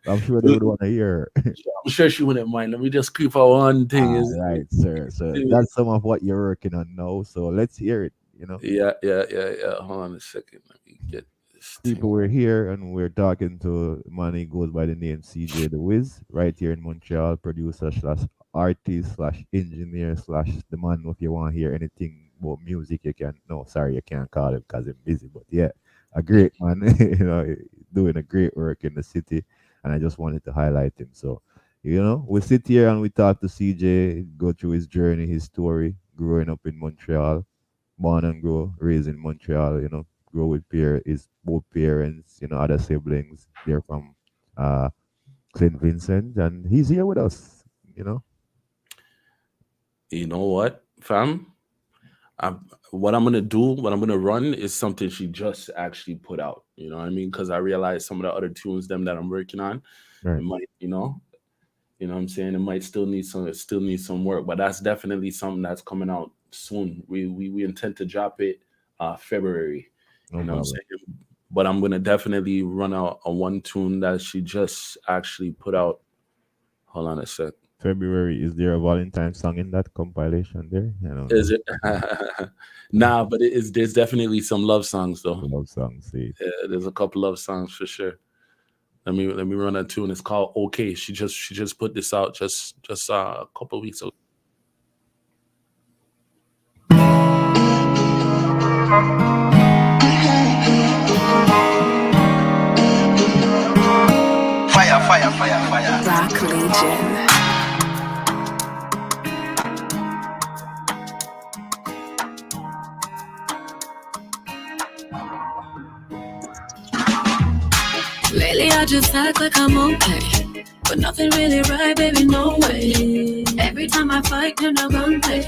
I'm sure they would want to hear. I'm sure she wouldn't mind. Let me just creep out one thing. Right, sir. So that's some of what you're working on now. So let's hear it. You know. Yeah. Hold on a second. Let me get this. People, we're here and we're talking to a man. He goes by the name CJ DWiz, right here in Montreal. Producer / artist / engineer / the man. If you want to hear anything about music, you can. No, sorry, you can't call him because I'm busy. But yeah, a great man. You know, doing a great work in the city. And I just wanted to highlight him. So, you know, we sit here and we talk to CJ, go through his journey, his story, growing up in Montreal, born and raised in Montreal, you know, grow with his both parents, you know, other siblings. They're from St. Vincent, and he's here with us, you know. You know what, fam? What I'm going to run is something she just actually put out. You know what I mean? Because I realized some of the other tunes that I'm working on, it might, you know what I'm saying? It might still need some work, but that's definitely something that's coming out soon. We intend to drop it February. You know what I'm saying? But I'm going to definitely run out a one tune that she just actually put out. Hold on a sec. February, is there a Valentine song in that compilation there? Is it? Nah, but there's definitely some love songs though. Love songs, see. Yeah, there's a couple love songs for sure. Let me run a tune. It's called Okay. She just put this out just a couple of weeks ago. Fire. Black Legion. Lately I just act like I'm okay, but nothing really right, baby, no way. Every time I fight, then I run play,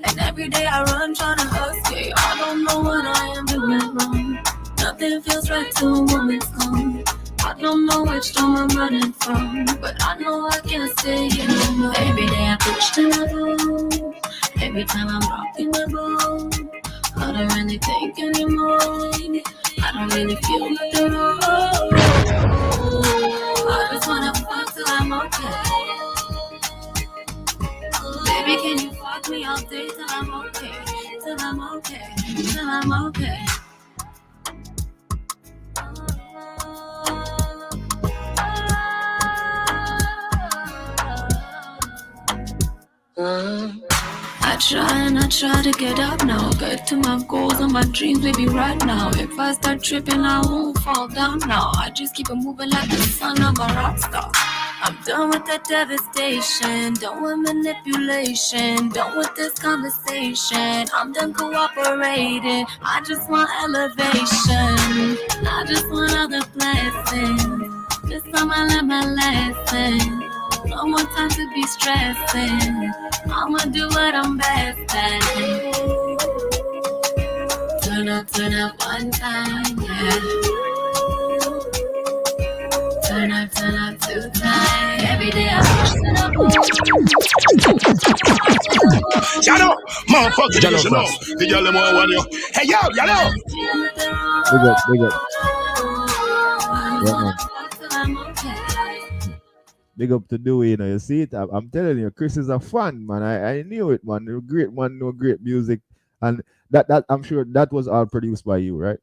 and every day I run trying to escape. I don't know what I am doing wrong. Nothing feels right till a woman's gone. I don't know which storm I'm running from, but I know I can't stay here no more. Every day I push till I go. Every time I'm rocking my boat, I don't really think anymore. I don't really feel like the road. I just wanna fuck till I'm okay. Baby, can you fuck me all day till I'm okay? Till I'm okay. Till I'm okay. I try to get up now, get to my goals and my dreams, baby, right now. If I start tripping, I won't fall down now. I just keep it moving like the son of a rock star. I'm done with that devastation, done with manipulation, done with this conversation. I'm done cooperating, I just want elevation. I just want other blessings. This time I learned my lesson. No more time to be stressing. I'ma do what I'm best at. Turn up one time, yeah. Turn up two times. Every day I push it up. Johno, motherfucker, Johno Frass. The girl them want you. Hey yo, Johno. Big up. Yeah, man. Big up to Dewey, you know. You see it? I'm telling you, Chris is a fan, man. I knew it, man. You're great, man. No great music, and that I'm sure that was all produced by you, right?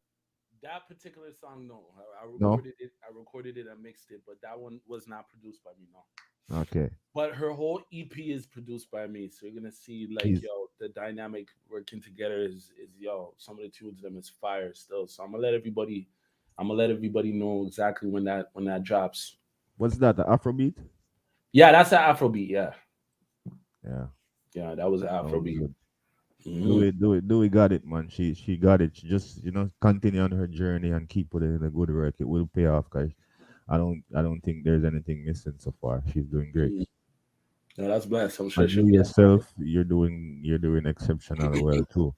That particular song, no. I No? recorded it and mixed it, but that one was not produced by me, no. Okay. But her whole EP is produced by me, so you're gonna see like Jeez. yo, the dynamic working together is yo. Some of the tunes of them is fire still. So I'm gonna let everybody know exactly when that drops. What's that? The Afrobeat? Yeah, that's an Afrobeat. Yeah, Yeah. that was an That was Afrobeat. good. Mhm. Dewey got it, man. She got it. She just continue on her journey and keep putting in the good work. It will pay off, guys. I don't think there's anything missing so far. She's doing great. No, that's blessed. I'm sure And she'll you be. yourself, you're doing exceptionally well too.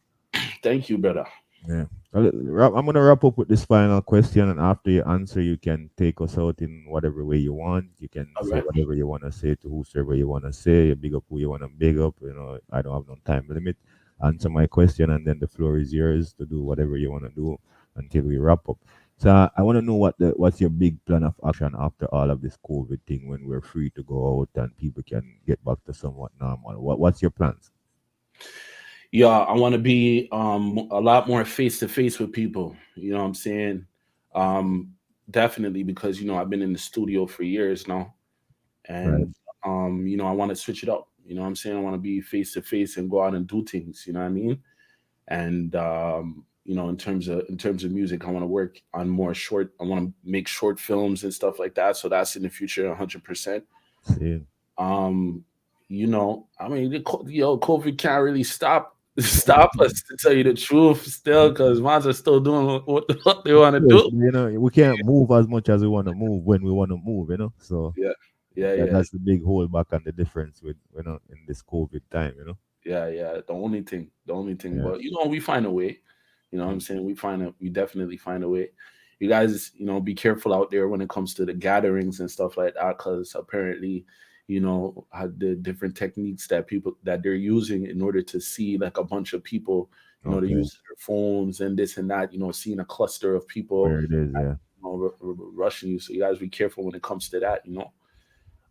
Thank you, brother. Yeah. I'm gonna wrap up with this final question, and after you answer, you can take us out in whatever way you want. You can All say right. whatever you want to say to whosoever you want to say. You big up who you want to big up. I don't have no time limit. Answer my question, and then the floor is yours to do whatever you want to do until we wrap up. So I want to know what's your big plan of action after all of this COVID thing, when we're free to go out and people can get back to somewhat normal. What's your plans? Yeah, I want to be a lot more face to face with people. You know what I'm saying? Definitely, because I've been in the studio for years now, Right. and I want to switch it up. You know what I'm saying? I want to be face to face and go out and do things. You know what I mean? And in terms of music, I want to work on more short. I want to make short films and stuff like that. So that's in the future, 100%. See. I mean, COVID can't really stop us, to tell you the truth, still, because ones are still doing what they want to Yes, do. we can't move as much as we want to move when we want to move, So Yeah. that's the big holdback and the difference with in this COVID time. Yeah. The only thing, Yeah. but we find a way. You know what I'm saying? We definitely find a way. You guys, be careful out there when it comes to the gatherings and stuff like that, because apparently, the different techniques that they're using in order to see like a bunch of people, to Okay. use their phones and this and that, seeing a cluster of people Where it is, yeah. rushing you. So you guys be careful when it comes to that.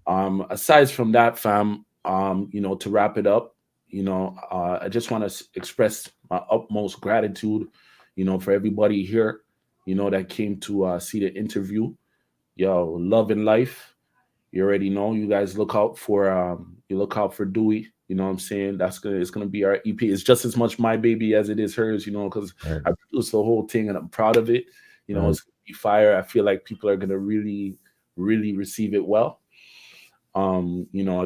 Aside from that, fam, to wrap it up, I just want to express my utmost gratitude, for everybody here, that came to see the interview. Yo, love and life. You already know. You guys look out for Dewey. You know what I'm saying? It's gonna be our EP. It's just as much my baby as it is hers, because Right. I produced the whole thing and I'm proud of it. Right. It's gonna be fire. I feel like people are gonna really, really receive it well. I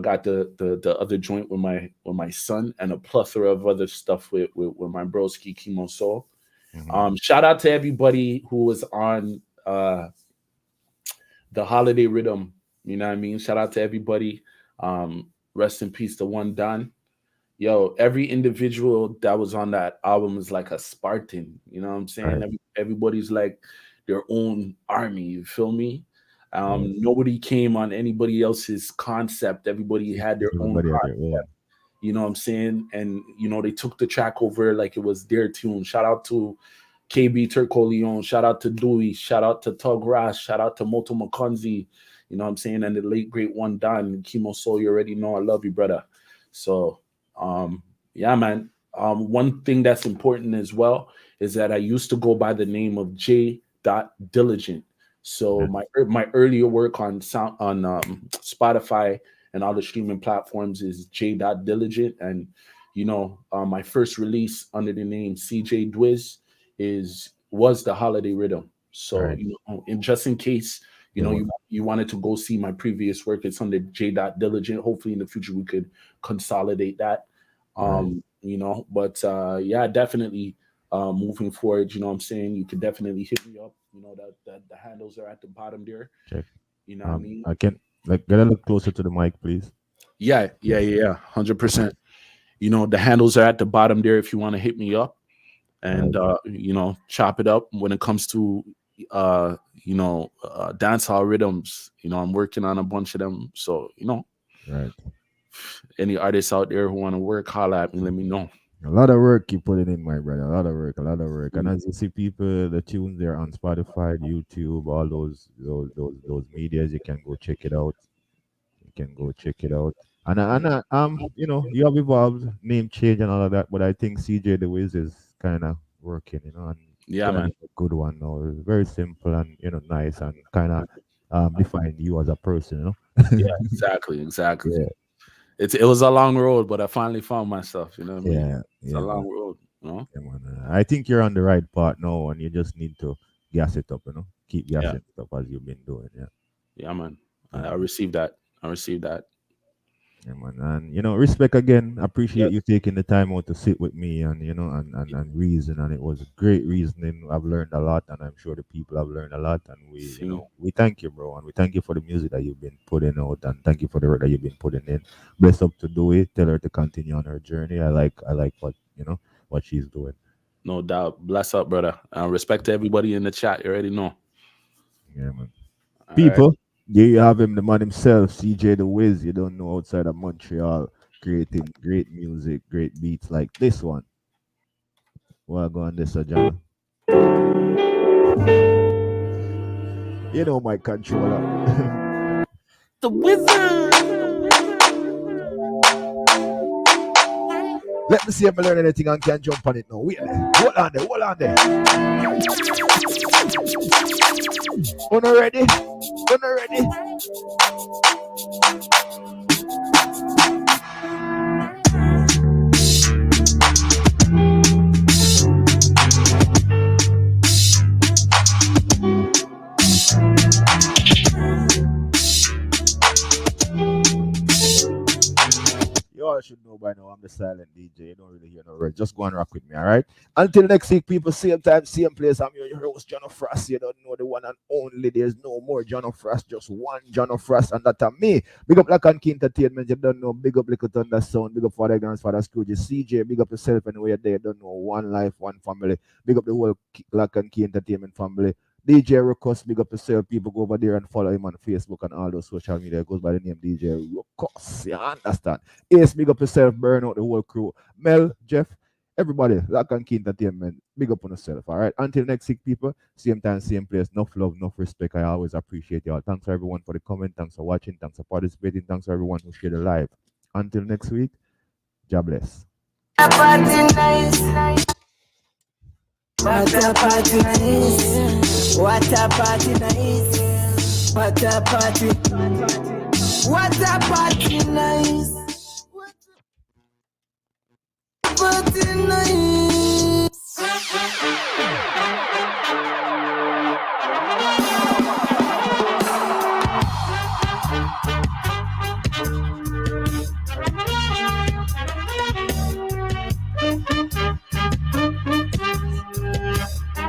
got the other joint with my son and a plethora of other stuff with my broski Chemo Soul. Shout out to everybody who was on the holiday rhythm. You know what I mean? Shout out to everybody. Rest in peace to One Don. Yo, every individual that was on that album is like a Spartan. You know what I'm saying? Right. Everybody's like their own army. You feel me? Nobody came on anybody else's concept. Everybody had their own Everybody out concept. there, yeah. You know what I'm saying? And they took the track over like it was their tune. Shout out to KB Turco Leon. Shout out to Dewey. Shout out to Tug Rash. Shout out to Moto McConzie. You know what I'm saying? And the late great One Don, Chemo Soul. You already know I love you, brother. So yeah, man. One thing that's important as well is that I used to go by the name of J. Diligent. So my earlier work on Spotify and all the streaming platforms is J. Diligent, and my first release under the name CJ DWiz was the Holiday Rhythm. So Right. and just in case you wanted to go see my previous work, it's under J. Diligent. Hopefully in the future we could consolidate that. But yeah, definitely moving forward, you know what I'm saying? You can definitely hit me up. That the handles are at the bottom there. Check. You know what I mean? I can get a little closer to the mic, please. Yeah, 100%. You know, the handles are at the bottom there if you want to hit me up and you know, chop it up when it comes to dancehall rhythms. You know, I'm working on a bunch of them. So, you know, right. Any artists out there who want to work, holla at me, let me know. A lot of work you put in, my brother. A lot of work. And as you see, people, the tunes there on Spotify, YouTube, all those medias, you can go check it out. And you know, you have evolved, name change and all of that, but I think DWiz is kind of working, you know, and man, a good one now. It's very simple and nice and kind of define you as a person, you know. Yeah, exactly. Yeah. It was a long road, but I finally found myself. You know what I mean? Yeah, it's a long road. You know? Yeah, man. I think you're on the right path now, and you just need to gas it up. You know, keep gassing it up as you've been doing. Yeah, man. I received that. Yeah, man. And respect again. Appreciate you taking the time out to sit with me and and reason. And it was great reasoning. I've learned a lot, and I'm sure the people have learned a lot. And we thank you, bro, and we thank you for the music that you've been putting out, and thank you for the work that you've been putting in. Bless up to do it. Tell her to continue on her journey. I like what she's doing. No doubt. Bless up, brother. Respect to everybody in the chat. You already know. Yeah, man. People. Right. There you have him, the man himself, DWiz. You don't know, outside of Montreal, creating great music, great beats like this one. Well, go on this, Johno. You know my controller. The Wizard. Let me see if I learn anything and can jump on it now. Wait there. Hold on there. Una ready? You all should know by now I'm the silent DJ. You don't really hear no word. Just go and rock with me, all right? Until next week, people, same time, same place. I'm your host, Johno Frass. You don't know the one and only. There's no more Johno Frass, just one Johno Frass, and that's me. Big up landkentertainment. You don't know. Big up Little Thunder Sound. Big up Father Grand's Father Scrooge. CJ, big up yourself anyway. You don't know. One life, one family. Big up the whole landkentertainment family. DJ Ruckus, big up yourself. People go over there and follow him on Facebook and all those social media. It goes by the name DJ Ruckus. You understand? Ace, big up yourself. Burn out the whole crew. Mel, Jeff, everybody. Entertainment. Big up on yourself. All right. Until next week, people. Same time, same place. Enough love, enough respect. I always appreciate y'all. Thanks for everyone for the comment. Thanks for watching. Thanks for participating. Thanks for everyone who shared the live. Until next week, God bless. What a party nice. What a party nice. What a party. What a party nice. Party nice.